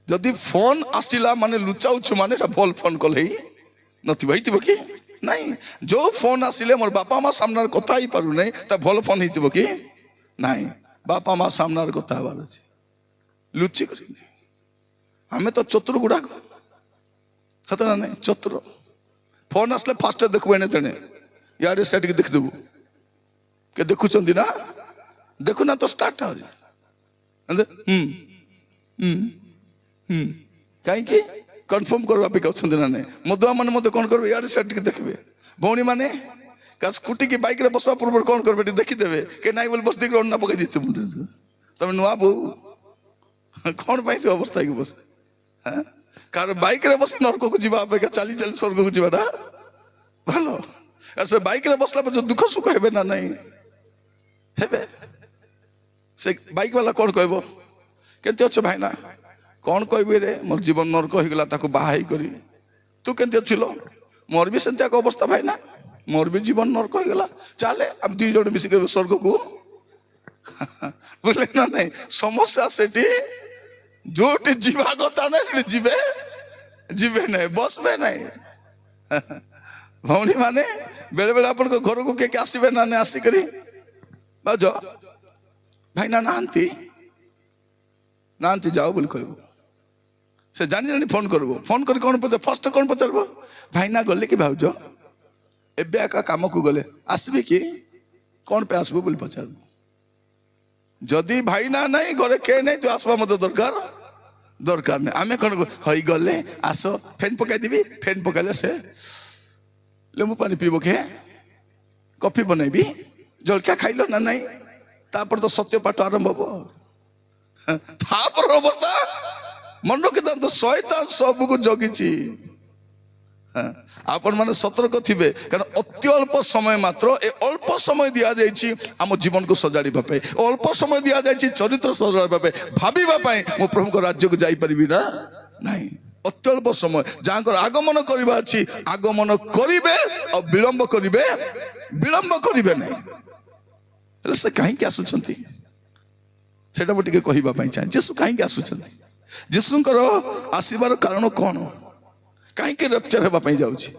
ଯଦି ଫୋନ ଆସିଲା ମାନେ ଲୁଚାଉଛୁ ମାନେ ଏଟା ଭଲ ଫୋନ କଲେ ନଥିବ, ହେଇଥିବ କି ନାଇଁ? ଯୋଉ ଫୋନ ଆସିଲେ ମୋର ବାପା ମା ସାମ୍ନାରେ କଥା ହେଇପାରୁନାହିଁ, ତା ଭଲ ଫୋନ ହେଇଥିବ କି ନାଇଁ? ବାପା ମା ସାମ୍ନାରେ କଥା ହେବାର ଅଛି, ଲୁଚି କରି। ଆମେ ତ ଚତୁର ଗୁଡାକ, ସତ ନା ନାଇଁ? ଚତୁର। ଫୋନ ଆସିଲେ ଫାଷ୍ଟ ଦେଖବୁ, ଏଣେ ତେଣେ ଇଆଡେ ସେଠିକି ଦେଖିଦେବୁ। କେ ଦେଖୁଛନ୍ତି ନା? ଦେଖୁନା ତ ଷ୍ଟାର୍ଟ ଆହୁରି। କାହିଁକି? କନଫର୍ମ କରିବା ପାଇଁ ଅଛନ୍ତି ନା ନାଇଁ? ମଦୁଆ ମାନେ ମଧ୍ୟ କ'ଣ କରିବେ? ଇଆଡେ ସିଆଡେ ଟିକେ ଦେଖିବେ। ଭଉଣୀ ମାନେ ସ୍କୁଟି କି ବାଇକ ରେ ବସିବା ପୂର୍ବରୁ କ'ଣ କରିବେ? ଟିକେ ଦେଖିଦେବେ କି ନାଇଁ ବୋଲି ବସି ଦେଇକି ଅଣ୍ଡା ପକେଇ ଦେଇଥିବ। ତମେ ନୂଆ ବୋଉ କ'ଣ ପାଇଁ ସେ ଅବସ୍ଥା କି ବସ? କାରଣ ବାଇକ ରେ ବସି ନରକକୁ ଯିବା ଅପେକ୍ଷା ଚାଲି ଚାଲି ସ୍ୱର୍ଗକୁ ଯିବାଟା ଭଲ। ସେ ବାଇକ ରେ ବସିଲା ପରେ ଦୁଃଖ ସୁଖ ହେବେ ନା ନାଇଁ? ହେବେ। ସେ ବାଇକ ବାଲା କ'ଣ କହିବ? କେମିତି ଅଛ ଭାଇନା? କ'ଣ କହିବି ରେ, ମୋର ଜୀବନ ନରକ ହେଇଗଲା ତାକୁ ବାହା ହେଇକରି। ତୁ କେମିତି ଅଛିଲ? ମୋର ବି ସେମିତି ଏକ ଅବସ୍ଥା ଭାଇନା, ମୋର ବି ଜୀବନ ନରକ ହେଇଗଲା। ଚାଲେ ଆମେ 2 ଜଣ ମିଶିକି ସ୍ୱର୍ଗକୁ। ବୁଝିଲେ ନା ନାଇଁ? ସମସ୍ୟା ସେଠି, ଯୋଉଠି ଯିବା କଥା ନାହିଁ ସେଠି ଯିବେ ନାହିଁ, ବସବେ ନାହିଁ। ଭଉଣୀ ମାନେ ବେଳେ ବେଳେ ଆପଣଙ୍କ ଘରକୁ କିଏ ଆସିବେ ନା ନାଇଁ? ଆସିକରି ଭାଉଜ ଭାଇନା ନାହାନ୍ତି ଯାଅ ବୋଲି କହିବ। ସେ ଜାଣି ଫୋନ କରିବ। ଫୋନ କରି କ'ଣ ପଚାର? ଫାଷ୍ଟ କ'ଣ ପଚାରିବ? ଭାଇନା ଗଲେ କି ଭାଉଜ? ଏବେ ଏକା କାମକୁ ଗଲେ, ଆସିବେ କି? କ'ଣ ପାଇଁ ଆସିବ ବୋଲି ପଚାରିବ। ଯଦି ଭାଇନା ନାହିଁ, ଘରେ କେହି ନାହିଁ, ତୁ ଆସିବା ମତେ ଦରକାର ନାହିଁ। ଆମେ କ'ଣ ହଇ ଗଲେ ଆସ, ଫ୍ୟାନ୍ ପକାଇଦେବି। ଫ୍ୟାନ୍ ପକାଇଲେ ସେ ଲେମ୍ବୁ ପାଣି ପିଇବ, କେ କଫି ବନେଇବି, ଜଳଖିଆ ଖାଇଲ ନା ନାଇଁ, ତାପରେ ତ ସତ୍ୟ ପାଠ ଆରମ୍ଭ ହବ। ତାପରେ ଅବସ୍ଥା ମନେ ରଖିଥାନ୍ତୁ, ଶୟତାନ ସବୁକୁ ଜଗିଛି। ଆପଣ ମାନେ ସତର୍କ ଥିବେ, କାରଣ ଅତି ଅଳ୍ପ ସମୟ ମାତ୍ର, ଏ ଅଳ୍ପ ସମୟ ଦିଆଯାଇଛି ଆମ ଜୀବନକୁ ସଜାଡ଼ିବା ପାଇଁ, ଅଳ୍ପ ସମୟ ଦିଆଯାଇଛି ଚରିତ୍ର ସଜାଡ଼ିବା ପାଇଁ, ଭାବିବା ପାଇଁ ମୁଁ ପ୍ରଭୁଙ୍କ ରାଜ୍ୟକୁ ଯାଇପାରିବି ନା ନାହିଁ। ଅତି ଅଳ୍ପ ସମୟ, ଯାହାଙ୍କର ଆଗମନ କରିବା ଅଛି ଆଗମନ କରିବେ, ଆଉ ବିଳମ୍ବ କରିବେ ନାହିଁ। ହେଲେ ସେ କାହିଁକି ଆସୁଛନ୍ତି ସେଇଟା ମୁଁ ଟିକେ କହିବା ପାଇଁ ଚାହେଁ। ଯୀଶୁ କାହିଁକି ଆସୁଛନ୍ତି? ଯୀଶୁଙ୍କର ଆସିବାର କାରଣ କଣ? କାହିଁକି ରେପଚର ହେବା ପାଇଁ ଯାଉଛି?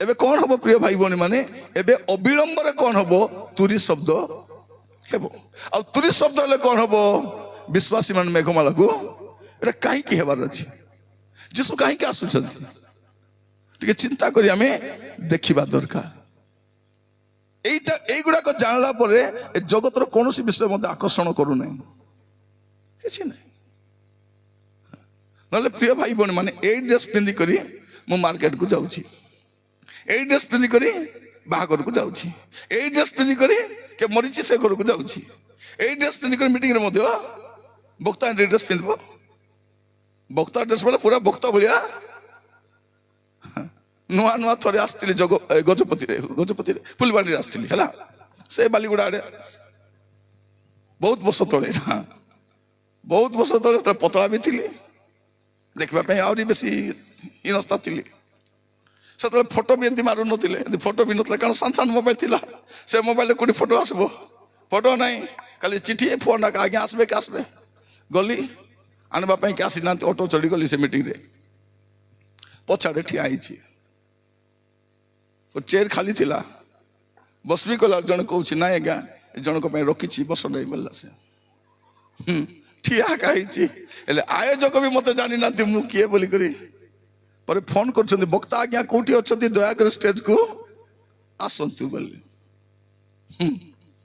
ଏବେ କଣ ହବ ପ୍ରିୟ ଭାଇ ଭଉଣୀ ମାନେ? ଏବେ ଅବିଳମ୍ବରେ କଣ ହବ? ତୁରୀ ଶବ୍ଦ ହେବ। ଆଉ ତୁରୀ ଶବ୍ଦ ହେଲେ କଣ ହବ? ବିଶ୍ୱାସୀ ମାନେ ମେଘମାଳାକୁ, ଏଟା କାହିଁକି ହେବାର ଅଛି? ଯୀଶୁ କାହିଁକି ଆସୁଛନ୍ତି? ଟିକେ ଚିନ୍ତା କରି ଆମେ ଦେଖିବା ଦରକାର। এইগুড়াক জানলা পরে এ জগতর কৌশি বিষয় মধ্যে আকর্ষণ করুনাই, কিছু নাই। নহলে প্রিয় ভাই বোন মানে এই ড্রেস পিন্ধি করি মু মার্কেট কু যাচ্ছি, এই ড্রেস পিন্ধি করি বাহাঘর কু যাচ্ছি, এই ড্রেস পিন্ধি করি কে মরিছি সে ঘরকু যাচ্ছি, এই ড্রেস পিন্ধি করি মিটিং রে মধ্যে বক্তা ড্রেস পিন্ধব, বক্তা ড্রেস বলে পুরা বক্তা ভলিয়া। ନୂଆ ନୂଆ ଥରେ ଆସିଥିଲି ଗଜପତିରେ ଫୁଲବାଣୀରେ ଆସିଥିଲି ହେଲା, ସେ ବାଲିଗୁଡ଼ା ଆଡ଼େ ବହୁତ ବର୍ଷ ତଳେ, ବହୁତ ବର୍ଷ ତଳେ। ସେତେବେଳେ ପତଳା ବି ଥିଲି, ଦେଖିବା ପାଇଁ ଆହୁରି ବେଶୀ ହୀନସ୍ତା ଥିଲି। ସେତେବେଳେ ଫଟୋ ବି ଏମିତି ମାରୁନଥିଲେ, ଏମିତି ଫଟୋ ବି ନଥିଲା, କାରଣ ସାନ ସାନ ମୋବାଇଲ ଥିଲା। ସେ ମୋବାଇଲରେ କୋଉଠି ଫଟୋ ଆସିବ? ଫଟୋ ନାହିଁ, ଖାଲି ଚିଠି ଫୋନ୍ ଡାକ, ଆଜ୍ଞା ଆସିବେ କି ଆସିବେ। ଗଲି ଆଣିବା ପାଇଁ କି ଆସିନାହାନ୍ତି, ଅଟୋ ଚଢ଼ି ଗଲି ସେ ମିଟିଂରେ। ପଛଆଡ଼େ ଠିଆ ହେଇଛି, ଚେୟାର ଖାଲି ଥିଲା, ବସବି କଲା। ଜଣେ କହୁଛି ନାଇଁ ଆଜ୍ଞା ଜଣଙ୍କ ପାଇଁ ରଖିଛି, ବସ ନାହିଁ ବୋଲିଲା। ସେ ଠିଆ ହେଇଛି, ହେଲେ ଆୟୋଜକ ବି ମତେ ଜାଣିନାହାନ୍ତି ମୁଁ କିଏ ବୋଲିକରି। ପରେ ଫୋନ କରୁଛନ୍ତି, ବକ୍ତା ଆଜ୍ଞା କୋଉଠି ଅଛନ୍ତି, ଦୟାକରି ଷ୍ଟେଜକୁ ଆସନ୍ତୁ ବୋଲି।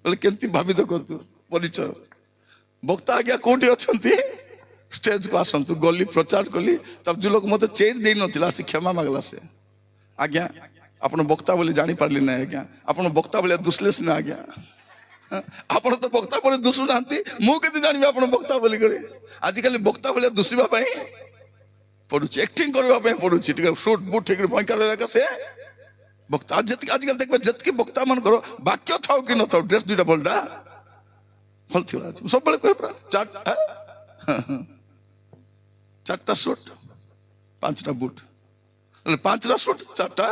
ବୋଲେ କେମିତି ଭାବି ଦେଖନ୍ତୁ ପରିଚୟ। ବକ୍ତା ଆଜ୍ଞା କୋଉଠି ଅଛନ୍ତି, ଷ୍ଟେଜକୁ ଆସନ୍ତୁ। ଗଲି, ପ୍ରଚାର କଲି। ତାପରେ ଯୋଉ ଲୋକ ମତେ ଚେୟାର ଦେଇନଥିଲା ସେ କ୍ଷମା ମାଗଲା। ସେ ଆଜ୍ଞା ଆପଣ ବକ୍ତା ବୋଲି ଜାଣିପାରିଲି ନାହିଁ ଆଜ୍ଞା, ଆପଣ ବକ୍ତା ଭଳିଆ ଦୁସିଲେ ସିନା ଆଜ୍ଞା, ଆପଣ ତ ବକ୍ତା ପରେ ଦୁଶୁନାହାନ୍ତି, ମୁଁ କେମିତି ଜାଣିବି ଆପଣ ବକ୍ତା ବୋଲି କରି। ଆଜିକାଲି ବକ୍ତା ଭଳିଆ ଦୁସିବା ପାଇଁ ପଡୁଛି, ଆକ୍ଟିଂ କରିବା ପାଇଁ ପଡୁଛି, ଟିକେ ସୁଟ ବୁଟ ଠିକ ଭୟଙ୍କର ଏକା ସେ ବକ୍ତା। ଆଜିକାଲି ଦେଖିବେ ଯେତିକି ବକ୍ତା ମାନଙ୍କର ବାକ୍ୟ ଥାଉ କି ନଥାଉ, ଡ୍ରେସ ଦୁଇଟା ଭଲଟା ଭଲ ଥିବା ଅଛି। ସବୁବେଳେ କହେ ପୁରା ଚାରିଟା ସୁଟ 5ଟା ବୁଟ, 5ଟା ସୁଟ 4ଟା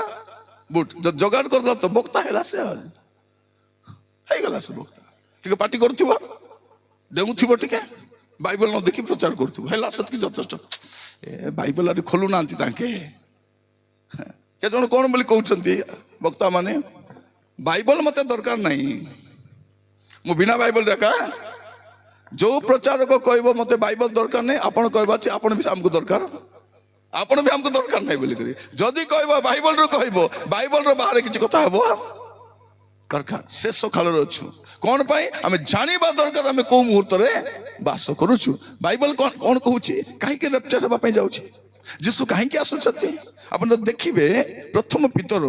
ବୁଟ ଯୋଗାଡ଼ କରିଦେଲା ତ ବକ୍ତା ହେଲା। ସେ ହେଇଗଲା ସେ ବକ୍ତା। ଟିକେ ପାଟି କରୁଥିବ, ଡେଉଁଥିବ, ଟିକେ ବାଇବେଲ ନ ଦେଖି ପ୍ରଚାର କରୁଥିବ, ହେଲା ସେତିକି ଯଥେଷ୍ଟ। ଏ ବାଇବେଲ ଆରେ ଖୋଲୁନାହାନ୍ତି ତାଙ୍କେ। କେଜଣ କଣ ବୋଲି କହୁଛନ୍ତି ବକ୍ତା ମାନେ, ବାଇବେଲ ମତେ ଦରକାର ନାହିଁ, ମୁଁ ବିନା ବାଇବେଲ ଏକା। ଯୋଉ ପ୍ରଚାରକ କହିବ ମତେ ବାଇବେଲ ଦରକାର ନାହିଁ, ଆପଣ କହିବା ଆପଣ ବି ଆମକୁ ଦରକାର, ଆପଣ ବି ଆମକୁ ଦରକାର ନାହିଁ ବୋଲିକରି ଯଦି କହିବ ବାଇବେଲରୁ କହିବ, ବାଇବେଲର ବାହାରେ କିଛି କଥା ହବ ଦରକାର। ଶେଷ କାଳରେ ଅଛୁ, କଣ ପାଇଁ? ଆମେ ଜାଣିବା ଦରକାର ଆମେ କୋଉ ମୁହୂର୍ତ୍ତରେ ବାସ କରୁଛୁ। ବାଇବେଲ କଣ କହୁଛି, କାହିଁକି ରେପଚର ହେବା ପାଇଁ ଯାଉଛି, ଯୀଶୁ କାହିଁକି ଆସୁଛନ୍ତି? ଆପଣ ଦେଖିବେ ପ୍ରଥମ ପିତର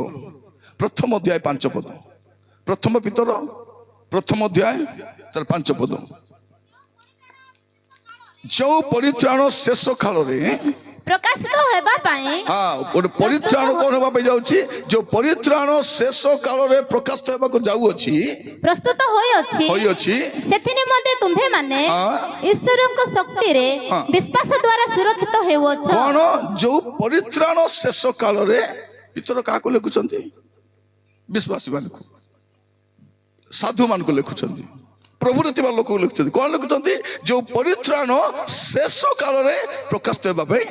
1ମ ଅଧ୍ୟାୟ 5 ପଦ, ପ୍ରଥମ ପିତର 1ମ ଅଧ୍ୟାୟ ତାର 5 ପଦ। ଯୋଉ ପରିତ୍ରାଣ ଶେଷ କାଳରେ ପ୍ରକାଶିତ ହେବା ପାଇଁ, ଗୋଟେ ପରିତ୍ରାଣ କଣ ହେବା ପାଇଁ ଯାଉଛି? ଯୋଉ ପରିତ୍ରାଣ ଶେଷ କାଳରେ ପ୍ରକାଶିତ ହେବାକୁ ଯାଉଅଛି, ପ୍ରସ୍ତୁତ ହୋଇଅଛି, ସେଥି ନିମନ୍ତେ ତୁମ୍ଭେ ମାନେ ଈଶ୍ୱରଙ୍କ ଶକ୍ତିରେ ବିଶ୍ୱାସ ଦ୍ୱାରା ସୁରକ୍ଷିତ ହେଉଅଛ। କଣ? ଯୋଉ ପରିତ୍ରାଣ ଶେଷ କାଳରେ, ପିତର କାହାକୁ ଲେଖୁଛନ୍ତି? ବିଶ୍ୱାସୀ ମାନଙ୍କୁ, ସାଧୁ ମାନଙ୍କୁ ଲେଖୁଛନ୍ତି, ପ୍ରଭୁରେ ଥିବା ଲୋକକୁ ଲେଖୁଛନ୍ତି। କଣ ଲେଖୁଛନ୍ତି? ଯୋଉ ପରିତ୍ରାଣ ଶେଷ କାଳରେ ପ୍ରକାଶିତ ହେବା ପାଇଁ,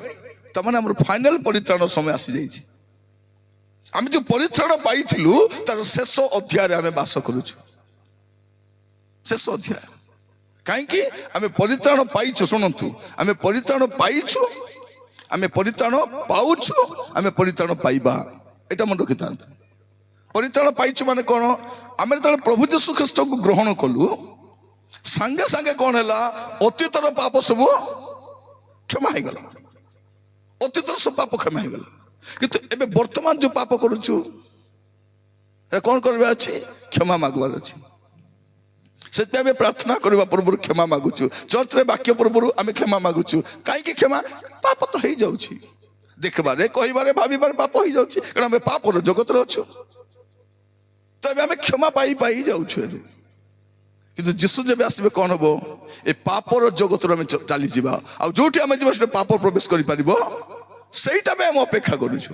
ତାମାନେ ଆମର ଫାଇନାଲ ପରିତ୍ରାଣ ସମୟ ଆସିଯାଇଛି। ଆମେ ଯୋଉ ପରିତ୍ରାଣ ପାଇଥିଲୁ ତାର ଶେଷ ଅଧ୍ୟାୟରେ ଆମେ ବାସ କରୁଛୁ। ଶେଷ ଅଧ୍ୟାୟ କାହିଁକି ଆମେ ପରିତ୍ରାଣ ପାଇଛୁ? ଶୁଣନ୍ତୁ, ଆମେ ପରିତ୍ରାଣ ପାଇଛୁ, ଆମେ ପରିତ୍ରାଣ ପାଉଛୁ, ଆମେ ପରିତ୍ରାଣ ପାଇବା, ଏଇଟା ମନେ ରଖିଥାନ୍ତୁ। ପରିତ୍ରାଣ ପାଇଛୁ ମାନେ କଣ? ଆମେ ଯେତେବେଳେ ପ୍ରଭୁ ଯୀଶୁ ଖ୍ରୀଷ୍ଟଙ୍କୁ ଗ୍ରହଣ କଲୁ, ସାଙ୍ଗେ ସାଙ୍ଗେ କଣ ହେଲା? ଅତୀତର ପାପ ସବୁ କ୍ଷମା ହେଇଗଲା, ଅତୀତର ସବୁ ପାପ କ୍ଷମା ହେଇଗଲା। କିନ୍ତୁ ଏବେ ବର୍ତ୍ତମାନ ଯୋଉ ପାପ କରୁଛୁ କ'ଣ କରିବାର ଅଛି? କ୍ଷମା ମାଗିବାର ଅଛି। ସେଥିପାଇଁ ଆମେ ପ୍ରାର୍ଥନା କରିବା ପୂର୍ବରୁ କ୍ଷମା ମାଗୁଛୁ। ଚର୍ଚ୍ଚରେ ବାକ୍ୟ ପୂର୍ବରୁ ଆମେ କ୍ଷମା ମାଗୁଛୁ। କାହିଁକି କ୍ଷମା? ପାପ ତ ହେଇଯାଉଛି, ଦେଖିବାରେ, କହିବାରେ, ଭାବିବାରେ ପାପ ହେଇଯାଉଛି, କାରଣ ଆମେ ପାପର ଜଗତରେ ଅଛୁ। ତ ଏବେ ଆମେ କ୍ଷମା ପାଇ ଯାଉଛୁ। ଏବେ କିନ୍ତୁ ଯୀଶୁ ଯେବେ ଆସିବେ କ'ଣ ହବ? ଏ ପାପର ଜଗତରୁ ଆମେ ଚାଲିଯିବା, ଆଉ ଯୋଉଠି ଆମେ ଯିବା ସେଠି ପାପ ପ୍ରବେଶ କରିପାରିବ, ସେଇଟା ପାଇଁ ଆମେ ଅପେକ୍ଷା କରୁଛୁ।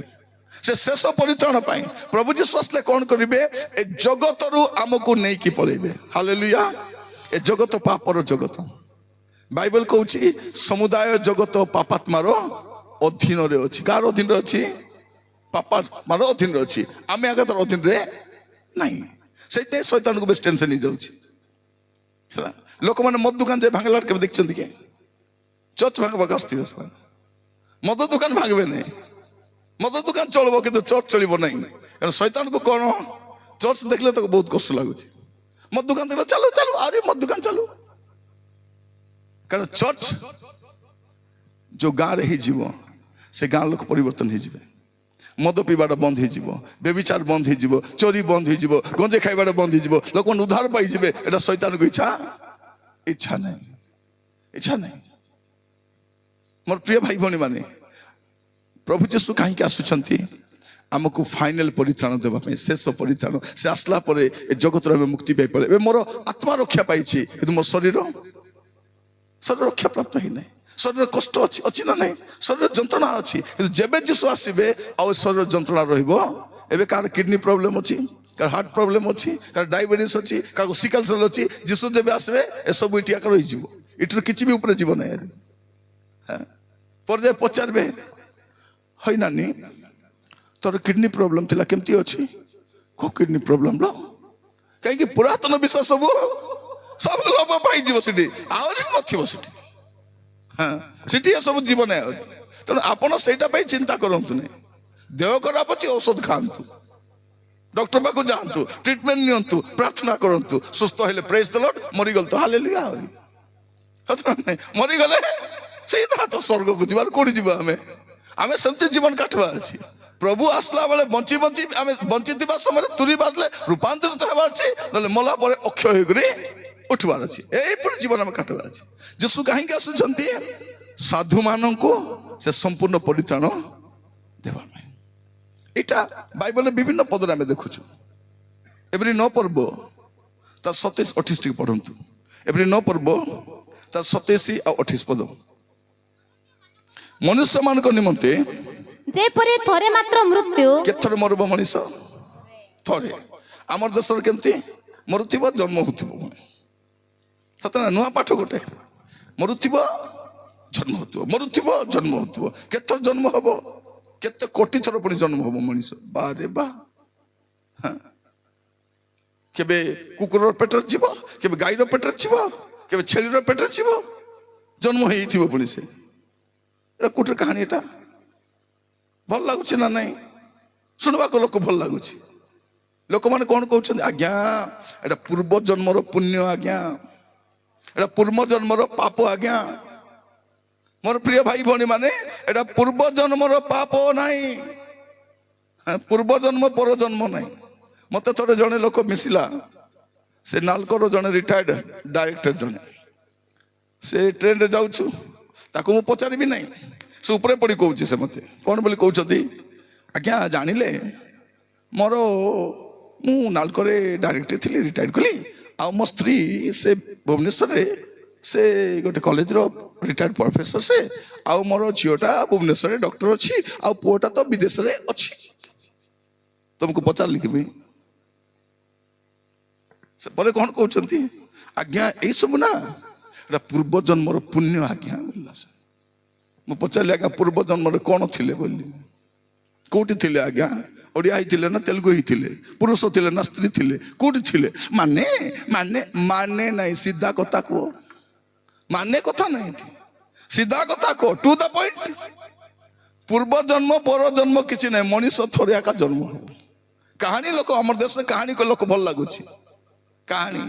ସେ ଶେଷ ପରିତ୍ରାଣ ପାଇଁ ପ୍ରଭୁ ଯୀଶୁ ଆସିଲେ କ'ଣ କରିବେ? ଏ ଜଗତରୁ ଆମକୁ ନେଇକି ପଳେଇବେ। ହାଲେଲୁୟା। ଏ ଜଗତ ପାପର ଜଗତ। ବାଇବଲ କହୁଛି ସମୁଦାୟ ଜଗତ ପାପାତ୍ମାର ଅଧୀନରେ ଅଛି। କାହାର ଅଧୀନରେ ଅଛି? ପାପାତ୍ମାର ଅଧୀନରେ ଅଛି। ଆମେ ଆଗ ତାର ଅଧୀନରେ ନାହିଁ। ସେଇଥିପାଇଁ ଶୈତାନକୁ ବେଶ ଟେନସନ ହେଇଯାଉଛି ହେଲା। ଲୋକମାନେ ମଦ ଦୋକାନ ଯାଇ ଭାଙ୍ଗିଲା କେବେ ଦେଖିଛନ୍ତି କି? ଚର୍ଚ୍ଚ ଭାଙ୍ଗବାକୁ ଆସିଥିବେ ସେମାନେ। ମଦ ଦୋକାନ ଭାଙ୍ଗିବେ ନାହିଁ। ମଦ ଦୋକାନ ଚଳିବ କିନ୍ତୁ ଚର୍ଚ୍ଚ ଚଳିବ ନାହିଁ। କାରଣ ଶୈତାନକୁ କ'ଣ? ଚର୍ଚ୍ଚ ଦେଖିଲେ ତାକୁ ବହୁତ କଷ୍ଟ ଲାଗୁଛି। ମଦ ଦୋକାନ ଦେଖିଲେ ଚାଲୁ ଚାଲୁ, ଆହୁରି ମଦ ଦୋକାନ ଚାଲୁ। କାରଣ ଚର୍ଚ୍ଚ ଯୋଉ ଗାଁରେ ହେଇଯିବ, ସେ ଗାଁ ଲୋକ ପରିବର୍ତ୍ତନ ହେଇଯିବେ। ମଦ ପିଇବାଟା ବନ୍ଦ ହେଇଯିବ, ବ୍ୟଭିଚାର ବନ୍ଦ ହେଇଯିବ, ଚୋରି ବନ୍ଦ ହେଇଯିବ, ଗଞ୍ଜେଇ ଖାଇବାଟା ବନ୍ଦ ହେଇଯିବ, ଲୋକମାନେ ଉଦ୍ଧାର ପାଇଯିବେ। ଏଟା ଶୈତାନକୁ ଇଚ୍ଛା ନାହିଁ। ମୋର ପ୍ରିୟ ଭାଇ ଭଉଣୀ ମାନେ, ପ୍ରଭୁ ଯୀଶୁ କାହିଁକି ଆସୁଛନ୍ତି? ଆମକୁ ଫାଇନାଲ ପରିତ୍ରାଣ ଦେବା ପାଇଁ, ଶେଷ ପରିତ୍ରାଣ। ସେ ଆସିଲା ପରେ ଏ ଜଗତରୁ ଆମେ ମୁକ୍ତି ପାଇପାରିଲେ। ଏବେ ମୋର ଆତ୍ମା ରକ୍ଷା ପାଇଛି, କିନ୍ତୁ ମୋ ଶରୀର ରକ୍ଷା ପ୍ରାପ୍ତ ହେଇନାହିଁ। ଶରୀର କଷ୍ଟ ଅଛି ନା ନାହିଁ? ଶରୀର ଯନ୍ତ୍ରଣା ଅଛି। କିନ୍ତୁ ଯେବେ ଯୀଶୁ ଆସିବେ ଆଉ ଶରୀର ଯନ୍ତ୍ରଣା ରହିବ। ଏବେ କାହାର କିଡନୀ ପ୍ରୋବ୍ଲେମ ଅଛି, କାହାର ହାର୍ଟ ପ୍ରୋବ୍ଲେମ ଅଛି, କାହାର ଡାଇବେଟିସ୍ ଅଛି, କାହାକୁ ସିକଲ ସେଲ୍ ଅଛି। ଯୀଶୁ ଯେବେ ଆସିବେ ଏସବୁ ଏଠି ଆକାର ରହିଯିବ। ଏଠିରୁ କିଛି ବି ଉପରେ ଯିବ ନାହିଁ। ପରେ ଯାଇ ପଚାରିବେ, ହଇ ନାନୀ ତୋର କିଡନୀ ପ୍ରୋବ୍ଲେମ ଥିଲା, କେମିତି ଅଛି? କୋଉ କିଡନୀ ପ୍ରୋବ୍ଲେମ ର? କାହିଁକି ପୁରାତନ ବିଷୟ ସବୁ ଲୋପ ପାଇଯିବ ସେଠି, ଆହୁରି ନଥିବ ସେଠି। ସେଠି ଏସବୁ ଯିବ ନାହିଁ ଆହୁରି। ତେଣୁ ଆପଣ ସେଇଟା ପାଇଁ ଚିନ୍ତା କରନ୍ତୁ ନାହିଁ। ଦେହ ଖରାପ ଅଛି, ଔଷଧ ଖାଆନ୍ତୁ, ଡକ୍ଟର ପାଖକୁ ଯାଆନ୍ତୁ, ଟ୍ରିଟମେଣ୍ଟ ନିଅନ୍ତୁ, ପ୍ରାର୍ଥନା କରନ୍ତୁ। ସୁସ୍ଥ ହେଲେ ପ୍ରେଜ୍ ଦ ଲର୍ଡ, ମରିଗଲେ ତ ହାଲେଲୁୟା। ଆହୁରି ମରିଗଲେ ସେଇଟା ତ ସ୍ୱର୍ଗକୁ ଯିବାର। କୋଉଠି ଯିବା ଆମେ ସେମିତି ଜୀବନ କାଟିବା ଅଛି। ପ୍ରଭୁ ଆସିଲା ବେଳେ ବଞ୍ଚି ଆମେ ବଞ୍ଚିଥିବା ସମୟରେ ତୁରି ବାଜିଲେ ରୂପାନ୍ତରିତ ହେବାର ଅଛି, ନହେଲେ ମଲା ପରେ ଅକ୍ଷୟ ହେଇକରି ଉଠିବାର ଅଛି। ଏଇପରି ଜୀବନ ଆମେ କାଟିବାର ଅଛି। ଯୀଶୁ କାହିଁକି ଆସୁଛନ୍ତି? ସାଧୁମାନଙ୍କୁ ସେ ସମ୍ପୂର୍ଣ୍ଣ ପରିତ୍ରାଣ ଦେବା ପାଇଁ। ଏଇଟା ବାଇବଲରେ ବିଭିନ୍ନ ପଦରେ ଆମେ ଦେଖୁଛୁ। ଏଭ୍ରି 9 ପର୍ବ ତାର 27-28 ଟିକେ ପଢନ୍ତୁ। ଏଭ୍ରି 9 ପର୍ବ ତାର 27 ଆଉ 28 ପଦ। ମନୁଷ୍ୟମାନଙ୍କ ନିମନ୍ତେ ଯେପରି ଥରେ ମାତ୍ର ମୃତ୍ୟୁ। କେଥର ମରିବ ମଣିଷ? ଥରେ। ଆମର ଦେଶରେ କେମିତି ମରୁଥିବ, ଜନ୍ମ ହଉଥିବ। ସତ ନା? ନୂଆ ପାଠ ଗୋଟେ। ମରୁଥିବ, ଜନ୍ମ ହଉଥିବ, ମରୁଥିବ, ଜନ୍ମ ହଉଥିବ। କେତେ ଜନ୍ମ ହବ? କେତେ କୋଟି ଥର ପୁଣି ଜନ୍ମ ହବ ମଣିଷ। ବାରେ ବା। କେବେ କୁକୁରର ପେଟରେ ଥିବ, କେବେ ଗାଈର ପେଟରେ ଥିବ, କେବେ ଛେଳିର ପେଟରେ ଥିବ, ଜନ୍ମ ହେଇଥିବ ପୁଣି ସେ। ଏଟା କୋଉଠି କାହାଣୀ? ଏଟା ଭଲ ଲାଗୁଛି ନା ନାହିଁ? ଶୁଣିବାକୁ ଲୋକ ଭଲ ଲାଗୁଛି। ଲୋକମାନେ କ'ଣ କହୁଛନ୍ତି? ଆଜ୍ଞା ଏଟା ପୂର୍ବ ଜନ୍ମର ପୁଣ୍ୟ ଆଜ୍ଞା, ଏଟା ପୂର୍ବ ଜନ୍ମର ପାପ ଆଜ୍ଞା। ମୋର ପ୍ରିୟ ଭାଇ ଭଉଣୀ ମାନେ, ଏଟା ପୂର୍ବ ଜନ୍ମର ପାପ ନାହିଁ। ପୂର୍ବ ଜନ୍ମ ପର ଜନ୍ମ ନାହିଁ। ମତେ ଥରେ ଜଣେ ଲୋକ ମିଶିଲା, ସେ ନାଲକୋର ଜଣେ ରିଟାୟାର୍ଡ ଡାଇରେକ୍ଟର ଜଣେ। ସେ ଟ୍ରେନରେ ଯାଉଛୁ, ତାକୁ ମୁଁ ପଚାରିବି ନାହିଁ, ସେ ଉପରେ ପଡ଼ି କହୁଛି। ସେ ମତେ କ'ଣ ବୋଲି କହୁଛନ୍ତି? ଆଜ୍ଞା ଜାଣିଲେ ମୁଁ ନାଲକୋରେ ଡାଇରେକ୍ଟର ଥିଲି, ରିଟାୟାର୍ଡ କଲି। ଆଉ ମୋ ସ୍ତ୍ରୀ ସେ ଭୁବନେଶ୍ୱରରେ ସେ ଗୋଟେ କଲେଜର ରିଟାୟାର୍ଡ ପ୍ରଫେସର ସେ। ଆଉ ମୋର ଝିଅଟା ଭୁବନେଶ୍ୱରରେ ଡକ୍ଟର ଅଛି, ଆଉ ପୁଅଟା ତ ବିଦେଶରେ ଅଛି। ତମକୁ ପଚାରିଲି କି? ସେ ପରେ କ'ଣ କହୁଛନ୍ତି? ଆଜ୍ଞା ଏଇସବୁ ନା ଏଟା ପୂର୍ବ ଜନ୍ମର ପୁଣ୍ୟ ଆଜ୍ଞା। ମୁଁ ପଚାରିଲି ଆଜ୍ଞା ପୂର୍ବ ଜନ୍ମରେ କ'ଣ ଥିଲେ ବୋଲି? କୋଉଠି ଥିଲେ ଆଜ୍ଞା? ଓଡ଼ିଆ ହେଇଥିଲେ ନା ତେଲୁଗୁ ହେଇଥିଲେ? ପୁରୁଷ ଥିଲେ ନା ସ୍ତ୍ରୀ ଥିଲେ? କୋଉଠି ଥିଲେ? ମାନେ ନାହିଁ, ସିଧା କଥା କୁହ। ମାନେ କଥା ନାହିଁ, ସିଧା କଥା କୁହ, ଟୁ ଦ ପଏଣ୍ଟ। ପୂର୍ବ ଜନ୍ମ ପର ଜନ୍ମ କିଛି ନାହିଁ, ମଣିଷ ଥରେ ଏକା ଜନ୍ମ ହବ। କାହାଣୀ ଲୋକ, ଆମର ଦେଶରେ କାହାଣୀ ଲୋକ ଭଲ ଲାଗୁଛି। କାହାଣୀ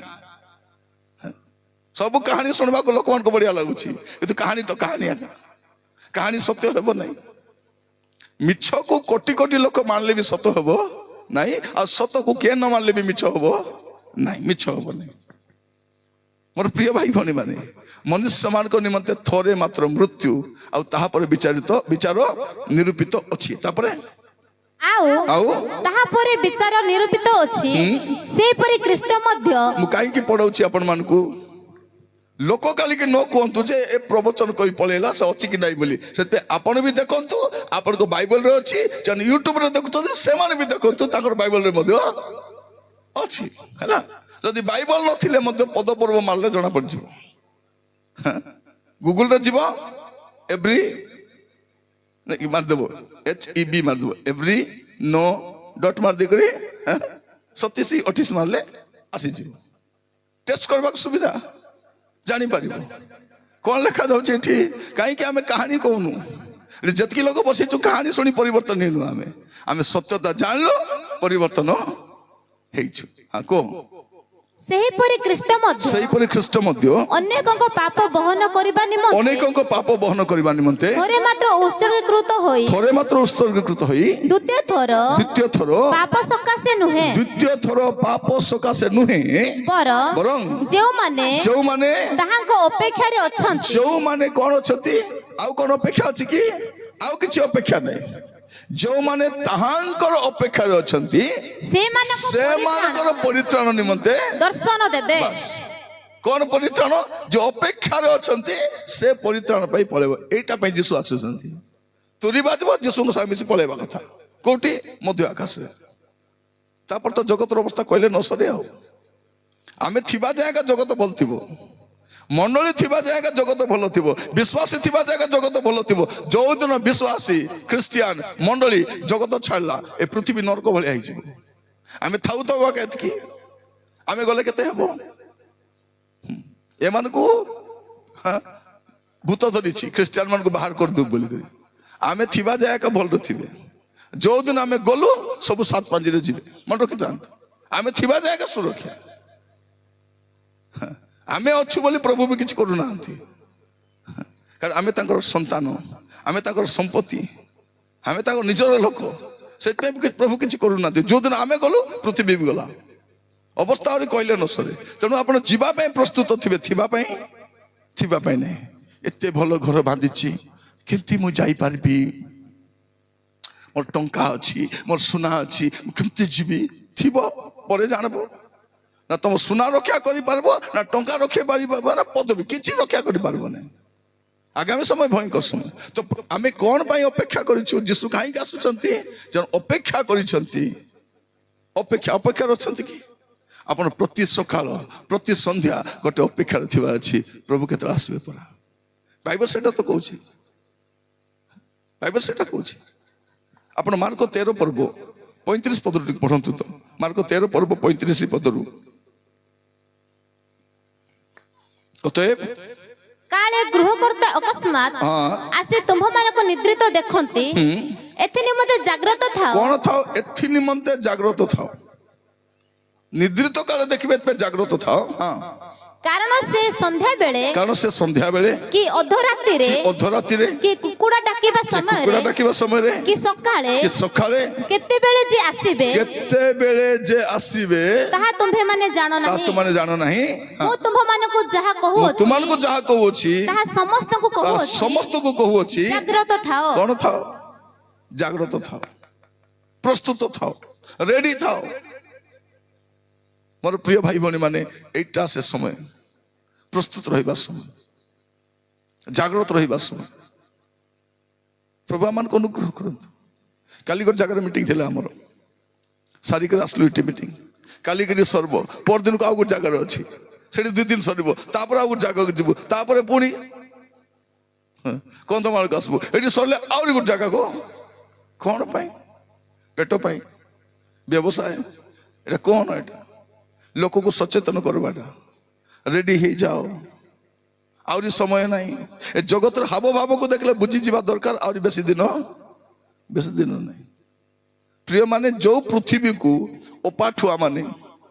ସବୁ କାହାଣୀ ଶୁଣିବାକୁ ଲୋକମାନଙ୍କୁ ବଢିଆ ଲାଗୁଛି, କିନ୍ତୁ କାହାଣୀ ତ କାହାଣୀ ଆଜ୍ଞା। କାହାଣୀ ସତ୍ୟ ହେବ ନାହିଁ। ମିଛକୁ କୋଟି କୋଟି ଲୋକ ମାନିଲେ ବି ସତ ହେବ, ନାଇଁ ଆଉ ସତକୁ କିଏ ନ ମାନିଲେ ବି ମିଛ ହବ ନାଇଁ, ମିଛ ହବନି। ମୋର ପ୍ରିୟ ଭାଇ ଭଉଣୀ ମାନେ, ମନୁଷ୍ୟ ମାନଙ୍କ ନିମନ୍ତେ ଥରେ ମାତ୍ର ମୃତ୍ୟୁ, ଆଉ ତାହାପରେ ବିଚାର ନିରୂପିତ ଅଛି। ତାପରେ ଆଉ ତାହାପରେ ବିଚାର ନିରୂପିତ ଅଛି, ସେହିପରି ଖ୍ରୀଷ୍ଟ ମଧ୍ୟ। ମୁଁ କାହିଁକି ପଢଉଛି ଆପଣ ମାନଙ୍କୁ? ଲୋକ କାଲିକି ନ କୁହନ୍ତୁ ଯେ ଏ ପ୍ରବଚନ କହି ପଳେଇଲା, ସେ ଅଛି କି ନାହିଁ ବୋଲି। ସେଥିପାଇଁ ଆପଣ ବି ଦେଖନ୍ତୁ, ଆପଣଙ୍କ ବାଇବଲରେ ଅଛି। ସେମାନେ ୟୁଟ୍ୟୁବରେ ଦେଖୁଛନ୍ତି, ସେମାନେ ବି ଦେଖନ୍ତୁ, ତାଙ୍କର ବାଇବଲରେ ମଧ୍ୟ ଅଛି ହେଲା। ଯଦି ବାଇବଲ ନଥିଲେ ମଧ୍ୟ ପଦପର୍ବ ମାରିଲେ ଜଣା ପଡିଯିବ। ଗୁଗୁଲରେ ଯିବ, ଏଭ୍ରି ମାରିଦେବ, HEB ମାରିଦେବ, ଏଭ୍ରି नो ଡଟ୍ ମାରି ଦେଇକରି 27-28 ମାରିଲେ ଆସିଯିବ। ଟେଷ୍ଟ କରିବାକୁ ସୁବିଧା, ଜାଣିପାରିବ କଣ ଲେଖା ଯାଉଛି ଏଠି। କାହିଁକି ଆମେ କାହାଣୀ କହୁନୁ? ଯେତିକି ଲୋକ ବସିଛୁ କାହାଣୀ ଶୁଣି ପରିବର୍ତ୍ତନ ହେଇନୁ, ଆମେ ସତ୍ୟତା ଜାଣିଲୁ, ପରିବର୍ତ୍ତନ ହେଇଛୁ। ହଁ କୁହ। ସେହିପରି ଖ୍ରୀଷ୍ଟ ମଧ୍ୟ ଅନେକଙ୍କ ପାପ ବହନ କରିବା ନିମନ୍ତେ ଥରେ ମାତ୍ର ଉତ୍ସର୍ଗୀକୃତ ହୋଇ ଦ୍ୱିତୀୟ ଥର ପାପ ସକାଶେ ନୁହେଁ ବରଂ ଯେଉଁମାନେ ତାହାଙ୍କ ଅପେକ୍ଷାରେ ଅଛନ୍ତି। ଯେଉଁମାନେ କଣ ଅଛନ୍ତି? ଆଉ କଣ ଅପେକ୍ଷା ଅଛି କି? ଆଉ କିଛି ଅପେକ୍ଷା ନାହିଁ। ଯେଉଁମାନେ ତାହାଙ୍କର ଅପେକ୍ଷାରେ ଅଛନ୍ତି ସେମାନଙ୍କର ପରିତ୍ରାଣ ନିମନ୍ତେ ଦର୍ଶନ ଦେବେ। କଣ ପରିତ୍ରାଣ? ଯୋଉ ଅପେକ୍ଷାରେ ଅଛନ୍ତି ସେ ପରିତ୍ରାଣ ପାଇଁ ପଳେଇବ। ଏଇଟା ପାଇଁ ଯୀଶୁ ଆସୁଛନ୍ତି। ତୁରି ବାଜିବ, ଯୀଶୁଙ୍କ ସାଙ୍ଗେ ମିଶି ପଳେଇବା କଥା। କୋଉଠି? ମଧ୍ୟ ଆକାଶରେ। ତାପରେ ତ ଜଗତର ଅବସ୍ଥା କହିଲେ ନ ସରେ। ଆଉ ଆମେ ଥିବା ଯାଏକା ଜଗତ ଭଲ ଥିବ, ମଣ୍ଡଳୀ ଥିବା ଯାଏକା ଜଗତ ଭଲ ଥିବ, ବିଶ୍ୱାସୀ ଥିବା ଯାଏକା ଜଗତ ଭଲ ଥିବ। ଯୋଉଦିନ ବିଶ୍ୱାସୀ ଖ୍ରୀଷ୍ଟିଆନ ମଣ୍ଡଳୀ ଜଗତ ଛାଡ଼ିଲା, ଏ ପୃଥିବୀ ନରକ ଭଳିଆ ହେଇଯିବ। ଆମେ ଥାଉ କେତିକି, ଆମେ ଗଲେ କେତେ ହେବ? ଏମାନଙ୍କୁ ଭୂତ ଧରିଛି, ଖ୍ରୀଷ୍ଟିଆନ ମାନଙ୍କୁ ବାହାର କରିଦେବୁ ବୋଲିକରି। ଆମେ ଥିବା ଯାଏକା ଭଲରେ ଥିବେ। ଯୋଉଦିନ ଆମେ ଗଲୁ ସବୁ 7-5ରେ ଯିବେ। ମନେ ରଖିଥାନ୍ତୁ, ଆମେ ଥିବା ଯାଏକା ସୁରକ୍ଷା। ଆମେ ଅଛୁ ବୋଲି ପ୍ରଭୁ ବି କିଛି କରୁନାହାନ୍ତି, କାରଣ ଆମେ ତାଙ୍କର ସନ୍ତାନ, ଆମେ ତାଙ୍କର ସମ୍ପତ୍ତି, ଆମେ ତାଙ୍କର ନିଜର ଲୋକ। ସେଥିପାଇଁ ପ୍ରଭୁ କିଛି କରୁନାହାନ୍ତି। ଯୋଉଦିନ ଆମେ ଗଲୁ ପୃଥିବୀ ବି ଗଲା। ଅବସ୍ଥା ଆହୁରି କହିଲେ ନ ସରେ। ତେଣୁ ଆପଣ ଯିବା ପାଇଁ ପ୍ରସ୍ତୁତ ଥିବେ, ଥିବା ପାଇଁ ନାହିଁ। ଏତେ ଭଲ ଘର ବାନ୍ଧିଛି, କେମିତି ମୁଁ ଯାଇପାରିବି? ମୋର ଟଙ୍କା ଅଛି, ମୋର ସୁନା ଅଛି, ମୁଁ କେମିତି ଯିବି? ଥିବ, ପରେ ଜାଣିବ। ନା ତମ ସୁନା ରକ୍ଷା କରିପାରିବ, ନା ଟଙ୍କା ରକ୍ଷା ପାରିବ, ନା ପଦବୀ କିଛି ରକ୍ଷା କରିପାରିବ ନାହିଁ। ଆଗାମୀ ସମୟ ଭୟଙ୍କର ସମୟ। ତ ଆମେ କଣ ପାଇଁ ଅପେକ୍ଷା କରିଛୁ? ଯୀଶୁ କାହିଁକି ଆସୁଛନ୍ତି? ଜଣେ ଅପେକ୍ଷା କରିଛନ୍ତି। ଅପେକ୍ଷାରେ ଅଛନ୍ତି କି? ଆପଣ ପ୍ରତି ସକାଳ, ପ୍ରତି ସନ୍ଧ୍ୟା ଗୋଟେ ଅପେକ୍ଷାରେ ଥିବାର ଅଛି। ପ୍ରଭୁ କେତେବେଳେ ଆସିବେ ପରା। ବାଇବଲ ସେଟା ତ କହୁଛି। ଆପଣ ମାର୍କ 13 ପର୍ବ 35 ପଦରୁ ଟିକେ ପଢନ୍ତୁ ତ। ମାର୍କ 13 ପର୍ବ 35 ପଦରୁ। କାଳେ ଗୃହକର୍ତ୍ତା ଅକସ୍ମାତ୍ ଆସି ତୁମ୍ଭମାନଙ୍କୁ ନିଦ୍ରିତ ଦେଖନ୍ତି, ଏଥି ନିମନ୍ତେ ଜାଗ୍ରତ ଥାଅ। କଣ ଥାଅ? ଏଥି ନିମନ୍ତେ ଜାଗ୍ରତ ଥାଅ। ନିଦ୍ରିତ କାଳେ ଦେଖିବେ, ଏଥିପାଇଁ ଜାଗ୍ରତ ଥାଅ। କାରଣ ସେ ସନ୍ଧ୍ୟା ବେଳେ କି ଅଧରାତିରେ କି କୁକୁଡ଼ା ଡାକିବା ସମୟରେ କି ସକାଳେ କେତେବେଳେ ଯେ ଆସିବେ ତାହା ତୁମ୍ଭେମାନେ ଜାଣ ନାହିଁ। ମୁଁ ତୁମ୍ଭମାନଙ୍କୁ ଯାହା କହୁଅଛି ତାହା ସମସ୍ତଙ୍କୁ କହୁଅଛି। ଜାଗ୍ରତ ଥାଅ। କଣ ଥାଅ? ଜାଗ୍ରତ ଥାଅ, ପ୍ରସ୍ତୁତ ଥାଅ, ରେଡି ଥାଅ। ମୋର ପ୍ରିୟ ଭାଇ ଭଉଣୀ ମାନେ, ଏଇଟା ସେ ସମୟ, ପ୍ରସ୍ତୁତ ରହିବାର ସମୟ, ଜାଗ୍ରତ ରହିବାର ସମୟ। ପ୍ରଭୁ ଆମମାନଙ୍କୁ ଅନୁଗ୍ରହ କରନ୍ତୁ। କାଲି ଗୋଟେ ଜାଗାରେ ମିଟିଂ ଥିଲା ଆମର, ସାରିକରି ଆସିଲୁ ଏଠି ମିଟିଂ। କାଲିକି ସରିବ, ପରଦିନକୁ ଆଉ ଗୋଟେ ଜାଗାରେ ଅଛି, ସେଠି 2 ଦିନ ସରିବ। ତାପରେ ଆଉ ଗୋଟେ ଜାଗାକୁ ଯିବୁ, ତାପରେ ପୁଣି କନ୍ଧମାଳକୁ ଆସିବୁ। ଏଠି ସରିଲେ ଆହୁରି ଗୋଟେ ଜାଗାକୁ। କଣ ପାଇଁ? ପେଟ ପାଇଁ, ବ୍ୟବସାୟ। ଏଟା କଣ? ଏଟା ଲୋକକୁ ସଚେତନ କରବାଟା। ରେଡି ହେଇଯାଅ, ଆହୁରି ସମୟ ନାହିଁ। ଏ ଜଗତର ହାବ ଭାବକୁ ଦେଖିଲେ ବୁଝିଯିବା ଦରକାର, ଆହୁରି ବେଶୀ ଦିନ ନାହିଁ। ପ୍ରିୟ ମାନେ, ଯୋଉ ପୃଥିବୀକୁ ଅପାଠୁଆ ମାନେ,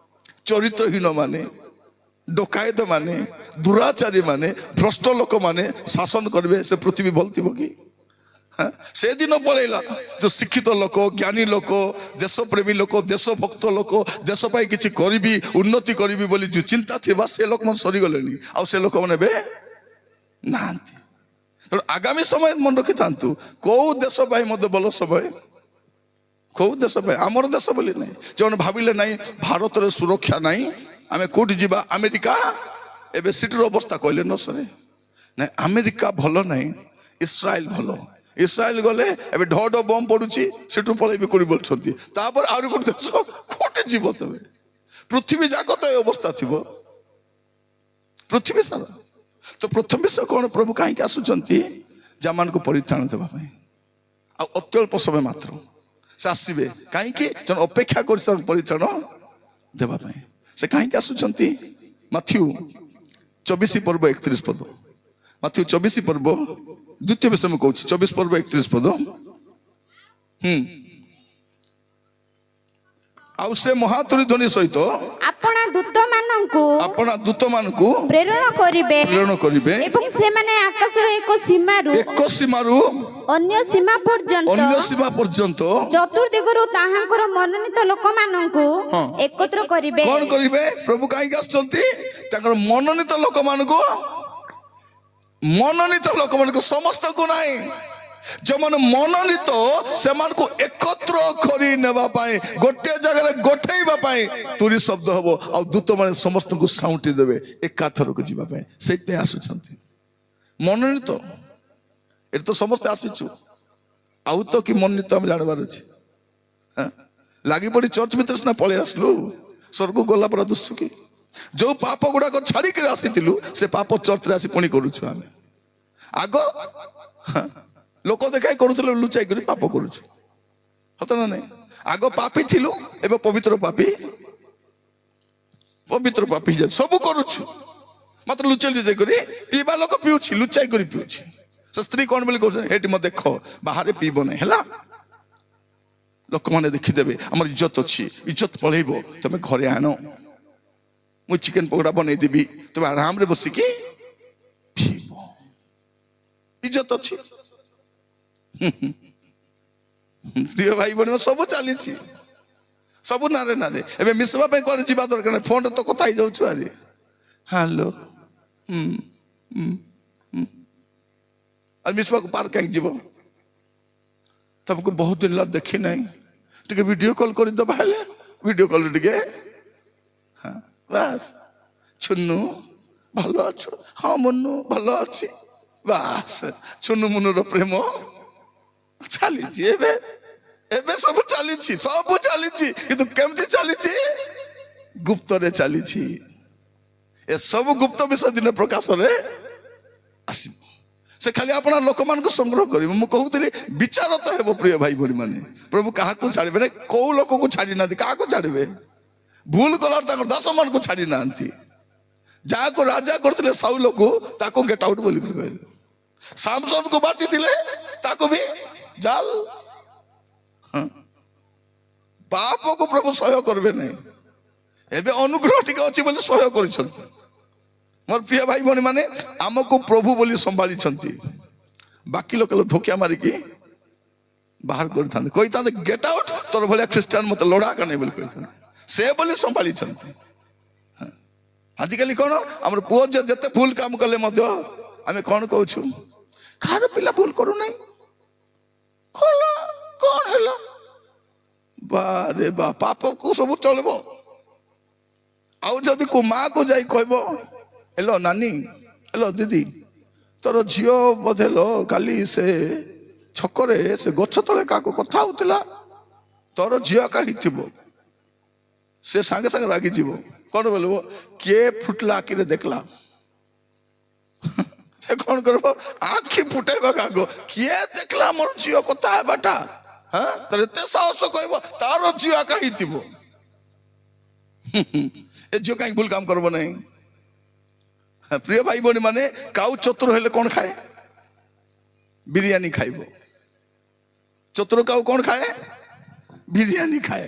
ଚରିତ୍ରହୀନ ମାନେ, ଡକାୟତ ମାନେ, ଦୁରାଚାରୀ ମାନେ, ଭ୍ରଷ୍ଟ ଲୋକମାନେ ଶାସନ କରିବେ, ସେ ପୃଥିବୀ ଭଲ ଥିବ କି? ସେଦିନ ପଳେଇଲା। ଯୋଉ ଶିକ୍ଷିତ ଲୋକ, ଜ୍ଞାନୀ ଲୋକ, ଦେଶପ୍ରେମୀ ଲୋକ, ଦେଶଭକ୍ତ ଲୋକ, ଦେଶ ପାଇଁ କିଛି କରିବି, ଉନ୍ନତି କରିବି ବୋଲି ଯୋଉ ଚିନ୍ତା ଥିବା ସେ ଲୋକମାନେ ସରିଗଲେଣି। ଆଉ ସେ ଲୋକମାନେ ଏବେ ନାହାନ୍ତି। ତେଣୁ ଆଗାମୀ ସମୟ ମନେ ରଖିଥାନ୍ତୁ, କୋଉ ଦେଶ ପାଇଁ ମଧ୍ୟ ଭଲ ସମୟ, କୋଉ ଦେଶ ପାଇଁ, ଆମର ଦେଶ ବୋଲି ନାହିଁ। ଯେଉଁମାନେ ଭାବିଲେ ନାହିଁ ଭାରତରେ ସୁରକ୍ଷା ନାହିଁ, ଆମେ କୋଉଠି ଯିବା, ଆମେରିକା, ଏବେ ସିଟିର ଅବସ୍ଥା କହିଲେ ନ ସରେ। ନାଇଁ, ଆମେରିକା ଭଲ ନାହିଁ, ଇସ୍ରାଏଲ ଭଲ। ଇସ୍ରାଏଲ ଗଲେ ଏବେ ଢ ଢ ବମ୍ ପଡୁଛି, ସେଠୁ ପଳେଇବେ କୋଉଠି ବୋଲୁଛନ୍ତି। ତାପରେ ଆହୁରି ଗୋଟେ ଦେଶ, କୋଉଠି ଯିବ ତମେ? ପୃଥିବୀ ଯାକ ତ ଏ ଅବସ୍ଥା ଥିବ, ପୃଥିବୀ ସାରା। ତ ପ୍ରଥମ ବିଷୟ କଣ, ପ୍ରଭୁ କାହିଁକି ଆସୁଛନ୍ତି? ଯାମାନଙ୍କୁ ପରିତ୍ରାଣ ଦେବା ପାଇଁ। ଆଉ ଅତ୍ୟଳ୍ପ ସମୟ ମାତ୍ର ସେ ଆସିବେ। କାହିଁକି? ଜଣେ ଅପେକ୍ଷା କରି ପରିତ୍ରାଣ ଦେବା ପାଇଁ ସେ କାହିଁକି ଆସୁଛନ୍ତି? ମାଥ୍ୟୁ 24 ପର୍ବ 31 ପଦ। ମାଥ୍ୟୁ 24 ପର୍ବ, ଦ୍ୱିତୀୟ ବିଷୟ ମୁଁ କହୁଛି, 24 ପର୍ବ 31 ପଦ। ଆଉ ସେ ମହାତୁରୀ ଧ୍ୱନି ସହିତ ଆପଣା ଦୂତମାନଙ୍କୁ ପ୍ରେରଣ କରିବେ ଏବଂ ସେମାନେ ଆକାଶର ଏକ ସୀମାରୁ ଅନ୍ୟ ସୀମା ପର୍ଯ୍ୟନ୍ତ ଚତୁର୍ଦିଗରୁ ତାହାଙ୍କର ମନୋନୀତ ଲୋକମାନଙ୍କୁ ଏକତ୍ର କରିବେ। କଣ କରିବେ? ପ୍ରଭୁ କାହିଁକି ଆସୁଛନ୍ତି? ତାଙ୍କର ମନୋନୀତ ଲୋକମାନଙ୍କୁ, ସମସ୍ତଙ୍କୁ ନାହିଁ, ଯେଉଁମାନେ ମନୋନୀତ ସେମାନଙ୍କୁ ଏକତ୍ର କରି ନେବା ପାଇଁ, ଗୋଟିଏ ଜାଗାରେ ଗୋଠେଇବା ପାଇଁ ତୁରୀ ଶବ୍ଦ ହବ, ଆଉ ଦୂତମାନେ ସମସ୍ତଙ୍କୁ ସାଉଁଟି ଦେବେ ଏକାଥରକୁ ଯିବା ପାଇଁ। ସେଇଥିପାଇଁ ଆସୁଛନ୍ତି ମନୋନୀତ। ଏଠି ତ ସମସ୍ତେ ଆସିଛୁ, ଆଉ ତ କି ମନୋନୀତ ଆମେ ଜାଣିବାର ଅଛି। ଲାଗି ପଡି ଚର୍ଚ୍ଚ ଭିତରେ ସିନା ପଳେଇ ଆସିଲୁ, ସ୍ୱର୍ଗକୁ ଗଲା ପରେ ଦୁଶୁ କି? ଯୋଉ ପାପ ଗୁଡାକ ଛାଡିକି ଆସିଥିଲୁ, ସେ ପାପ ଚର୍ଚ୍ଚରେ ଆସି ପୁଣି କରୁଛୁ ଆମେ। ଆଗ ଲୋକ ଦେଖାଇ କରୁଥିଲେ, ଲୁଚାଇ କରି ପାପ କରୁଛୁ, ସତ ନା ନାଇଁ? ଆଗ ପାପୀ ଥିଲୁ, ଏବେ ପବିତ୍ର ପାପୀ ହେଇଯାଉଛି। ସବୁ କରୁଛୁ, ମାତ୍ର ଲୁଚାଇ କରି। ପିଇବା ଲୋକ ପିଉଛି, ଲୁଚାଇ କରି ପିଉଛି। ସେ ସ୍ତ୍ରୀ କଣ ବୋଲି କହୁଛନ୍ତି, ହେଠି ମତେ ଦେଖ, ବାହାରେ ପିଇବ ନାହିଁ, ହେଲା? ଲୋକମାନେ ଦେଖିଦେବେ, ଆମର ଇଜ୍ଜତ ଅଛି, ଇଜ୍ଜତ ପଳେଇବ। ତମେ ଘରେ ଆଣ, ମୁଁ ଚିକେନ ପକୋଡା ବନେଇଦେବି, ତମେ ଆରାମରେ ବସିକି ପିଇବ, ଇଜ୍ଜତ ଅଛି। ପ୍ରିୟ ଭାଇ ଭଉଣୀ, ସବୁ ଚାଲିଛି, ସବୁ ନାରେ ନାରେ। ଏବେ ମିଶିବା ପାଇଁ କୁଆଡେ ଯିବା ଦରକାର ନାହିଁ, ଫୋନରେ ତ କଥା ହେଇଯାଉଛୁ। ଆରେ ହ୍ୟାଲୋ, ଆଉ ମିଶିବାକୁ ପାର୍କ କାହିଁକି ଯିବ? ତମକୁ ବହୁତ ଦିନ ହେଲା ଦେଖି ନାହିଁ, ଟିକେ ଭିଡିଓ କଲ୍ କରିଦେବା। ହେଲେ ଭିଡିଓ କଲରେ ଟିକେ, ବାସ୍, ଛୁନୁ ଭଲ ଅଛୁ? ହଁ ମୁନୁ ଭଲ ଅଛି। ବାସ୍, ଛୁନୁ ମୁନୁର ପ୍ରେମ ଚାଲିଛି। ଏବେ ସବୁ ଚାଲିଛି, କିନ୍ତୁ କେମିତି ଚାଲିଛି? ଗୁପ୍ତରେ ଚାଲିଛି। ଏସବୁ ଗୁପ୍ତ ବିଷୟ ଦିନ ପ୍ରକାଶରେ ଆସିବ। ସେ ଖାଲି ଆପଣ ଲୋକମାନଙ୍କୁ ସଂଗ୍ରହ କରିବେ। ମୁଁ କହୁଥିଲି ବିଚାର ତ ହେବ। ପ୍ରିୟ ଭାଇ ଭଉଣୀ ମାନେ, ପ୍ରଭୁ କାହାକୁ ଛାଡ଼ିବେ ନାହିଁ, କୋଉ ଲୋକକୁ ଛାଡ଼ି ନାହାନ୍ତି। କାହାକୁ ଛାଡ଼ିବେ? ଭୁଲ କଲାର ତାଙ୍କର ଦାସ ମାନଙ୍କୁ ଛାଡ଼ି ନାହାନ୍ତି। ଯାହାକୁ ରାଜା କରିଥିଲେ ସାଉଲକୁ, ତାକୁ ଗେଟ୍ ଆଉଟ୍ ବୋଲି କହିଲେ। ସାମସନକୁ ବାଚିଥିଲେ, ତାକୁ ବି ଜାଲ। ପାପକୁ ପ୍ରଭୁ ସହ୍ୟ କରିବେ ନାହିଁ। ଏବେ ଅନୁଗ୍ରହ ଟିକେ ଅଛି ବୋଲି ସହ୍ୟ କରିଛନ୍ତି। ମୋର ପ୍ରିୟ ଭାଇ ଭଉଣୀ ମାନେ, ଆମକୁ ପ୍ରଭୁ ବୋଲି ସମ୍ଭାଳିଛନ୍ତି। ବାକି ଲୋକ ଧୋକିଆ ମାରିକି ବାହାର କରିଥାନ୍ତି, କହିଥାନ୍ତି ଗେଟ୍ ଆଉଟ୍, ତୋର ଭଳିଆ ଖ୍ରୀଷ୍ଟିଆନ ମତେ ଲଡା କାନେ ବୋଲି କହିଥାନ୍ତି। ସେ ବୋଲି ସମ୍ଭାଳିଛନ୍ତି। ଆଜିକାଲି କଣ, ଆମର ପୁଅ ଝିଅ ଯେତେ ଭୁଲ କାମ କଲେ ମଧ୍ୟ ଆମେ କଣ କହୁଛୁ? କାହାର ପିଲା ଭୁଲ କରୁନାହିଁ, କଣ ହେଲା? ବାରେ ବା, ପାପକୁ ସବୁ ଚଳିବ। ଆଉ ଯଦି କୋଉ ମା କୁ ଯାଇ କହିବ, ହେଲୋ ନାନୀ, ହେଲୋ ଦିଦି, ତୋର ଝିଅ ବୋଧେ ଲୋ କାଲି ସେ ଛକରେ ସେ ଗଛ ତଳେ କାହାକୁ କଥା ହଉଥିଲା, ତୋର ଝିଅ କାହିଁ ଥିବ, ସେ ସାଙ୍ଗେ ସାଙ୍ଗେ ରାଗିଯିବ। କଣ ବୋଲିବ? କିଏ ଫୁଟିଲା ଆଖିରେ ଦେଖିଲା। ସେ କଣ କରିବ? ଆଖି ଫୁଟେଇବା କାହାକୁ? କିଏ ଦେଖିଲା ମୋର ଝିଅ କଥା ହେବାଟା? ତାର ଏତେ ସାହସ କହିବ ତାର ଝିଅ କାହିଁ ଥିବ? ଏ ଝିଅ କାହିଁ ଭୁଲ କାମ କରିବ ନାହିଁ? ପ୍ରିୟ ଭାଇ ଭଉଣୀ ମାନେ, କାଉ ଚତୁର ହେଲେ କଣ ଖାଏ? ବିରିୟାନୀ ଖାଇବ। ଚତୁର କାଉ କଣ ଖାଏ? ବିରିୟାନୀ ଖାଏ।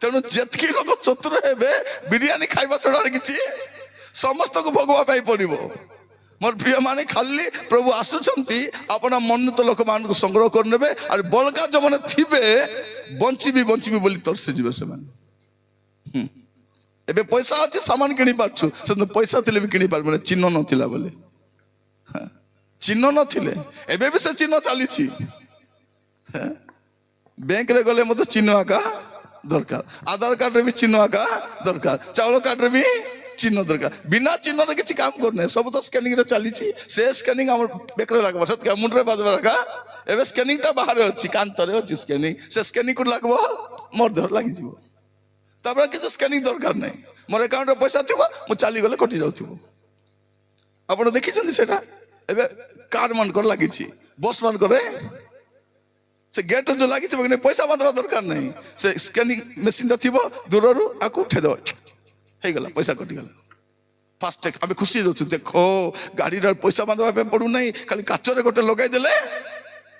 ତେଣୁ ଯେତିକି ଲୋକ ଚତୁର ହେବେ, ବିରିୟାନୀ ଖାଇବା ଛଡା କିଛି ସମସ୍ତଙ୍କୁ ଭୋଗବା ପାଇଁ ପଡିବ। मोर प्रिय माने खाली प्रभु आसुचंती अपना मनोनीत लोक मान संग्रह कर नेबे और बलका जो माने थिबे बंचिबी बोली तरसे जीवे से माने एबे पैसा अछि सामान किनी पारछु से पैसा थिले भी किनी पार माने चिन्ह नथिला बोले चिन्ह नथिले एबे भी से चिन्ह चली छी बैंक रे गले मते चिन्ह आका दरकार आधार कार्ड रे भी चिन्ह आका दरकार चावल कार्ड रे भी चिन्ह दरकार बिना चिन्ह रे किछि काम करने सब तो स्कैनिंग रे चली छी से स्कैनिंग हमर बेकरे लागबो सत का मुंडरे बाजबा रखा एबे स्कैनिंग ता बाहर अछि कांत रे अछि स्कैनिंग से स्कैनिंग को लागबो मोर देह लागि जीवो तबरा किछि स्कैनिंग दरकार नै मोर अकाउंट रे पैसा थिबो मु चाली गले कटि जाउथिबो आपण देखि छथि सेटा एबे कार मन कर लागि छी बस मन करे से गेट जो लागि थिबो ने पैसा बांधवा दरकार नै से स्कैनिंग मशीन ता थिबो दूररु आकु उठे दो हे गला पैसा कटि गला फास्टैग आबे खुशी रहछु देखो गाड़ी रे पैसा बांधवा पे पडु नै खाली काचो रे गोटे लगाई देले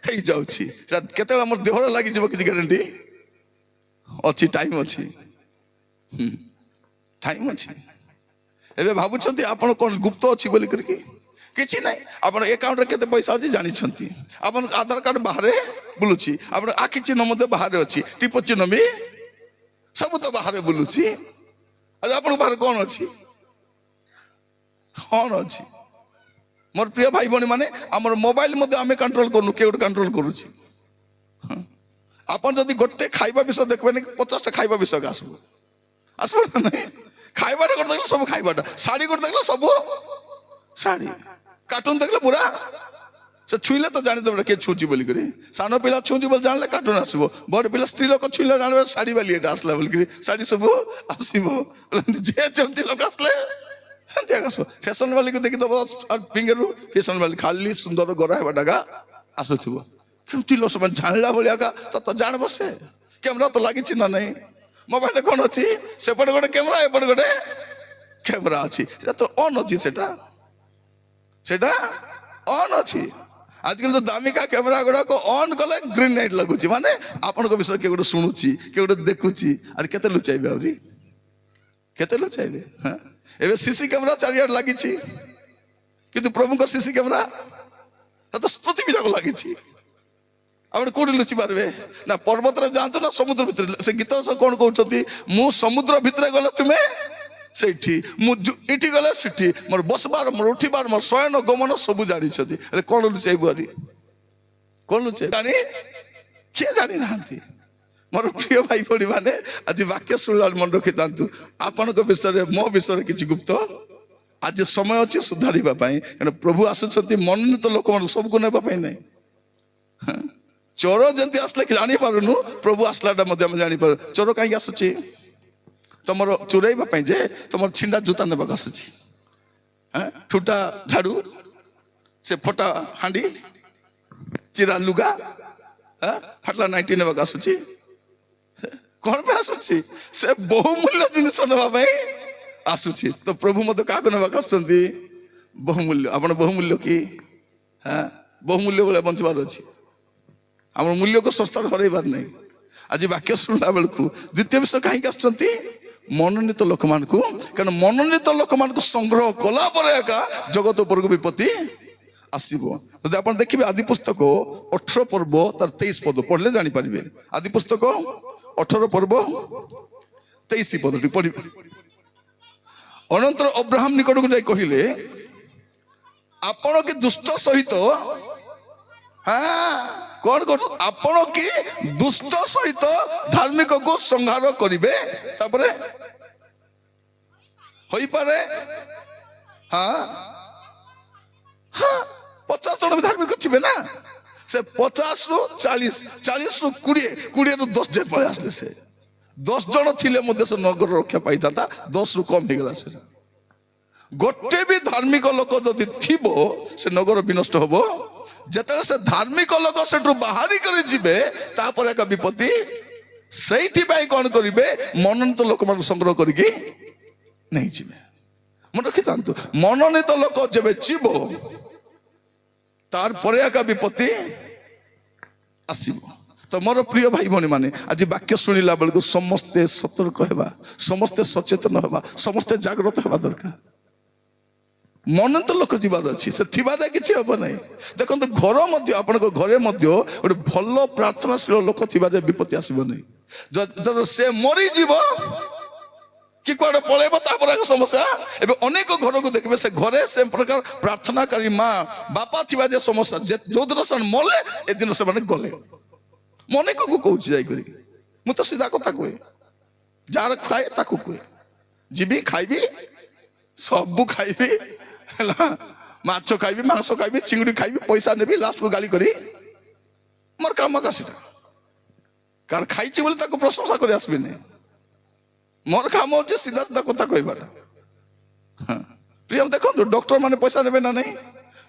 हे जाउछि केतेला मोर देहर लागि जीवो कि गारंटी अछि टाइम अछि टाइम अछि एबे भाबु छथि आपण कोन गुप्त अछि बोली करके किछि नै आपण अकाउंट रे केते पैसा अछि जानि छथि आपण आधार कार्ड बाहरे बुलुछि आपण आखि चिन्ह मते बाहरे अछि टिप चिन्ह भी सब तो बाहरे बुलुछि अरे आपण बाहर कौन अछि मोर प्रिय भाई बहनी माने हमर मोबाइल मध्ये आमे कंट्रोल करनु के कंट्रोल करूछि आपण जदी गोटे खाइबा विषय देखबे नै 50 टा खाइबा विषय आसबो नै खाइबाटा कर देखला सब खाइबाटा साड़ी कर देखला सब साड़ी कार्टून देखला पूरा से छुइले तो जानि देबे के छुची बोली करी सानो पिला छुची बोल जानले कार्टून आसबो बड़ पिला स्त्री लोक छुइले जानबे साड़ी वाली एटा आसला बोली करी साड़ी सब आसीबो जे जंती लोक आसले देखो फैशन वाली को देखि दबो और फिंगर फैशन वाली खाली सुंदर गोरा हेबा डागा आसुथिबो केमती लो सब जानला बोलिया का तो जान बसे कैमरा तो लागि छी ना नहीं मोबाइल कोन अछि सेपट गोटे कैमरा एपट गोटे कैमरा अछि तो ऑन अछि सेटा ऑन अछि आजकल तो दामिका कैमरा गुड़ा को ऑन कले ग्रीन लाइट लगुची माने आपण को विषय के गोटे सुनुची के गोटे देखुची अरे केते लुचाइबे औरी केते लुचाइबे हां एबे सीसी कैमरा चारियार लागि छी किंतु प्रभु को सीसी कैमरा तो पृथ्वी जाको लागि छी आपण कोड लुचि पारबे ना पर्वत रे जानतो ना समुद्र भीतर से गीत कोन कहउछती मु समुद्र भीतर गले तुमे सेठी मु इठी गले सेठी मोर बसबार मोर उठीबार मोर शयन गमन सब जानि छथि अरे कोन लुचाइ बुआरी कोन लुचाइ जानि के जानि नांती मोर प्रिय भाई पड़ी माने आज वाक्य सुनला मन रखितांतु आपन को विषय मो विषय किछि गुप्त आज समय अछि सुधारिबा पई प्रभु आसुछथि मनोनीत लोक मन सब को नेबा पई नै चोर जंती आसले जानि पारुनु प्रभु आसलाटा मध्ये हम जानि पार चोर काई आसुछि तमरो चुराइबा पई जे तमर छिंडा जूता नेबा आसुछि ठुटा झाड़ू से फटा हांडी चिरा लुगा हटला नाइटी नेबा आसुछि कोन पे आसुछि से बहुमूल्य जिनिस नेबा पई आसुछि तो प्रभु मते काको नेबा आसुछंती बहुमूल्य आपण बहुमूल्य की बहुमूल्य बोले बंचबार अछि हम मूल्य को सस्ता हरइबार नहीं आज वाक्य सुनला बेलू द्वितीय विषय कहीं आसुछंती मनोनीत लोक मान को कारण मनोनीत लोक मान को संग्रह कला पर एका जगत उपर को विपत्ति आसीबो जदि आपण देखिबे आदि पुस्तक 18 पर्व तार 23 पद पढ़ले जानि परिबे आदि पुस्तक 18 पर्व 23 पद पढ़ि अनंतर अब्राहम निकट को जाई कहिले आपण के दुष्ट सहित कौन कर आपण की दुष्ट सहित धार्मिक को संहार करिवे तापरे होई पारे हाँ 50 जन धार्मिक थिबे ना से 50 रु 40 40 रु 20 20 रु 10 जे पळे आसले से 10 जन थिले मध्ये से नगर रक्षा पाई था 10 रु कम हे गेला से गोटे भी धार्मिक लोक जदि थिबो से नगर विनष्ट होबो जतले से धार्मिक लोक सेठु बाहरी करि जिबे तापर एक विपत्ति सेठी पई कोन करिवे मनोनीत लोक मान संग्रह करिके नहीं जिबे मन रखितांतु मनोनीत लोक जेबे जिबो तार परे एक विपत्ति आसीबो तो मोर प्रिय भाई भनी माने आज वाक्य सुनिला बेलको समस्ते सतर्क हेबा समस्ते सचेतन हेबा समस्ते जागृत हेबा दरकार ମନେ ତ ଲୋକ ଯିବାର ଅଛି, ସେ ଥିବା ଯାଏ କିଛି ହବ ନାହିଁ। ଦେଖନ୍ତୁ ଘର ମଧ୍ୟ, ଆପଣଙ୍କ ଘରେ ମଧ୍ୟ ଗୋଟେ ଭଲ ପ୍ରାର୍ଥନାଶୀଳ ଲୋକ ଥିବା ଯାଏ ବିପତ୍ତି ଆସିବ ନାହିଁ। ଯଦି ସେ ମରିଯିବ କି କୁଆଡେ ପଳେଇବ ତାପରେ ସମସ୍ୟା। ଏବେ ଅନେକ ଘରକୁ ଦେଖିବେ, ସେ ଘରେ ସେ ପ୍ରକାର ପ୍ରାର୍ଥନାକାରୀ ମା ବାପା ଥିବା ଯେ ସମସ୍ୟା, ଯୋଉଦିନ ସେମାନେ ମଲେ ଏଦିନ ସେମାନେ ଗଲେ। ମୁଁ ଅନେକକୁ କହୁଛି ଯାଇକରି, ମୁଁ ତ ସିଧା କଥା କୁହେ, ଯାହାର ଖାଏ ତାକୁ କୁହେ, ଯିବି ଖାଇବି, ସବୁ ଖାଇବି ହେଲା, ମାଛ ଖାଇବି, ମାଂସ ଖାଇବି, ଚିଙ୍ଗୁଡ଼ି ଖାଇବି, ପଇସା ନେବି, ଲାଷ୍ଟକୁ ଗାଳି କରି ମୋର କାମ କା ସେଟା। କାରଣ ଖାଇଛି ବୋଲି ତାକୁ ପ୍ରଶଂସା କରି ଆସିବିନି। ମୋର କାମ ହଉଛି ସିଧା ସିଧା କଥା କହିବାଟା। ପ୍ରିୟ ଦେଖନ୍ତୁ, ଡକ୍ଟର ମାନେ ପଇସା ନେବେ ନା ନାହିଁ?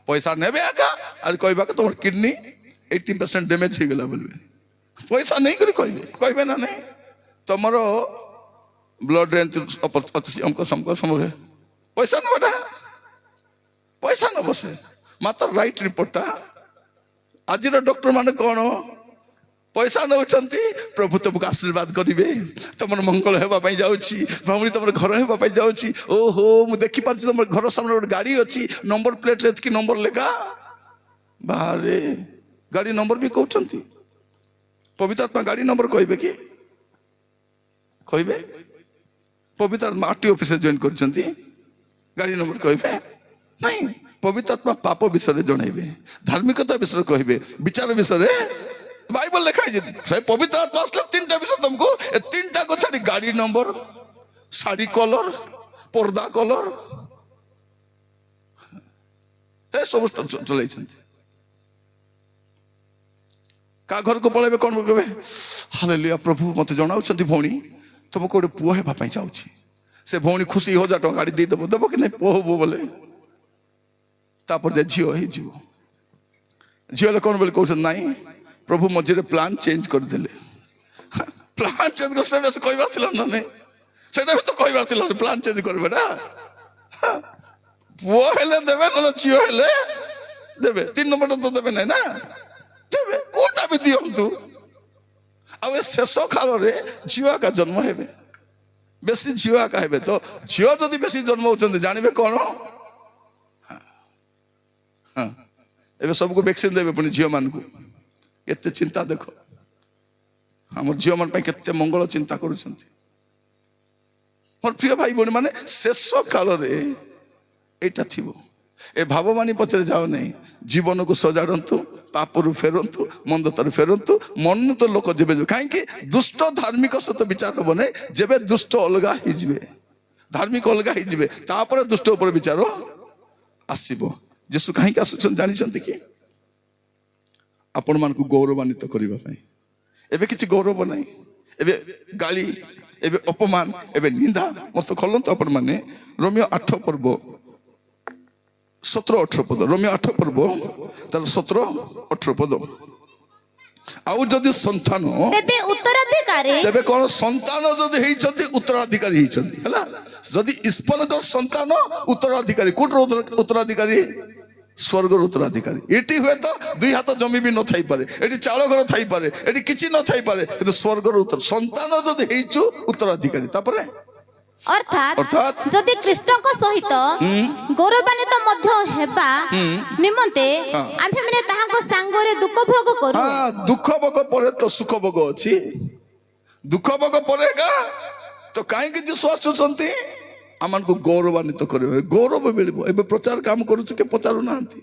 ପଇସା ନେବେ ଆକା, ଆଉ କହିବା ତମର କିଡନୀ 80% ଡ୍ୟାମେଜ ହେଇଗଲା ବୋଲିବେ। ପଇସା ନେଇକରି କହିବେ ନା ନାହିଁ? ତମର ବ୍ଲଡ ସମୟରେ ପଇସା ନେବାଟା, ପଇସା ନେବ ସେ ମାତ୍ର ରାଇଟ୍ ରିପୋର୍ଟଟା। ଆଜିର ଡକ୍ଟର ମାନେ କଣ ପଇସା ନେଉଛନ୍ତି? ପ୍ରଭୁ ତମକୁ ଆଶୀର୍ବାଦ କରିବେ, ତମର ମଙ୍ଗଳ ହେବା ପାଇଁ ଯାଉଛି, ଭଉଣୀ ତମର ଘର ହେବା ପାଇଁ ଯାଉଛି। ଓହୋ, ମୁଁ ଦେଖିପାରୁଛି ତମର ଘର ସାମনে ଗୋଟେ ଗାଡି ଅଛି, ନମ୍ବର ପ୍ଲେଟରେ ଏତିକି ନମ୍ବର ଲେଖା। ବାହାରେ ଗାଡି ନମ୍ବର ବି କହୁଛନ୍ତି। ପବିତ୍ର ଆତ୍ମା ଗାଡି ନମ୍ବର କହିବେ କି? କହିବେ? ପବିତ୍ର ଆତ୍ମା RTO ଅଫିସରେ ଜଏନ୍ କରିଛନ୍ତି, ଗାଡି ନମ୍ବର କହିବେ ନାଇଁ। ପବିତ୍ର ଆତ୍ମା ପାପ ବିଷୟରେ ଜଣେଇବେ, ଧାର୍ମିକତା ବିଷୟରେ କହିବେ, ବିଚାର ବିଷୟରେ ବାଇବଲ ଲେଖା ହେଇଛି। ପବିତ୍ର ଆତ୍ମା ଆସିଲେ ତିନିଟା ବିଷୟ ତମକୁ, ଏ ତିନିଟାକୁ ଛାଡି ଗାଡି ନମ୍ବର, ଶାଢୀ କଲର, ପର୍ଦା କଲର, ଏସବୁ ଚଲେଇଛନ୍ତି। କାହା ଘରକୁ ପଳେଇବେ, କଣ କହିବେ? ହାଲେଲୁୟା, ପ୍ରଭୁ ମତେ ଜଣାଉଛନ୍ତି ଭଉଣୀ ତମକୁ ଗୋଟେ ପୁଅ ହେବା ପାଇଁ ଯାଉଛି। ସେ ଭଉଣୀ ଖୁସି 1000 ଟଙ୍କା ଗାଡି ଦେଇଦେବ, ଦେବ କି ନାଇଁ? ପୁଅ ହବ ବୋଲେ ତାପରେ ଯେ ଝିଅ ହେଇଯିବ। ଝିଅ ହେଲେ କଣ ବୋଲି କହୁଛନ୍ତି? ନାଇଁ ପ୍ରଭୁ ମଝିରେ ପ୍ଲାନ୍ ଚେଞ୍ଜ କରିଦେଲେ। ପ୍ଲାନ୍ ଚେଞ୍ଜ କରି ସେଟା କହିବାର ଥିଲା ନା ନାଇଁ? ସେଟା ବି ତ କହିବାର ଥିଲା, ପ୍ଲାନ୍ ଚେଞ୍ଜ କରିବେ ନା। ପୁଅ ହେଲେ ଦେବେ, ନହେଲେ ଝିଅ ହେଲେ ଦେବେ। 3 ନମ୍ବରଟା ତ ଦେବେ ନାଇଁ ନା, ଦେବେ କୋଉଟା ବି ଦିଅନ୍ତୁ। ଆଉ ଏ ଶେଷ କାଳରେ ଝିଅ ଏକା ଜନ୍ମ ହେବେ, ବେଶୀ ଝିଅ ଏକା ହେବେ। ତ ଝିଅ ଯଦି ବେଶୀ ଜନ୍ମ ହଉଛନ୍ତି ଜାଣିବେ କଣ? ଏବେ ସବୁକୁ ଭ୍ୟାକ୍ସିନ ଦେବେ ପୁଣି ଝିଅ ମାନଙ୍କୁ। କେତେ ଚିନ୍ତା ଦେଖ, ଆମର ଝିଅ ମାନଙ୍କ ପାଇଁ କେତେ ମଙ୍ଗଳ ଚିନ୍ତା କରୁଛନ୍ତି। ମୋର ପ୍ରିୟ ଭାଇ ଭଉଣୀ ମାନେ, ଶେଷ କାଳରେ ଏଇଟା ଥିବ। ଏ ଭାବବାଣୀ ପଛରେ ଯାଉ ନାହିଁ। ଜୀବନକୁ ସଜାଡ଼ନ୍ତୁ, ପାପରୁ ଫେରନ୍ତୁ, ମନ୍ଦତାରୁ ଫେରନ୍ତୁ। ମନ ତ ଲୋକ ଯେବେ, କାହିଁକି ଦୁଷ୍ଟ ଧାର୍ମିକ ସହିତ ବିଚାର ହବ ନାହିଁ। ଯେବେ ଦୁଷ୍ଟ ଅଲଗା ହେଇଯିବେ, ଧାର୍ମିକ ଅଲଗା ହେଇଯିବେ, ତାପରେ ଦୁଷ୍ଟ ଉପରେ ବିଚାର ଆସିବ। ଯୀଶୁ କାହିଁକି ଆସୁଛନ୍ତି ଜାଣିଛନ୍ତି କି? ଆପଣ ମାନଙ୍କୁ ଗୌରବାନ୍ୱିତ କରିବା ପାଇଁ। ଏବେ କିଛି ଗୌରବ ନାହିଁ, ଏବେ ଗାଳି, ଏବେ ଅପମାନ, ଏବେ ନିନ୍ଦା। ମସ୍ତ ଖୋଲନ୍ତୁ ଆପଣ ମାନେ ରୋମିଓ 8 ପର୍ବ 17-18 ପଦ। ରୋମିଓ 8 ପର୍ବ ତାର 17-18 ପଦ। ଆଉ ଯଦି ସନ୍ତାନ, ତେବେ ଉତ୍ତରାଧିକାରୀ। ତେବେ କଣ? ସନ୍ତାନ ଯଦି ହେଇଛନ୍ତି ଉତ୍ତରାଧିକାରୀ ହେଇଛନ୍ତି ହେଲା। ଯଦି ଈଶ୍ୱରଙ୍କ ସନ୍ତାନ ଉତ୍ତରାଧିକାରୀ, କୋଉଠର ଉତ୍ତରାଧିକାରୀ? ସ୍ୱର୍ଗର ଉତ୍ତରାଧିକାରୀ। ଏଠି ହୁଏତ 2 ହାତ ଜମି ବି ନଥାଇପାରେ, ଏଠି ଚାଳ ଘର ଥାଇପାରେ, ଏଠି କିଛି ନଥାଇପାରେ, କିନ୍ତୁ ସ୍ୱର୍ଗର ସନ୍ତାନ ଯଦି ହେଇଛୁ ଉତ୍ତରାଧିକାରୀ। ତାପରେ ଅର୍ଥାତ୍ ଯଦି ଖ୍ରୀଷ୍ଟଙ୍କ ସହିତ ଗୌରବାନ୍ୱିତ ମଧ୍ୟ ହେବା ନିମନ୍ତେ ଆମ୍ଭେମାନେ ତାହାଙ୍କ ସାଙ୍ଗରେ ଦୁଃଖ ଭୋଗ କରୁ। ଦୁଃଖ ଭୋଗ ପରେ ତ ସୁଖ ଭୋଗ ଅଛି। ଦୁଃଖ ଭୋଗ ପରେ ତ କାହିଁକି ଯୀଶୁ ଆସୁଛନ୍ତି? ଆମକୁ ଗୌରବାନ୍ୱିତ କରିବେ, ଗୌରବ ମିଳିବ। ଏବେ ପ୍ରଚାର କାମ କରୁଛୁ, କେ ପଚାରୁନାହାନ୍ତି।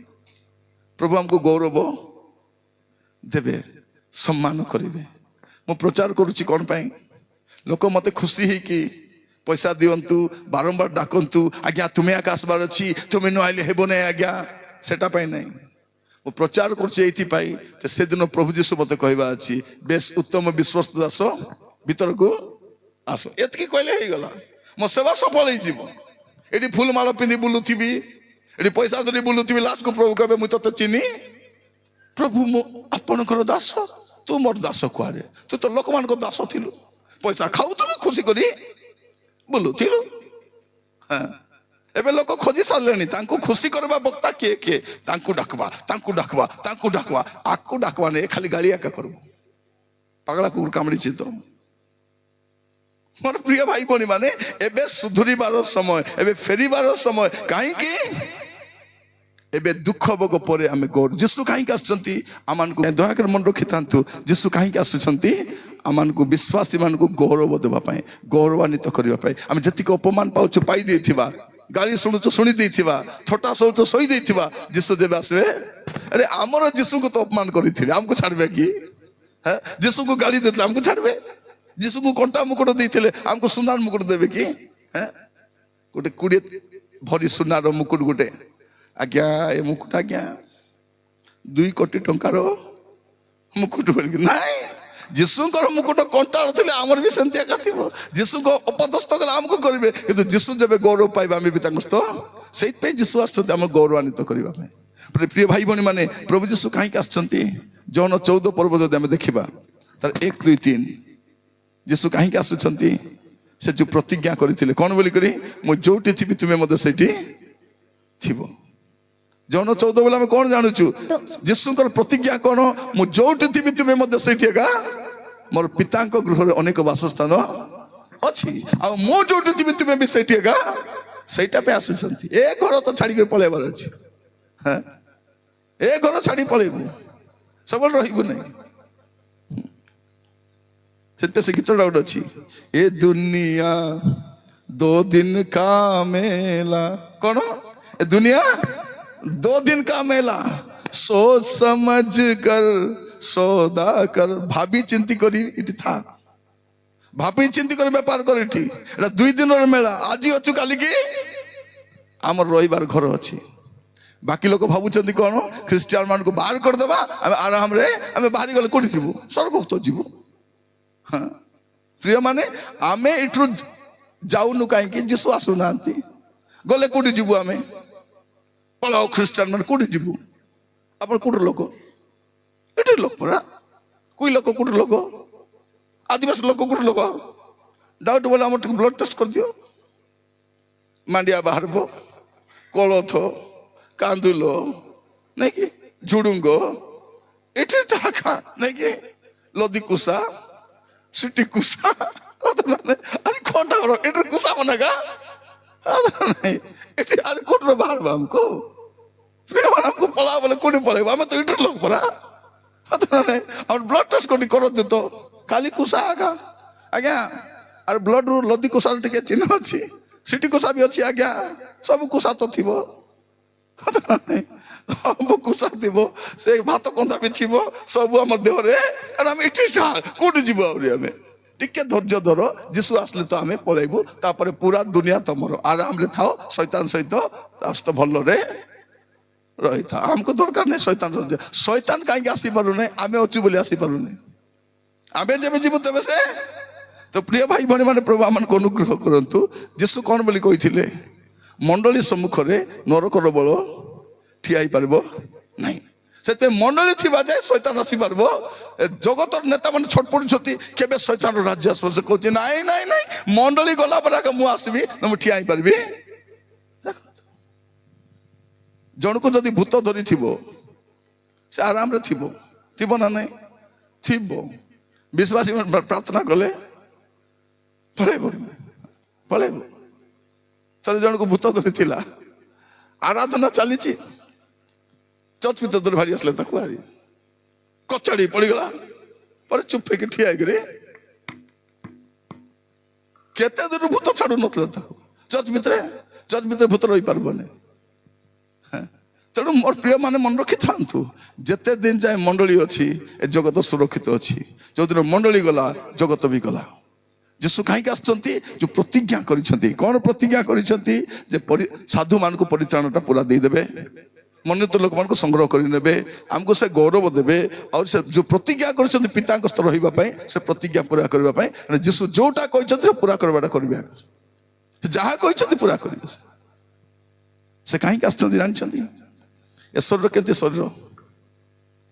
ପ୍ରଭୁ ଆମକୁ ଗୌରବ ଦେବେ, ସମ୍ମାନ କରିବେ। ମୁଁ ପ୍ରଚାର କରୁଛି କଣ ପାଇଁ? ଲୋକ ମତେ ଖୁସି ହେଇକି ପଇସା ଦିଅନ୍ତୁ, ବାରମ୍ବାର ଡାକନ୍ତୁ, ଆଜ୍ଞା ତୁମେ ଏକା ଆସିବାର ଅଛି, ତୁମେ ନ ଆଇଲେ ହେବ ନାହିଁ ଆଜ୍ଞା, ସେଟା ପାଇଁ ନାହିଁ। ମୁଁ ପ୍ରଚାର କରୁଛି ଏଇଥିପାଇଁ ଯେ ସେଦିନ ପ୍ରଭୁ ଯୀଶୁ ମତେ କହିବା ଅଛି, ବେଶ ଉତ୍ତମ ବିଶ୍ୱସ୍ତ ଦାସ, ଭିତରକୁ ଆସ। ଏତିକି କହିଲେ ହେଇଗଲା, ମୋ ସେବା ସଫଳ ହେଇଯିବ। ଏଠି ଫୁଲ ମାଳ ପିନ୍ଧି ବୁଲୁଥିବି, ଏଠି ପଇସା ଧରି ବୁଲୁଥିବି, ଲାଷ୍ଟକୁ ପ୍ରଭୁ କହିବେ ମୁଁ ତତେ ଚିହ୍ନି। ପ୍ରଭୁ ମୁଁ ଆପଣଙ୍କର ଦାସ, ତୁ ମୋର ଦାସ କୁଆଡେ? ତୁ ତ ଲୋକମାନଙ୍କ ଦାସ ଥିଲୁ, ପଇସା ଖାଉଥିଲୁ, ଖୁସି କରି ବୁଲୁଥିଲୁ। ଏବେ ଲୋକ ଖୋଜି ସାରିଲେଣି ତାଙ୍କୁ ଖୁସି କରିବା ବକ୍ତା କିଏ କିଏ? ତାଙ୍କୁ ଡାକବା, ତାଙ୍କୁ ଡାକବା, ତାଙ୍କୁ ଡାକବା, ଆକୁ ଡାକବା ନାହିଁ, ଖାଲି ଗାଳି ଏକା କରିବ। ପାଗଳା କୁକୁର କାମୁଡ଼ିଛି ତ। ମୋର ପ୍ରିୟ ଭାଇ ଭଉଣୀ ମାନେ, ଏବେ ସୁଧୁରିବାର ସମୟ, ଏବେ ଫେରିବାର ସମୟ। କାହିଁକି? ଏବେ ଦୁଃଖ ଭୋଗ ପରେ ଆମେ ଗୌରବ ଯୀଶୁ କାହିଁକି ଆସୁଛନ୍ତି ଆମମାନଙ୍କୁ ଦୟାକରି ମନେ ରଖିଥାନ୍ତୁ ଯୀଶୁ କାହିଁକି ଆସୁଛନ୍ତି ଆମମାନଙ୍କୁ ବିଶ୍ୱାସୀ ମାନଙ୍କୁ ଗୌରବ ଦେବା ପାଇଁ ଗୌରବାନ୍ୱିତ କରିବା ପାଇଁ ଆମେ ଯେତିକି ଅପମାନ ପାଉଛୁ ପାଇ ଦେଇଥିବା ଗାଳି ଶୁଣୁଛୁ ଶୁଣି ଦେଇଥିବା ଥଟା ଶୋଉଛୁ ଶୋଇ ଦେଇଥିବା ଯୀଶୁ ଯେବେ ଆସିବେ ଆରେ ଆମର ଯୀଶୁଙ୍କୁ ତ ଅପମାନ କରିଥିଲେ ଆମକୁ ଛାଡ଼ିବେ କି ଯୀଶୁଙ୍କୁ ଗାଳି ଦେଇଥିଲେ ଆମକୁ ଛାଡ଼ିବେ ଯୀଶୁଙ୍କୁ କଣ୍ଟା ମୁକୁଟ ଦେଇଥିଲେ ଆମକୁ ସୁନାର ମୁକୁଟ ଦେବେ କି ଗୋଟେ 20 ଭରି ସୁନାର ମୁକୁଟ ଗୋଟେ ଆଜ୍ଞା ଏ ମୁକୁଟ ଆଜ୍ଞା 2 କୋଟି ଟଙ୍କାର ମୁକୁଟ ବୋଲିକି ନାଇଁ ଯୀଶୁଙ୍କର ମୁକୁଟ କଣ୍ଟାଳ ଥିଲେ ଆମର ବି ସେମିତି ଏକା ଥିବ ଯୀଶୁଙ୍କ ଅପଦସ୍ତ କଲେ ଆମକୁ କରିବେ କିନ୍ତୁ ଯୀଶୁ ଯେବେ ଗୌରବ ପାଇବା ଆମେ ବି ତାଙ୍କ ସହିତ ସେଇଥିପାଇଁ ଯୀଶୁ ଆସୁଛନ୍ତି ଆମ ଗୌରବାନ୍ୱିତ କରିବା ପାଇଁ ପ୍ରିୟ ଭାଇ ଭଉଣୀ ମାନେ ପ୍ରଭୁ ଯୀଶୁ କାହିଁକି ଆସିଛନ୍ତି ଜନ 14 ପର୍ବ ଯଦି ଆମେ ଦେଖିବା ତାର 1 2 3 ଯୀଶୁ କାହିଁକି ଆସୁଛନ୍ତି ସେ ଯୋଉ ପ୍ରତିଜ୍ଞା କରିଥିଲେ କ'ଣ ବୋଲି କରି ମୁଁ ଯୋଉଠି ଥିବି ତୁମେ ମଧ୍ୟ ସେଇଠି ଥିବ ଜନ 14 ବୋଲେ ଆମେ କ'ଣ ଜାଣୁଛୁ ଯୀଶୁଙ୍କର ପ୍ରତିଜ୍ଞା କ'ଣ ମୁଁ ଯୋଉଠି ଥିବି ତୁମେ ମଧ୍ୟ ସେଇଠି ଏକା ମୋର ପିତାଙ୍କ ଗୃହରେ ଅନେକ ବାସସ୍ଥାନ ଅଛି ଆଉ ମୁଁ ଯୋଉଠି ଥିବି ତୁମେ ବି ସେଇଠି ଏକା ସେଇଟା ପାଇଁ ଆସୁଛନ୍ତି ଏ ଘର ତ ଛାଡ଼ିକି ପଳେଇବାର ଅଛି ଏ ଘର ଛାଡ଼ି ପଳେଇବୁ ସବୁବେଳେ ରହିବୁ ନାହିଁ ସେଥିପାଇଁ ସେ ଗୀତଟା ଗୋଟେ ଅଛି ଏ ଦୁନିଆ 2 दिन का मेला କ'ଣ ଏ ଦୁନିଆ 2 दिन का मेला सोच समझ कर सौदा कर भाभी चिंती करी इटी था भाभी चिंती कर व्यापार कर इटी एटा 2 दिनर मेला आज अछु काली की आमर रहिबार घर अछि बाकी लोक भाबुचंदी कोन ख्रिस्टियन मान को बाहर कर देबा हम आराम रे हम बाहर गले कोठी थिबु स्वर्ग तो जीवु हां प्रिय माने आमे इठु जाउनु काहे कि जीसु आसु नांती गले कोठी जीवु आमे पळाओ ख्रिस्टियन मान कोठी जीवु आपण कोठ लोक एठी लोक परा कोई लोक कोठ लोक आदिवासी लोक कोठ लोक डाउट बोला हम ब्लड टेस्ट कर दियो मांडिया बाहर बो कोलोथ कांदुलो नहीं कि झुडुंगो एठी टाका नहीं कि लदी कुसा सिटी कुसा अरे कोंटा रो एठी कुसा मनागा नहीं एठी अरे कोठ रो बाहर हमको फ्री वाला हमको पला बोले कोनी पळेबा हम तो एठी लोक परा नहीं और ब्लड टेस्ट कोनी करो दे तो खाली कुसा आगा आज्ञा अरे ब्लड रो लदी कुसा टिके चिन्ह अछि सिटी कुसा भी अछि आज्ञा सब कुसा तो थिबो कुसा थी से भात कंधा भी थी सब आम देहरे आम इठी कौट जीव आम टिके धैर्य धर जीशु आसले तो आम पलैबू तापर पूरा दुनिया तुम आराम रे थाओ शैतान सहित भल रे रही था आमको दरकार नहीं शैतान शैतान कहीं आसी पारुना आम अच्छी बोली आसी पारुना आम जब जीव तेज से तो प्रिय भाई भाई मैंने प्रभु आम अनुग्रह करतु जीशु कौन बोली कही मंडली सम्मुख में नरकर बल ठिया पार नहीं से मंडली थी जाए शैतान आसी पार जगत नेता मैंने छट पड़ुंट केबे शैतान राज्य आस कहते नाई नाई नाई मंडली गला पर मुझे आसबि मुझे ठिया पारि जन को जदि भूत धरी थी से आराम रे थी ना नहीं थी विश्वासी प्रार्थना कले पलैब पलैब थोड़े जन को भूत धरी थिला आराधना चली चर्च भीतर दूर भारी आसले हारी कचाड़ी पड़गला पर चुप है ठिया केते दूर भूत छाड़ू ना चर्च भीतर भूत रही पारबने तेणु मोर प्रिय माने मन रखी था जिते दिन जाए मंडली अच्छी जगत सुरक्षित अच्छी जो दिन मंडली गला जगत भी गला जीशु कहीं आसुँच जो प्रतिज्ञा कौन प्रतिज्ञा कर साधु मान को परित्राणटा पूरा देदेवे मनोनीत लोक मान संग्रह करने आमको से गौरव देवे और से जो प्रतिज्ञा कर पिता रही से प्रतिज्ञा पूरा करने जीशु जोटा कहते पूरा करवाटा करेंगे जहाँ कहते पूरा करेंगे से कहीं जानते ए शरीर के शरीर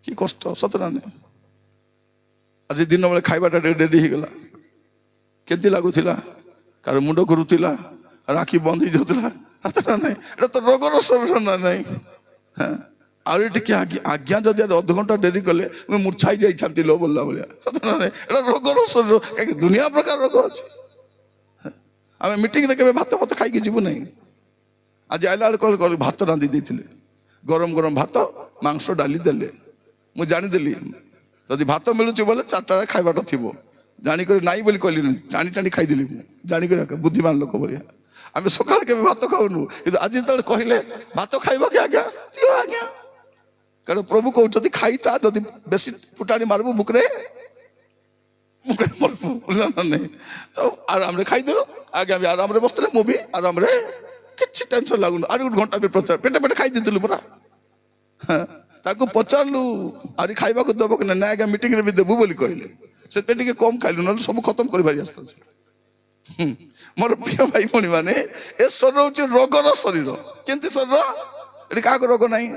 कि कष्ट सतना नहीं आज दिन बेले खाइबाटा डेरी होगला केमती लगुला कार मुंड घुरुला राखी बंद हो जाता ना ये तो रोगर शरीर ना नहीं हाँ आगे आज्ञा जदि अध घंटा डेरी कले मुझे मूर्छाई जाती लो बोलला भाया सतना नहीं रोगर शरीर कहीं दुनिया प्रकार रोग अच्छे आम मीटिंग के भात भात खाई जीवु ना आज आइला बेल भात रांधि देते ଗରମ ଗରମ ଭାତ ମାଂସ ଡାଲି ଦେଲେ ମୁଁ ଜାଣିଦେଲି ଯଦି ଭାତ ମିଳୁଛି ବୋଲେ 4ଟାରେ ଖାଇବାଟା ଥିବ ଜାଣିକରି ନାଇଁ ବୋଲି କହିଲିନି ଟାଣି ଟାଣି ଖାଇଦେଲି ମୁଁ ଜାଣିକରି ବୁଦ୍ଧିମାନ ଲୋକ ଭଳିଆ ଆମେ ସକାଳେ କେବେ ଭାତ ଖାଉନୁ କିନ୍ତୁ ଆଜି ଯେତେବେଳେ କହିଲେ ଭାତ ଖାଇବ କି ଆଜ୍ଞା ଦିଅ ଆଜ୍ଞା କାରଣ ପ୍ରଭୁ କହୁଛନ୍ତି ଖାଇତା ଯଦି ବେଶୀ ଫୁଟାଣି ମାରିବୁ ବୁକରେ ମରବୁ ନାଇଁ ତ ଆରାମରେ ଖାଇଦେଲୁ ଆଜ୍ଞା ବି ଆରାମରେ ବସିଥିଲେ ମୁଁ ବି ଆରାମରେ କିଛି ଟେନସନ ଲାଗୁନି ଆହୁରି 1 ଘଣ୍ଟା ବି ପ୍ରଚାର ପେଟେ ପେଟେ ଖାଇ ଦେଇଥିଲୁ ପରା ତାକୁ ପଚାରିଲୁ ଆହୁରି ଖାଇବାକୁ ଦେବ କି ନା ଆଜ୍ଞା ମିଟିଂରେ ବି ଦେବୁ ବୋଲି କହିଲେ ସେଥିପାଇଁ ଟିକେ କମ ଖାଇଲୁ ନହେଲେ ସବୁ ଖତମ କରିବାରି ଆସିଥାଉଛି ମୋର ପ୍ରିୟ ଭାଇ ଭଉଣୀ ମାନେ ଏ ଶରୀର ହଉଛି ରୋଗର ଶରୀର କେମିତି ଶରୀର ଏଠି କାହାକୁ ରୋଗ ନାହିଁ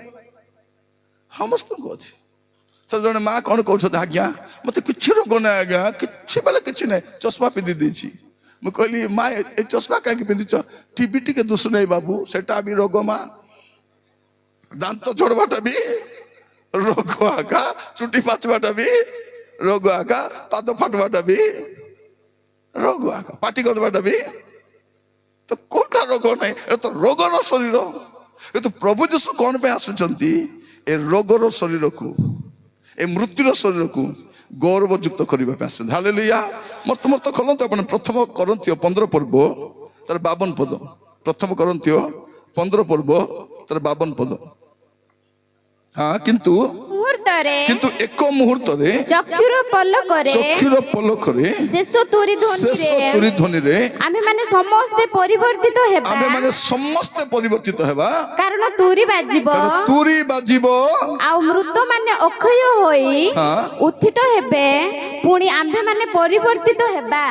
ସମସ୍ତଙ୍କୁ ଅଛି ତ ଜଣେ ମା କଣ କହୁଛନ୍ତି ଆଜ୍ଞା ମତେ କିଛି ରୋଗ ନାହିଁ ଆଜ୍ଞା କିଛି ବେଲେ କିଛି ନାହିଁ ଚଷମା ପିନ୍ଧି ଦେଇଛି ମୁଁ କହିଲି ମା ଏ ଚଷମା କାହିଁକି ପିନ୍ଧିଛ ଟିବି ଟିକେ ଦୁଷୁ ନାହିଁ ବାବୁ ସେଟା ବି ରୋଗ ମା ଦାନ୍ତ ଝଡବାଟା ବି ରୋଗ ଆକା ଚୁଟି ପାଚବାଟା ବି ରୋଗ ଆକା ପାଦ ଫାଟବାଟା ବି ରୋଗ ଆକା ପାଟି କରିବାଟା ବି ତ କୋଉଟା ରୋଗ ନାହିଁ ଏ ତ ରୋଗର ଶରୀର କିନ୍ତୁ ପ୍ରଭୁ ଯୀଶୁ କଣ ପାଇଁ ଆସୁଛନ୍ତି ଏ ରୋଗର ଶରୀରକୁ ଏ ମୃତ୍ୟୁର ଶରୀରକୁ ଗୌରବଯୁକ୍ତ କରିବା ପାଇଁ ଆସୁଛନ୍ତି ହାଲେଲୁୟା ମସ୍ତ ମସ୍ତ ଖୋଲନ୍ତୁ ଆପଣ 1 କରନ୍ଥୀୟ 15 ପର୍ବ ତାର 52 ପଦ 1 କରନ୍ଥୀୟ 15 ପର୍ବ ତାର 52 ପଦ ହଁ କିନ୍ତୁ ଏକ ମୁହୂର୍ତ୍ତରେ ଚକ୍ଷୁର ପଲକରେ ଶେଷ ତୁରି ଧ୍ୱନିରେ ଆମେ ମାନେ ସମସ୍ତେ ପରିବର୍ତ୍ତିତ ହେବା କାରଣ ତୁରି ବାଜିବ ଆଉ ମୃତ ମାନେ ଅକ୍ଷୟ ହୋଇ ଉତ୍ଥିତ ହେବେ ପୁଣି ଆମ୍ଭେ ମାନେ ପରିବର୍ତ୍ତିତ ହେବା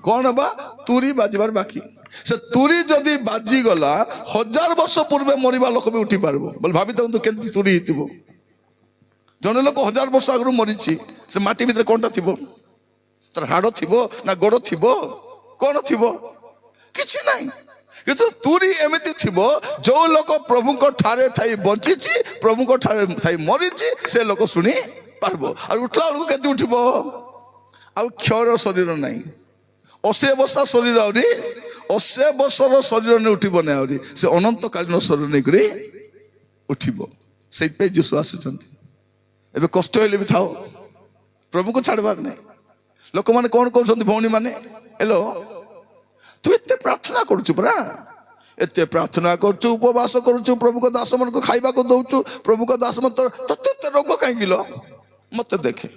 କଣ ହବା ତୁରି ବାଜିବାର ବାକି ସେ ତୁରି ଯଦି ବାଜିଗଲା 1000 ବର୍ଷ ପୂର୍ବେ ମରିବା ଲୋକ ବି ଉଠି ପାରିବ ବୋଲେ ଭାବି ଦିଅନ୍ତୁ କେମିତି ତୁରି ହେଇଥିବ ଜଣେ ଲୋକ 1000 ବର୍ଷ ଆଗରୁ ମରିଛି ସେ ମାଟି ଭିତରେ କଣଟା ଥିବ ତାର ହାଡ଼ ଥିବ ନା ଗୋଡ଼ ଥିବ କଣ ଥିବ କିଛି ନାହିଁ କିନ୍ତୁ ତୁରି ଏମିତି ଥିବ ଯୋଉ ଲୋକ ପ୍ରଭୁଙ୍କ ଠାରେ ଥାଇ ବଞ୍ଚିଛି ପ୍ରଭୁଙ୍କ ଠାରେ ଥାଇ ମରିଛି ସେ ଲୋକ ଶୁଣି ପାରିବ ଆଉ ଉଠିଲା ବେଳକୁ କେତେ ଉଠିବ ଆଉ କ୍ଷୟର ଶରୀର ନାହିଁ 80 ବର୍ଷ ଶରୀର ଆହୁରି 80 ବର୍ଷର ଶରୀର ନେଇ ଉଠିବ ନାହିଁ ଆହୁରି ସେ ଅନନ୍ତକାଳୀନ ଶରୀର ନେଇକରି ଉଠିବ ସେଇଥିପାଇଁ ଯୀଶୁ ଆସୁଛନ୍ତି ଏବେ କଷ୍ଟ ହେଲେ ବି ଥାଉ ପ୍ରଭୁଙ୍କୁ ଛାଡ଼ିବାର ନାହିଁ ଲୋକମାନେ କଣ କରୁଛନ୍ତି ଭଉଣୀ ମାନେ ହେଲୋ ତୁ ଏତେ ପ୍ରାର୍ଥନା କରୁଛୁ ପରା ଏତେ ପ୍ରାର୍ଥନା କରୁଛୁ ଉପବାସ କରୁଛୁ ପ୍ରଭୁଙ୍କ ଦାସ ମାନଙ୍କୁ ଖାଇବାକୁ ଦଉଛୁ ପ୍ରଭୁଙ୍କ ଦାସ ତତେ ଏତେ ରୋଗ କାହିଁକି ଲ ମତେ ଦେଖେ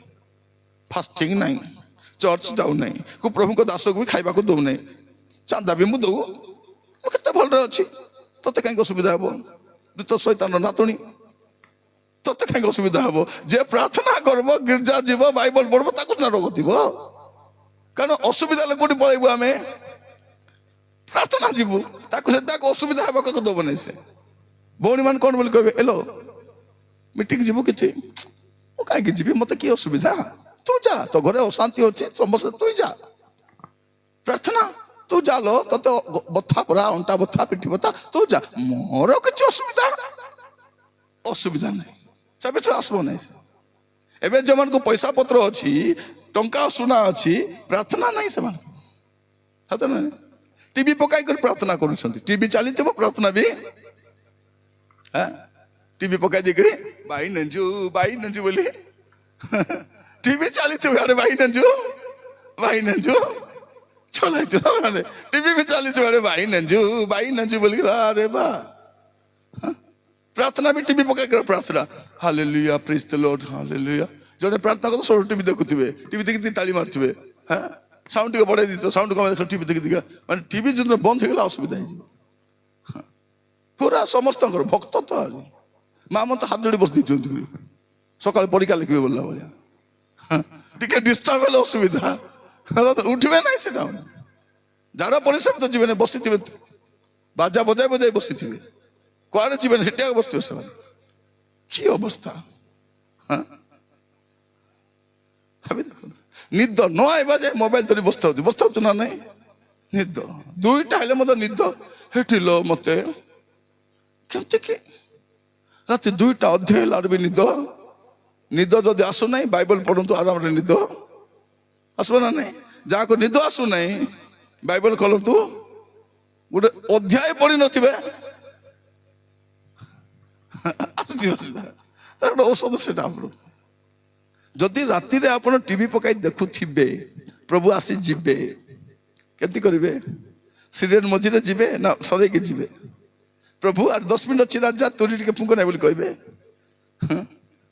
ଫାଷ୍ଟିଂ ନାହିଁ ଚର୍ଚ୍ଚ ଯାଉନାହିଁ ପ୍ରଭୁଙ୍କ ଦାସକୁ ବି ଖାଇବାକୁ ଦଉନାହିଁ ଚାନ୍ଦା ବି ମୁଁ ଦଉ ମୁଁ କେତେ ଭଲରେ ଅଛି ତତେ କାହିଁକି ଅସୁବିଧା ହବ ତ ଶୈତାନ ନାତୁଣୀ ତତେ କାହିଁକି ଅସୁବିଧା ହବ ଯେ ପ୍ରାର୍ଥନା କରିବ ଗିର୍ଜା ଯିବ ବାଇବଲ ପଢିବ ତାକୁ ସିନା ରୋଗ ଥିବ କାରଣ ଅସୁବିଧା ହେଲେ କୋଉଠି ପଳେଇବୁ ଆମେ ପ୍ରାର୍ଥନା ଯିବୁ ତାକୁ ଅସୁବିଧା ହେବାକୁ ଦବ ନାହିଁ ସେ ଭଉଣୀ ମାନେ କଣ ବୋଲି କହିବେ ଏଲୋ ମିଟିଂ ଯିବୁ କିଛି ମୁଁ କାହିଁକି ଯିବି ମତେ କି ଅସୁବିଧା ତୁ ଯା ତୋ ଘରେ ଅଶାନ୍ତି ଅଛି ସମସ୍ତେ ତୁ ଯା ପ୍ରାର୍ଥନା ତୁ ଯାଲୋ ତତେ ବଥା ପରା ଅଣ୍ଟା ବଥା ପିଠି ବଥା ତୁ ଯା ମୋର କିଛି ଅସୁବିଧା ନାହିଁ ଚାବେ ଆସିବ ନାହିଁ ଏବେ ଯୋଉମାନଙ୍କୁ ପଇସା ପତ୍ର ଅଛି ଟଙ୍କା ସୁନା ଅଛି ପ୍ରାର୍ଥନା ନାହିଁ ସେମାନଙ୍କୁ ଟିଭି ପକାଇ କରି ପ୍ରାର୍ଥନା କରୁଛନ୍ତି ଟିଭି ଚାଲିଥିବ ପ୍ରାର୍ଥନା ବି ଟିଭି ପକାଇ ଦେଇକରି ବାଇ ନେଞ୍ଜୁ ବୋଲି ଟିଭି ଚାଲିଥିବ ଆଡେ ବାଇ ନେଞ୍ଜୁ ଚଲାଇଥିବ ମାନେ ଟିଭି ବି ଚାଲିଥିବ ଆଡେ ବାଇ ନେଞ୍ଜୁ ବୋଲି ଆରେ ବା ପ୍ରାର୍ଥନା ବି ଟିଭି ପକାଇ କରି ପ୍ରାର୍ଥନା ହାଲେଲୁୟା ପ୍ରେଜ୍ ଦ ଲର୍ଡ ହାଲେଲୁୟା ଜଣେ ପ୍ରାର୍ଥନା କରୁଥିବ ସବୁ ଟିଭି ଦେଖୁଥିବେ ଟିଭି ଦେଖି ତାଳି ମାରୁଥିବେ ସାଉଣ୍ଡ ଟିକେ ବଢେଇ ଦେଇଥିବ ସାଉଣ୍ଡ କମେଇ ଟିଭି ଦେଖି ମାନେ ଟିଭି ଯଦି ବନ୍ଦ ହେଇଗଲା ଅସୁବିଧା ହେଇଯିବ ପୁରା ସମସ୍ତଙ୍କର ଭକ୍ତ ତ ମା ମତେ ହାତ ଯୋଡ଼ି ବସି ଦେଇଛନ୍ତି ସକାଳେ ପରୀକ୍ଷା ଲେଖିବେ ବୋଲିଲା ଭଳିଆ ଟିକେ ଡିଷ୍ଟର୍ବ ହେଲେ ଅସୁବିଧା ଉଠିବେ ନାହିଁ ସେଟା ଝାଡ଼ା ପରିଶ୍ରମ ତ ଯିବେନି ବସିଥିବେ ବାଜା ବଜାଇ ବସିଥିବେ କୁଆଡେ ଯିବେନି ସେଠିଆ ବସିଥିବେ ସେମାନେ କି ଅବସ୍ଥା ଭାବି ଦେଖନ୍ତୁ ନିଦ ନ ଆଇବା ଯେ ମୋବାଇଲ ଧରି ବସିଥାଉଛି ନା ନାଇଁ ନିଦ 2ଟା ହେଲେ ମତେ ନିଦ ହେଠିଲ ମତେ କେମିତି କି ରାତି 2ଟା ଅଧେ ହେଲା ବି ନିଦ ଯଦି ଆସୁନାହିଁ ବାଇବଲ ପଢନ୍ତୁ ଆରାମରେ ନିଦ ଆସିବ ନା ନାଇଁ ଯାହାକୁ ନିଦ ଆସୁନାହିଁ ବାଇବଲ ଖୋଲନ୍ତୁ ଗୋଟେ ଅଧ୍ୟାୟ ପଢି ନଥିବେ ଆସୁଛି ଅସୁବିଧା ତାର ଗୋଟେ ଔଷଧ ସେଟା ଆପଣ ଯଦି ରାତିରେ ଆପଣ ଟିଭି ପକାଇ ଦେଖୁଥିବେ ପ୍ରଭୁ ଆସି ଯିବେ କେମିତି କରିବେ ସିରିଏଲ ମଝିରେ ଯିବେ ନା ସରେଇକି ଯିବେ ପ୍ରଭୁ ଆର 10 ମିନିଟ୍ ଅଛି ରାଜା ତୁରି ଟିକେ ଫୁଙ୍କ ନାହିଁ ବୋଲି କହିବେ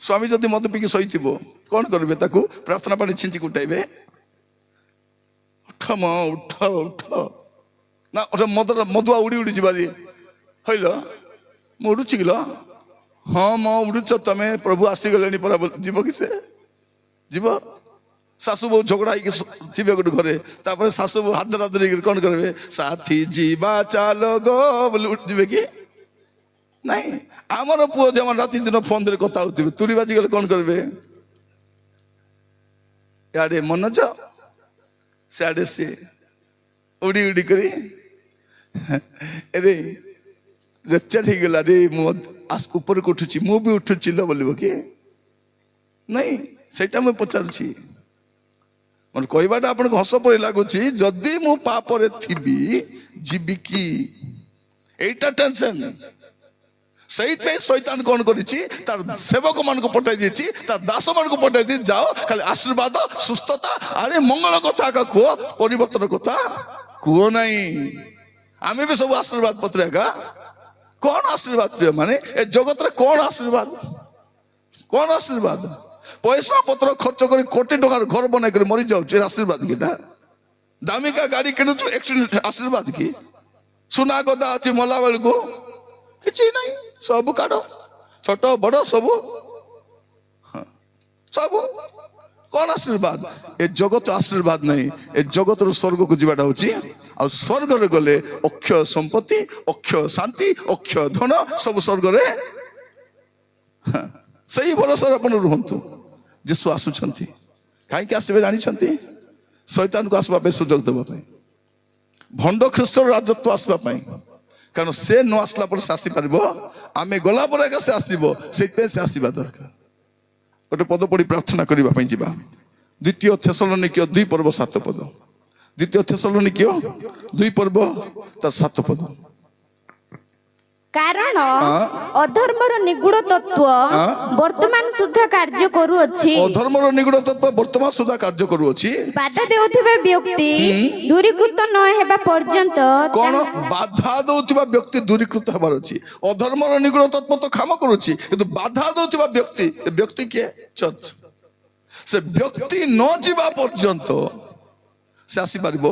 ସ୍ୱାମୀ ଯଦି ମଦ ପିକି ଶୋଇଥିବ କଣ କରିବେ ତାକୁ ପ୍ରାର୍ଥନା ପାଣି ଛିଞ୍ଚି କୁଟାଇବେ ଉଠ ମ ଉଠ ଉଠ ନା ମଦୁଆ ଉଡ଼ି ଉଡ଼ି ଯିବାରି ହଇଲ ମୁଁ ଉଡୁଛି କିଲ ହଁ ମ ଉଡୁଛ ତମେ ପ୍ରଭୁ ଆସିଗଲେଣି ପରା ଯିବ କି ସେ ଯିବ ଶାଶୁ ବୋଉ ଝଗଡ଼ା ହେଇକି ଥିବେ ଗୋଟେ ଘରେ ତାପରେ ଶାଶୁ ବୋଉ ହାତ ଧରିକି କଣ କରିବେ ସାଥୀ ଯିବା ଚାଲ ଗো ବୋଲି ଯିବେ କି ନାଇଁ ଆମର ପୁଅ ଯେମାନେ ରାତି ଦିନ ଫୋନ ଧରି କଥା ହଉଥିବେ ତୁରି ବାଜି ଗଲେ କଣ କରିବେ ଇଆଡେ ମନୋଜ ସିଆଡେ ସିଏ ଉଡ଼ି ଉଡ଼ି କରି ଏରେ ରେପଚର ହେଇଗଲା ରେ ମୁଁ ଉପରକୁ ଉଠୁଛି ମୁଁ ବି ଉଠୁଛି ଲ ବୋଲିବ କି ନାଇଁ ସେଇଟା ମୁଁ ପଚାରୁଛି ମୋର କହିବାଟା ଆପଣଙ୍କୁ ହସ ପରି ଲାଗୁଛି ଯଦି ମୁଁ ପାପରେ ଥିବି ଯିବି କି এইটা টেনশন ସେଇଥିପାଇଁ ଶୈତାନ କଣ କରିଛି ତାର ସେବକ ମାନଙ୍କୁ ପଠାଇ ଦେଇଛି ତାର ଦାସ ମାନଙ୍କୁ ପଠାଇ ଦେଇଛି ଯାଅ ଖାଲି ଆଶୀର୍ବାଦ ସୁସ୍ଥତା ଆରେ ମଙ୍ଗଳ କଥା ଏକା କୁହ ପରିବର୍ତ୍ତନ କଥା କୁହ ନାହିଁ ଆମେ ବି ସବୁ ଆଶୀର୍ବାଦ ପତ୍ର ଏକା କଣ ଆଶୀର୍ବାଦ ପ୍ରିୟ ମାନେ ଏ ଜଗତରେ କଣ ଆଶୀର୍ବାଦ ପଇସା ପତ୍ର ଖର୍ଚ୍ଚ କରି କୋଟି ଟଙ୍କାର ଘର ବନାଇ କରି ମରି ଯାଉଛି ଆଶୀର୍ବାଦ କିଟା ଦାମିକା ଗାଡି କିଣୁଛୁ ଆକ୍ସିଡେଣ୍ଟ ଆଶୀର୍ବାଦ କି ସୁନା ଗଦା ଅଛି ମଲା ବେଳକୁ କିଛି ନାହିଁ ସବୁ କାଢ ଛୋଟ ବଡ ସବୁ ସବୁ କଣ ଆଶୀର୍ବାଦ ଏ ଜଗତ ଆଶୀର୍ବାଦ ନାହିଁ ଏ ଜଗତରୁ ସ୍ୱର୍ଗକୁ ଯିବାଟା ହଉଛି ଆଉ ସ୍ୱର୍ଗରେ ଗଲେ ଅକ୍ଷୟ ସମ୍ପତ୍ତି ଅକ୍ଷୟ ଶାନ୍ତି ଅକ୍ଷୟ ଧନ ସବୁ ସ୍ୱର୍ଗରେ ସେଇ ଭରସାରେ ଆପଣ ରୁହନ୍ତୁ ଯୀଶୁ ଆସୁଛନ୍ତି କାହିଁକି ଆସିବେ ଜାଣିଛନ୍ତି ଶୈତାନକୁ ଆସିବା ପାଇଁ ସୁଯୋଗ ଦେବା ପାଇଁ ଭଣ୍ଡ ଖ୍ରୀଷ୍ଟର ରାଜତ୍ୱ ଆସିବା ପାଇଁ କାରଣ ସେ ନ ଆସିଲା ପରେ ସେ ଆସିପାରିବ ଆମେ ଗଲା ପରେ ଏକା ସେ ଆସିବ ସେଇଥିପାଇଁ ସେ ଆସିବା ଦରକାର ଗୋଟେ ପଦ ପଢି ପ୍ରାର୍ଥନା କରିବା ପାଇଁ ଯିବା ଦ୍ୱିତୀୟ ଥେସଲୋନିକୀୟ 2 ପର୍ବ 7 ପଦ ଦ୍ୱିତୀୟ ଥେସଲୋନିକୀୟ 2 ପର୍ବ ତାର 7 ପଦ କାରଣ ଅଧର୍ମର ନିଗୁଡ ତତ୍ତ୍ୱ ବର୍ତ୍ତମାନ ସୁଦ୍ଧା କାର୍ଯ୍ୟ କରୁଅଛି ଅଧର୍ମର ନିଗୁଡ ତତ୍ତ୍ୱ ବର୍ତ୍ତମାନ ସୁଦ୍ଧା କାର୍ଯ୍ୟ କରୁଅଛି ବାଧା ଦେଉଥିବା ବ୍ୟକ୍ତି ଦୂରୀକୃତ ନ ହେବା ପର୍ଯ୍ୟନ୍ତ କଣ ବାଧା ଦେଉଥିବା ବ୍ୟକ୍ତି ଦୂରୀକୃତ ହେବାର ଅଛି ଅଧର୍ମର ନିଗୁଡ ତତ୍ତ୍ୱ ତ କାମ କରୁଛି କିନ୍ତୁ ବାଧା ଦେଉଥିବା ବ୍ୟକ୍ତି ଏ ବ୍ୟକ୍ତି କିଏ ଚର୍ଚ୍ଚ ସେ ବ୍ୟକ୍ତି ନ ଯିବା ପର୍ଯ୍ୟନ୍ତ ସେ ଆସିପାରିବ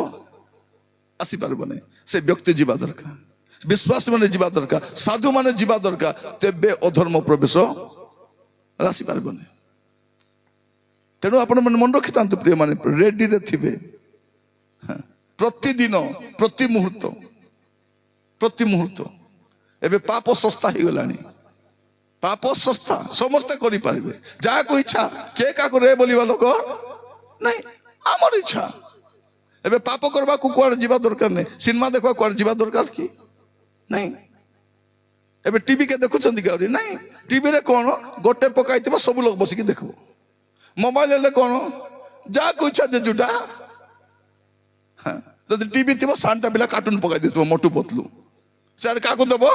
ନାହିଁ ସେ ବ୍ୟକ୍ତି ଯିବା ଦରକାର ବିଶ୍ୱାସୀ ମାନେ ଯିବା ଦରକାର ସାଧୁ ମାନେ ଯିବା ଦରକାର ତେବେ ଅଧର୍ମ ପ୍ରବେଶ ଆସିପାରିବନି ତେଣୁ ଆପଣ ମାନେ ମନେ ରଖିଥାନ୍ତୁ ପ୍ରିୟ ମାନେ ରେଡିରେ ଥିବେ ପ୍ରତିଦିନ ପ୍ରତି ମୁହୂର୍ତ୍ତ ଏବେ ପାପ ଶସ୍ତା ହେଇଗଲାଣି ପାପ ଶସ୍ତା ସମସ୍ତେ କରିପାରିବେ ଯାହାକୁ ଇଚ୍ଛା କିଏ କାହାକୁ ରେ ବୋଲିବା ଲୋକ ନାଇଁ ଆମର ଇଚ୍ଛା ଏବେ ପାପ କରିବାକୁ କୁଆଡେ ଯିବା ଦରକାର ନାହିଁ ସିନେମା ଦେଖିବାକୁ କୁଆଡେ ଯିବା ଦରକାର କି ନାଇଁ ଏବେ ଟିଭି କେ ଦେଖୁଛନ୍ତି କି ନାଇଁ ଟିଭିରେ କଣ ଗୋଟେ ପକାଇଥିବ ସବୁ ଲୋକ ବସିକି ଦେଖିବ ମୋବାଇଲ ହେଲେ କଣ ଯାହାକୁ ଇଚ୍ଛା ଯେ ଯୋଉଟା ଯଦି ଟିଭି ଥିବ ସାନଟା ପିଲା କାର୍ଟୁନ ପକାଇ ଦେଇଥିବ ମୋଟୁ ପତଲୁ ସାର୍ କାହାକୁ ଦେବ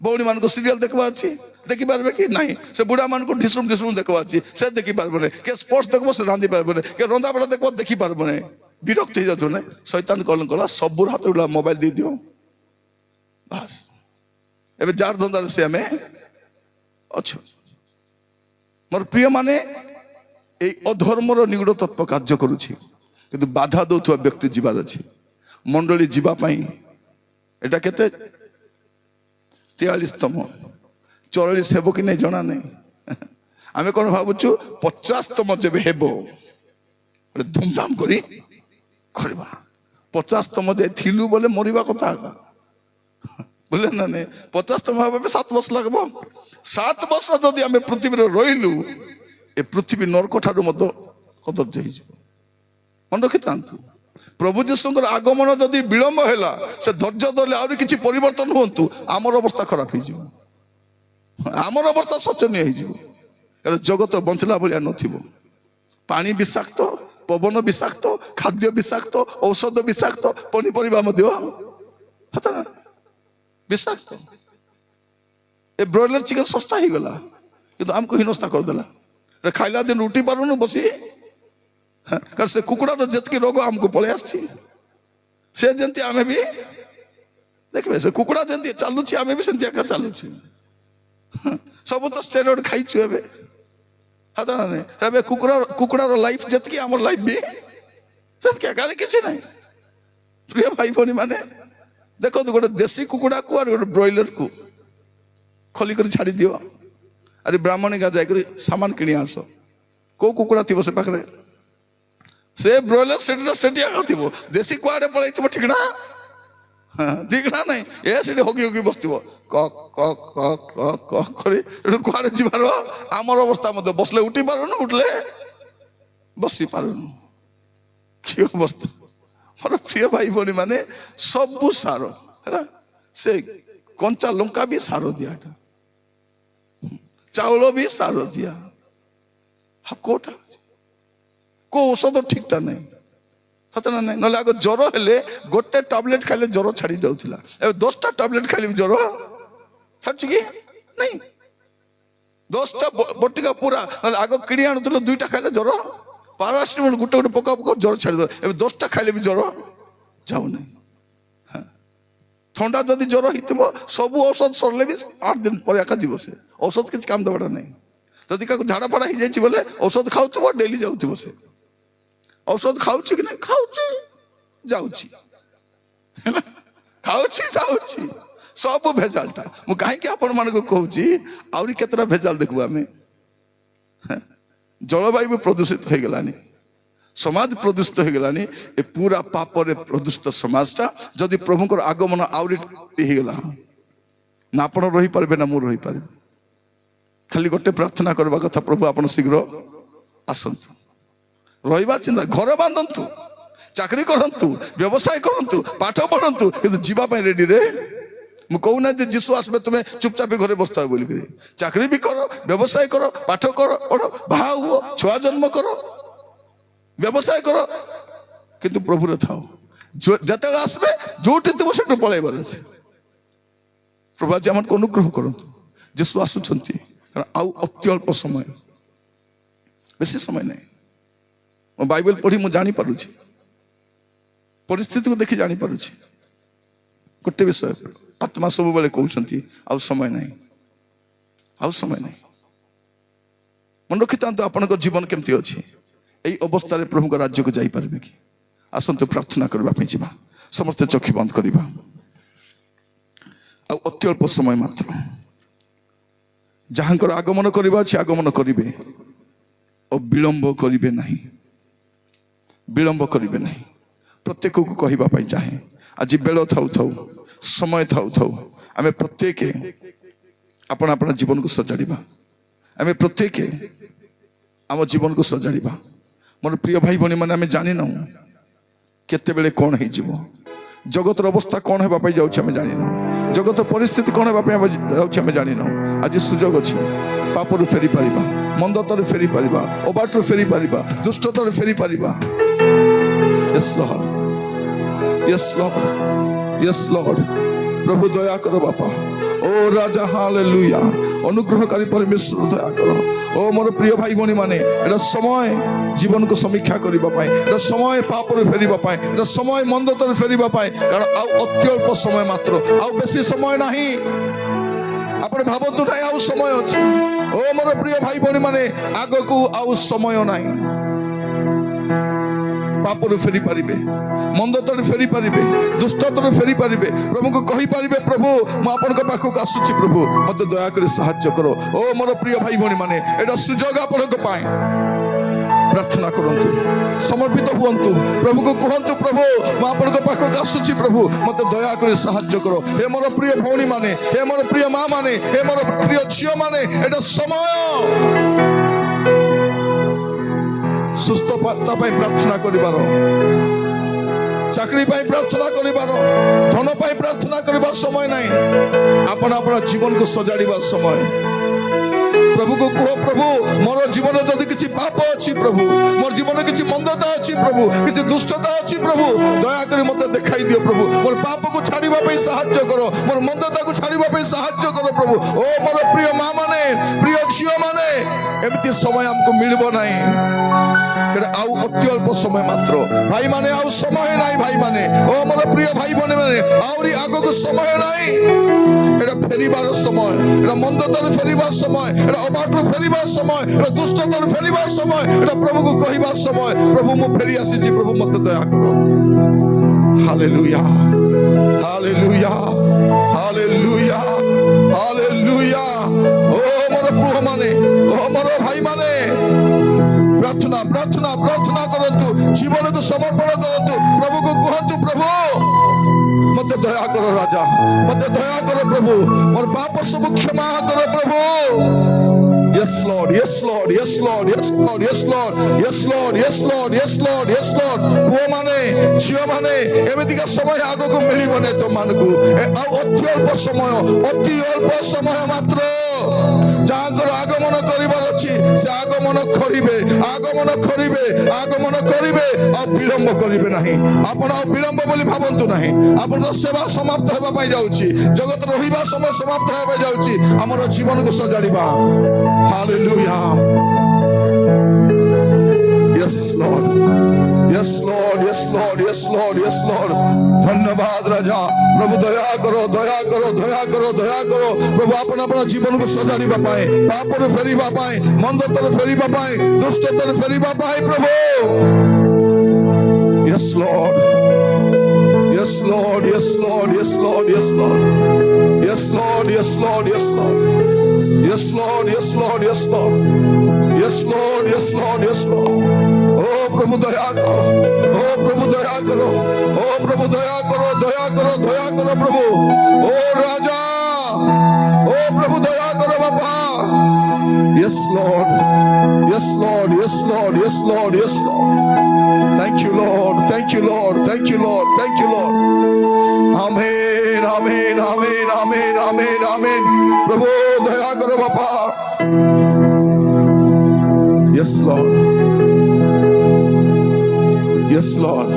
ଭଉଣୀ ମାନଙ୍କୁ ସିରିଏଲ ଦେଖିବାର ଅଛି ଦେଖିପାରିବେ କି ନାହିଁ ସେ ବୁଢା ମାନଙ୍କୁ ଢିସୁମ ଦେଖିବାର ଅଛି ସେ ଦେଖିପାରିବ ନାହିଁ କିଏ ସ୍ପୋର୍ଟସ ଦେଖିବ ସେ ରାନ୍ଧି ପାରିବ ନାହିଁ କିଏ ରନ୍ଧା ବଢା ଦେଖିବ ଦେଖିପାରିବ ନାହିଁ ବିରକ୍ତ ହେଇଯାଉଥିବ ନାହିଁ ଶୈତାନ କଣ କଲା ସବୁର ହାତ ମୋବାଇଲ ଦେଇଦିଅ ବାସ୍ ଏବେ ଯାର ଧନ୍ଦାରେ ସେ ଆମେ ଅଛୁ ମୋର ପ୍ରିୟ ମାନେ এই অধর্মর নিগুড় তত্ত্ব কার্য করুছি কিন্তু বাধা দেউଥିବା ব্যক্তি ଯିବାର ଅଛି ମଣ୍ଡଳୀ ଯିବା ପାଇଁ এটা କେତେ 43ତମ 44 ହେବ କି ନାହିଁ ଜଣା ନାହିଁ ଆମେ କଣ ଭାବୁଛୁ 50ତମ ଯେବେ ହେବ ଗୋଟେ ଧୁମଧାମ କରି କରିବା 50ତମ ଯେ ଥିଲୁ ବୋଲେ ମରିବା କଥା ବୁଝିଲେ ନା ନାଇଁ 50ତମ ହେବା 7 ବର୍ଷ ଲାଗିବ 7 ବର୍ଷ ଯଦି ଆମେ ପୃଥିବୀରେ ରହିଲୁ ଏ ପୃଥିବୀ ନରକ ଠାରୁ ମଧ୍ୟ କଦର୍ଯ୍ୟ ହେଇଯିବ ମନେ ରଖିଥାନ୍ତୁ ପ୍ରଭୁ ଯୀଶୁଙ୍କର ଆଗମନ ଯଦି ବିଳମ୍ବ ହେଲା ସେ ଧୈର୍ଯ୍ୟ ଧରିଲେ ଆହୁରି କିଛି ପରିବର୍ତ୍ତନ ହୁଅନ୍ତୁ ଆମର ଅବସ୍ଥା ଖରାପ ହେଇଯିବ ଆମର ଅବସ୍ଥା ଶୋଚନୀୟ ହେଇଯିବ କାରଣ ଜଗତ ବଞ୍ଚିଲା ଭଳିଆ ନଥିବ ପାଣି ବିଷାକ୍ତ ପବନ ବିଷାକ୍ତ ଖାଦ୍ୟ ବିଷାକ୍ତ ଔଷଧ ବିଷାକ୍ତ ପନିପରିବା ମଧ୍ୟ ବିଷାକ୍ତ ए ब्रॉयलर चिकन सस्ता ही गला किंतु हमको हिनस्ता कर देला रे खाइला दिन रोटी पारुनु बसी कर से कुकुड़ा तो जतकी रोग हमको पळे आछि से जंती आमे भी देखबे से कुकुड़ा जंती चालू छी आमे भी संती का चालू छी सब तो स्टेरॉइड खाइ छु एबे हाता ने रे कुकुड़ा रो लाइफ जतकी हमर लाइफ भी जतकी गाली किछि नै प्रिय भाई भनी माने देखो तो गोटे देसी कुकुड़ा को और गोटे ब्रॉयलर को खोली कर छाड़ी दियो अरे ब्राह्मणी का जाकर सामान किणी आस को कुकुड़ा थी से पाखरे से ब्रॉयलर सेटिया खाथिबो देसी कुआडे पळैथिबो ठिकना ठिकना नहीं ए सेठी होगी होगी बसथिबो क क क क क करे कुआडे जिबारो हमर अवस्था मते बसले उठी पारुनु उठले बसी पारुनु की अवस्था मोर प्रिय भाई भनी माने सबु सार है से कंचा लंका भी सार दिया चाउल भी सार दिया हा कोटा को औषध ठीकटा नहीं सतना नहीं नले आगो ज्वर हेले गोटे टैबलेट खाइले ज्वर छाड़ी जाउथिला ए 10टा टैबलेट खाइले ज्वर छाड़छु की नहीं 10टा बटिका पूरा नले आगो किडी आनुथलो 2टा खाइले ज्वर पारासिटामोल गुटे गुटे पका पका ज्वर छाड़ी दो ए 10टा खाइले भी ज्वर जाउ नहीं ठंडा जदि ज्वर हितबो सब औषध सरले भी 8 दिन पर एका जीव से औषध किछ काम देबाटा नहीं जदि का झाड़ा फाड़ा ही जाइछि बोले औषध खाउतबो डेली जाउतबो से औषध खाउछि कि नहीं खाउछि जाउछि खाउछि जाउछि सब भेजालटा मु काहे कि आपण मान को कहउछि आउरी केतरा भेजाल देखबो हमें जलवायु प्रदूषित हो गलानी समाज प्रदूषित हो गलानी ए पूरा पाप रे प्रदूषित समाजटा जदि प्रभुकर आगमन आउरी ही गला ना आपण रही परबे ना मु रही परबे खाली गोटे प्रार्थना करबा कथा प्रभु आपण शीघ्र आसंतु रहिबा चिंता घर बांधंतु चाकरी करंतु व्यवसाय करंतु पाठ पढ़ंतु किंतु जीवा पय रेडी रे मु कहूना जे जीसु आसबे तुमे चुपचाप घरे बसता बोली करी चाकरी भी करो व्यवसाय करो पाठ करो पढ़ो बाहा हुओ छुआ जन्म करो व्यवसाय करो किंतु प्रभु रे थाओ जते आसबे जोटी तुम सेटु पळैबार अछि प्रभु आज हमन को अनुग्रह करंतु जीसु आसुछंती कारण आउ अत्यल्प समय बेसी समय नहीं मो बाइबल पढ़ी मु जानी पारुछि परिस्थिति को देखि जानी पारुछि गोटे विषय आत्मा सब बेले कहउछंती आउ समय नहीं आउ समय नहीं मन रखितांतु आपनको जीवन केमती अछि एई अवस्था रे प्रभु को राज्य को जाई परबे कि आसंतु प्रार्थना करबा पे जिबा समस्त चक्षु बंद करबा आ अत्यल्प समय मात्र जहांकर आगमन करबा अछि आगमन करिवे और विलंब करिवे नहीं विलंब करिवे नहीं प्रत्येक को कहबा पई चाहे आज बेलो थाउ थाउ समय थाउ थाउ आमे प्रत्येक आपण आपण जीवन को सजाड़िबा आमे प्रत्येक आम जीवन को सजाड़िबा मोर प्रिय भाई भनी माने आमे जानि न केते बेले कोन हे जीवो जगतर अवस्था कोन हेबा पई जाउछ आमे जानि न जगतर परिस्थिति कोन हेबा पई जाउछ आमे जानि न आज सुजोग अछि पापरु फेरी पारिबा मंदतर फेरी पारिबा अबाटरु फेरी पारिबा दुष्टतर फेरी पारिबा yes lord yes lord yes lord प्रभु दया करो बापा ओ राजा हालेलुया अनुग्रहकारी परमेश्वर दया करो ओ मोर प्रिय भाई भनी माने एटा समय जीवन को समीक्षा करिबा पाए एटा समय पाप रे फेरिबा पाए एटा समय मंदतर फेरिबा पाए कारण आउ अत्यल्प समय मात्र आउ बेसी समय नाही आपण भाबतु नाही आउ समय अछि ओ मोर प्रिय भाई भनी माने आगो को आउ समय नाही पापर फेरी पारिबे मंदतर फेरी पारिबे दुष्टतर फेरी पारिबे प्रभु को कहि पारिबे प्रभु मु आपन को पाखो का आसुची प्रभु मते दया करे सहाय्य करो ओ मोर प्रिय भाई भनी माने एटा सुजोग आपन को पाए प्रार्थना करंतु समर्पित हुअंतु प्रभु को कहंतु प्रभु मु आपन को पाखो का आसुची प्रभु मते दया करे सहाय्य करो हे मोर प्रिय भौणी माने हे मोर प्रिय मां माने हे मोर प्रिय झियो माने एटा समय सुस्थता पाई प्रार्थना करिबार चाकरी पाई प्रार्थना करिबार धन पाई प्रार्थना करिबार समय नहीं आपण आपण जीवन को सजाड़िबार समय प्रभु को कह प्रभु मोर जीवन जदि किछि पाप अछि प्रभु मोर जीवन किछि मंदता अछि प्रभु किछि दुष्टता अछि प्रभु दया करी मते देखाई दियो प्रभु मोर पाप को छाड़िबा पई सहाय्य करो मोर मंदता को छाड़िबा पई सहाय्य करो प्रभु ओ मोर प्रिय मां माने प्रिय झियो माने एमिति समय हमको मिलबो नाही आउ अति अल्प समय मात्र भाई माने आउ समय नाही भाई माने ओ मोर प्रिय भाई बने माने आउरी आगो को समय नाही एटा फेरिबार समय एटा मंदतार फेरिबार समय एटा अबाटर फेरिबार समय एटा दुष्टतार फेरिबार समय एटा प्रभु को कहिबार समय प्रभु मो फेरि आसीछि प्रभु मते दया करो हालेलुया हालेलुया हालेलुया हालेलुया ओ मोर प्रभु माने ओ मोर भाई माने प्रार्थना प्रार्थना प्रार्थना करंतु जीवन को समर्पण करंतु प्रभु को कहंतु प्रभु मते दया करो राजा मते दया करो प्रभु मोर पाप सब क्षमा करो प्रभु Yes Lord, yes Lord, yes Lord, yes Lord, yes Lord, yes Lord, yes Lord, yes Lord, yes Lord. पुओ माने झियो माने एमिति का समय आगो को मिली बने तो मान को अति अल्प समय मात्र जाकर आगमन करिबार अछि से आगमन करिवे आ विलंब करिवे नाही आपण आ विलंब बोली भाबंतु नाही आपण सेवा समाप्त हेबा पई जाउछि जगत रहिबा समय समाप्त हेबा जाउछि हमर जीवन को सजाड़िबा Hallelujah. Yes, Lord. Yes, Lord. Yes, Lord. Yes, Lord. Yes, Lord. धन्यवाद राजा प्रभु दया करो दया करो दया करो दया करो प्रभु अपना अपना जीवन को सजाड़िबा पाए पाप रे फेरिबा पाए मंदतर फेरिबा पाए दुष्टतर फेरिबा पाए प्रभु Yes, Lord. Yes, Lord. Yes, Lord. Yes, Lord. Yes, Lord. Yes, Lord. Yes, Lord. Yes, Lord. Yes, Lord, yes, Lord, yes, Lord. Yes, Lord, yes, Lord, yes, Lord. Oh, Prabhu दया करो. Oh, Prabhu दया करो. Oh, Prabhu दया करो, दया करो, दया करो प्रभु. Oh, राजा. Oh, Prabhu दया करो बाबा. Yes, Lord. Yes, Lord, yes, Lord, yes, Lord, yes, Lord. Thank you, Lord. Thank you, Lord. Thank you, Lord. Thank you, Lord. Amen, amen, amen, amen, amen, amen. प्रभु दया करो बापा Yes Lord Yes Lord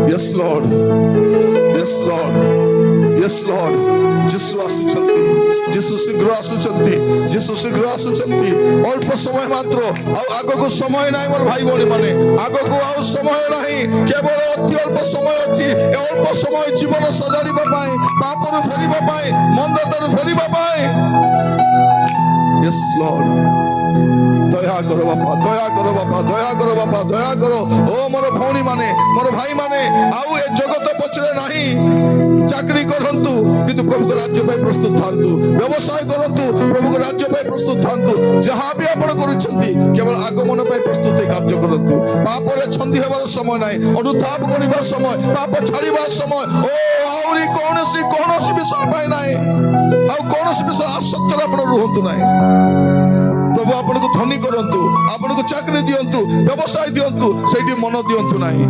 Yes Lord Yes Lord Yes Lord जिसु आसुचंती जिसु शीघ्र आसुचंती जिसु शीघ्र आसुचंती अल्प समय मात्र आगो को समय नाही मोर भाई बोली माने आगो को आउ समय नाही केवल अति अल्प समय अछि ए अल्प समय जीवन सजाड़िबा पाए पापरु फेरिबा पाए मंदतरु फेरिबा पाए Yes Lord दया करो बापा दया करो बापा दया करो बापा दया करो ओ मोर भौणी माने मोर भाई माने आउ ए जगत पछरे नाही चाकरी करंतु किंतु प्रभु के राज्य में प्रस्तुत थांतु व्यवसाय करंतु प्रभु के राज्य में प्रस्तुत थांतु जहां भी आपण करूछंती केवल आगमन में प्रस्तुत कार्य करंतु पाप रे छंदी हेबार समय नाही अनुताप करिबार समय पाप छाड़िबार समय ओ आउरी कोनोसी विषय पाए नाही आ कोनोसी विषय आसक्त आपण रहंतु नाही प्रभु आपण को धनी करंतु आपण को चाकरी दियंतु व्यवसाय दियंतु सेठी मन दियंतु नाही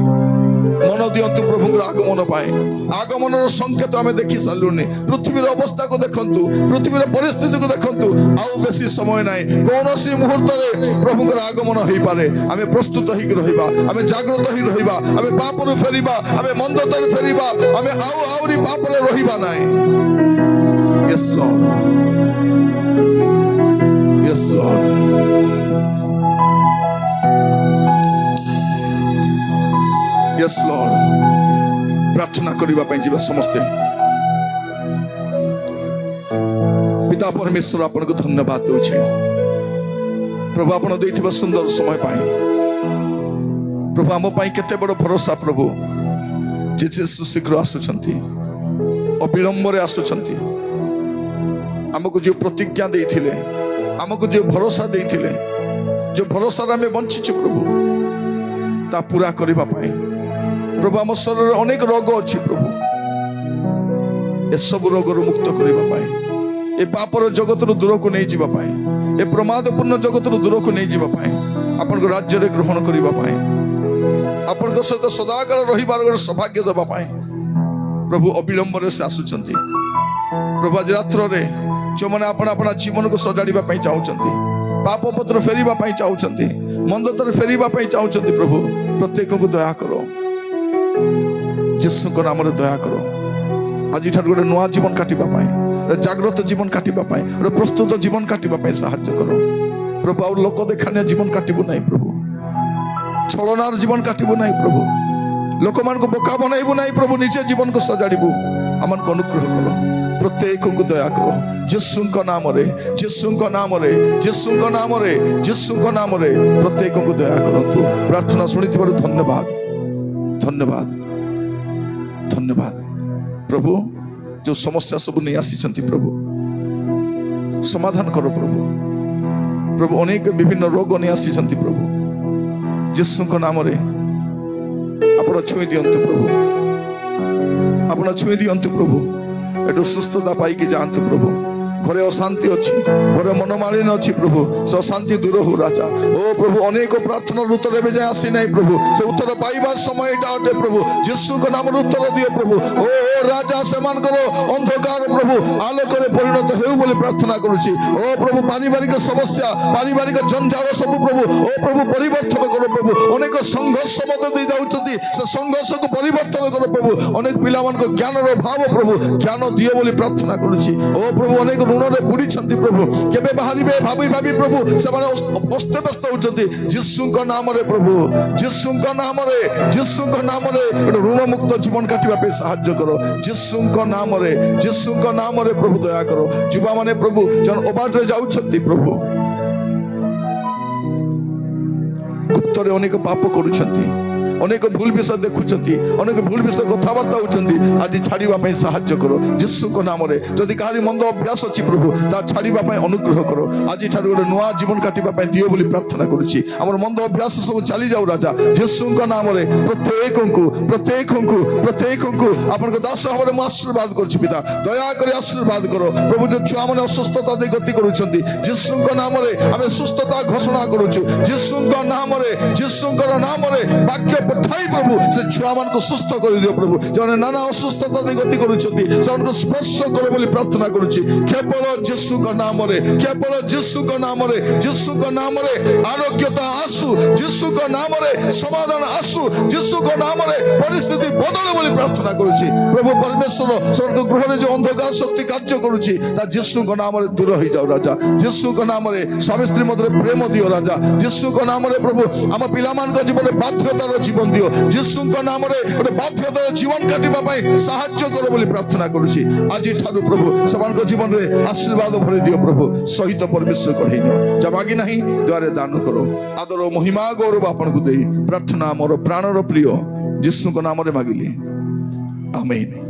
मन दियंतु प्रभु आगमन पाए आगमन संकेत आम देखी सारूनी पृथ्वी अवस्था को देखंतु पृथ्वी परिस्थिति को देखंतु आउ बेसी समय नाही कौन सी मुहूर्त प्रभु आगमन हो पारे आम प्रस्तुत ही रहिबा आम जागृत ही रहिबा आम पापरु फेरिबा आम मंदतर फेरिबा आम आउरी पापरे रहिबा नाही Yes Lord Yes Lord Yes Lord प्रार्थना करिबा पई जीवा समस्ते पिता परमेश्वर आपन को धन्यवाद दोछि प्रभु आपन दैथिबा सुंदर समय पाए प्रभु हम पाई केते बड़ भरोसा प्रभु जे शीघ्र आसुचंती अविलंब रे आसुचंती हमको जो प्रतिज्ञा देथिले हमको जो भरोसा देथिले जो भरोसा रे हम बंचिछु प्रभु ता पूरा करिबा पाए प्रभु आम शरीर अनेक रोग अच्छी प्रभु ए सब रोग मुक्त करने पाए ए पापर जगत दूर को नहीं जीवा पाए ए प्रमादपूर्ण जगत दूर को नहीं जीवा पाए आपण राज्य रे ग्रहण करने पाए आपण सहित सदाकाल रहिबार सौभाग्य देवा पाए प्रभु अविलंब से आसुचंती प्रभु आज रात्र रे ଯେଉଁମାନେ ଆପଣ ଆପଣ ଜୀବନକୁ ସଜାଡ଼ିବା ପାଇଁ ଚାହୁଁଛନ୍ତି, ପାପ ପତ୍ର ଫେରିବା ପାଇଁ ଚାହୁଁଛନ୍ତି, ମନ୍ଦତରେ ଫେରିବା ପାଇଁ ଚାହୁଁଛନ୍ତି, ପ୍ରଭୁ ପ୍ରତ୍ୟେକଙ୍କୁ ଦୟା କର, ଯୀଶୁଙ୍କ ନାମରେ ଦୟା କର। ଆଜିଠାରୁ ଗୋଟେ ନୂଆ ଜୀବନ କାଟିବା ପାଇଁ, ଗୋଟେ ଜାଗ୍ରତ ଜୀବନ କାଟିବା ପାଇଁ, ଗୋଟେ ପ୍ରସ୍ତୁତ ଜୀବନ କାଟିବା ପାଇଁ ସାହାଯ୍ୟ କର ପ୍ରଭୁ। ଆଉ ଲୋକ ଦେଖାଣିଆ ଜୀବନ କାଟିବୁ ନାହିଁ ପ୍ରଭୁ, ଛଳନାର ଜୀବନ କାଟିବୁ ନାହିଁ ପ୍ରଭୁ, ଲୋକମାନଙ୍କୁ ବୋକା ବନାଇବୁ ନାହିଁ ପ୍ରଭୁ, ନିଜେ ଜୀବନକୁ ସଜାଡ଼ିବୁ। ଆମମାନଙ୍କୁ ଅନୁଗ୍ରହ କର, ପ୍ରତ୍ୟେକଙ୍କୁ ଦୟା କର ଯୀଶୁଙ୍କ ନାମରେ, ଯୀଶୁଙ୍କ ନାମରେ, ଯୀଶୁଙ୍କ ନାମରେ, ଯୀଶୁଙ୍କ ନାମରେ ପ୍ରତ୍ୟେକଙ୍କୁ ଦୟା କରନ୍ତୁ। ପ୍ରାର୍ଥନା ଶୁଣିଥିବାରୁ ଧନ୍ୟବାଦ, ଧନ୍ୟବାଦ, ଧନ୍ୟବାଦ ପ୍ରଭୁ। ଯେଉଁ ସମସ୍ୟା ସବୁ ନେଇ ଆସିଛନ୍ତି ପ୍ରଭୁ ସମାଧାନ କର ପ୍ରଭୁ। ପ୍ରଭୁ ଅନେକ ବିଭିନ୍ନ ରୋଗ ନେଇ ଆସିଛନ୍ତି ପ୍ରଭୁ, ଯୀଶୁଙ୍କ ନାମରେ ଆପଣ ଛୁଇଁ ଦିଅନ୍ତୁ ପ୍ରଭୁ, ଆପଣ ଛୁଇଁ ଦିଅନ୍ତୁ ପ୍ରଭୁ। ଏଠୁ ସୁସ୍ଥତା ପାଇକି ଯାଆନ୍ତୁ ପ୍ରଭୁ। ଘରେ ଅଶାନ୍ତି ଅଛି, ଘରେ ମନମାଳିନ ଅଛି ପ୍ରଭୁ, ସେ ଅଶାନ୍ତି ଦୂର ହଉ ରାଜା। ଓ ପ୍ରଭୁ ଅନେକ ପ୍ରାର୍ଥନାର ଉତ୍ତର ଏବେ ଯାଏ ଆସିନାହିଁ ପ୍ରଭୁ, ସେ ଉତ୍ତର ପାଇବାର ସମୟ ଏଇଟା ଅଟେ ପ୍ରଭୁ। ଯୀଶୁଙ୍କ ନାମରେ ଉତ୍ତର ଦିଅ ପ୍ରଭୁ। ଓ ରାଜା ସେମାନଙ୍କର ଅନ୍ଧକାର ପ୍ରଭୁ ଆଲୋକରେ ପରିଣତ ହେଉ ବୋଲି ପ୍ରାର୍ଥନା କରୁଛି। ଓ ପ୍ରଭୁ ପାରିବାରିକ ସମସ୍ୟା, ପାରିବାରିକ ଜଞ୍ଜାଳ ସବୁ ପ୍ରଭୁ ଓ ପ୍ରଭୁ ପରିବର୍ତ୍ତନ କର ପ୍ରଭୁ। ଅନେକ ସଂଘର୍ଷ ମଧ୍ୟ ଦେଇ ଯାଉଛନ୍ତି, ସେ ସଂଘର୍ଷକୁ ପରିବର୍ତ୍ତନ କର ପ୍ରଭୁ। ଅନେକ ପିଲାମାନଙ୍କ ଜ୍ଞାନର ଅଭାବ ପ୍ରଭୁ, ଜ୍ଞାନ ଦିଅ ବୋଲି ପ୍ରାର୍ଥନା କରୁଛି। ଓ ପ୍ରଭୁ ଅନେକ ଋଣରେ ବୁଡ଼ିଛନ୍ତି ପ୍ରଭୁ, କେବେ ବାହାରିବେ ଭାବି ଭାବି ପ୍ରଭୁ ସେମାନେ ଅସ୍ତବ୍ୟସ୍ତ ହେଉଛନ୍ତି। ଯୀଶୁଙ୍କ ନାମରେ ପ୍ରଭୁ, ଯୀଶୁଙ୍କ ନାମରେ, ଯୀଶୁଙ୍କ ନାମରେ ଋଣ ମୁକ୍ତ ଜୀବନ କାଟିବା ପାଇଁ ସାହାଯ୍ୟ କର ଯୀଶୁଙ୍କ ନାମରେ, ଯୀଶୁଙ୍କ ନାମରେ ପ୍ରଭୁ ଦୟା କର। ଯୁବାମାନେ ପ୍ରଭୁ ସେମାନେ ଅବାଟରେ ଯାଉଛନ୍ତି ପ୍ରଭୁ, ଗୁପ୍ତରେ ଅନେକ ପାପ କରୁଛନ୍ତି, ଅନେକ ଭୁଲ ବିଷୟ ଦେଖୁଛନ୍ତି, ଅନେକ ଭୁଲ ବିଷୟ କଥାବାର୍ତ୍ତା ହେଉଛନ୍ତି। ଆଜି ଛାଡ଼ିବା ପାଇଁ ସାହାଯ୍ୟ କର ଯୀଶୁଙ୍କ ନାମରେ। ଯଦି କାହାରି ମନ୍ଦ ଅଭ୍ୟାସ ଅଛି ପ୍ରଭୁ ତାହା ଛାଡ଼ିବା ପାଇଁ ଅନୁଗ୍ରହ କର। ଆଜିଠାରୁ ଗୋଟେ ନୂଆ ଜୀବନ କାଟିବା ପାଇଁ ଦିଅ ବୋଲି ପ୍ରାର୍ଥନା କରୁଛି। ଆମର ମନ୍ଦ ଅଭ୍ୟାସ ସବୁ ଚାଲିଯାଉ ରାଜା ଯୀଶୁଙ୍କ ନାମରେ। ପ୍ରତ୍ୟେକଙ୍କୁ ପ୍ରତ୍ୟେକଙ୍କୁ ପ୍ରତ୍ୟେକଙ୍କୁ ଆପଣଙ୍କ ଦାସ ଭାବରେ ମୁଁ ଆଶୀର୍ବାଦ କରୁଛି ପିତା, ଦୟାକରି ଆଶୀର୍ବାଦ କର ପ୍ରଭୁ। ଯେଉଁ ଛୁଆମାନେ ଅସୁସ୍ଥତା ଦେଇ ଗତି କରୁଛନ୍ତି ଯୀଶୁଙ୍କ ନାମରେ ଆମେ ସୁସ୍ଥତା ଘୋଷଣା କରୁଛୁ ଯୀଶୁଙ୍କ ନାମରେ, ଯୀଶୁଙ୍କର ନାମରେ ବାକ୍ୟ ପଠାଇ ପ୍ରଭୁ ସେ ଛୁଆମାନଙ୍କୁ ସୁସ୍ଥ କରିଦିଅ ପ୍ରଭୁ। ଯେଉଁମାନେ ନାନା ଅସୁସ୍ଥତା ଦେଇ ଗତି କରୁଛନ୍ତି ସେମାନଙ୍କୁ ସ୍ପର୍ଶ କର ବୋଲି ପ୍ରାର୍ଥନା କରୁଛି। କେବଳ ଯୀଶୁଙ୍କ ନାମରେ, କେବଳ ଯୀଶୁଙ୍କ ନାମରେ, ଯୀଶୁଙ୍କ ନାମରେ ଆରୋଗ୍ୟତା ଆସୁ, ଯୀଶୁଙ୍କ ନାମରେ ସମାଧାନ ଆସୁ, ଯୀଶୁଙ୍କ ନାମରେ ପରିସ୍ଥିତି ବଦଳ ବୋଲି ପ୍ରାର୍ଥନା କରୁଛି ପ୍ରଭୁ। ପରମେଶ୍ୱର ସେମାନଙ୍କ ଗୃହରେ ଯେଉଁ ଅନ୍ଧକାର ଶକ୍ତି କାର୍ଯ୍ୟ କରୁଛି ତା ଯୀଶୁଙ୍କ ନାମରେ ଦୂର ହେଇଯାଉ ରାଜା। ଯୀଶୁଙ୍କ ନାମରେ ସ୍ୱାମୀ ସ୍ତ୍ରୀ ମଧ୍ୟରେ ପ୍ରେମ ଦିଅ ରାଜା। ଯୀଶୁଙ୍କ ନାମରେ ପ୍ରଭୁ ଆମ ପିଲାମାନଙ୍କ ଜୀବନରେ ବାଧ୍ୟତାର ଜୀବନ ଦିଅ ଯୀଶୁଙ୍କ ନାମରେ। ଗୋଟେ ବାଧ୍ୟତାର ଜୀବନ କାଟିବା ପାଇଁ ସାହାଯ୍ୟ କର ବୋଲି ପ୍ରାର୍ଥନା କରୁଛି। ଆଜିଠାରୁ ପ୍ରଭୁ ସେମାନଙ୍କ ଜୀବନରେ ଆଶୀର୍ବାଦ ଭରି ଦିଅ ପ୍ରଭୁ। ସହିତ ପରମେଶ୍ୱର କଢ଼େଇ ନିଅ, ଯାହା ମାଗି ନାହିଁ ଦ୍ୱାରେ ଦାନ କର। ଆଦର ମହିମା ଗୌରବ ଆପଣଙ୍କୁ ଦେଇ ପ୍ରାର୍ଥନା ମୋର ପ୍ରାଣର ପ୍ରିୟ ଯୀଶୁଙ୍କ ନାମରେ ମାଗିଲି, ଆମେନ୍।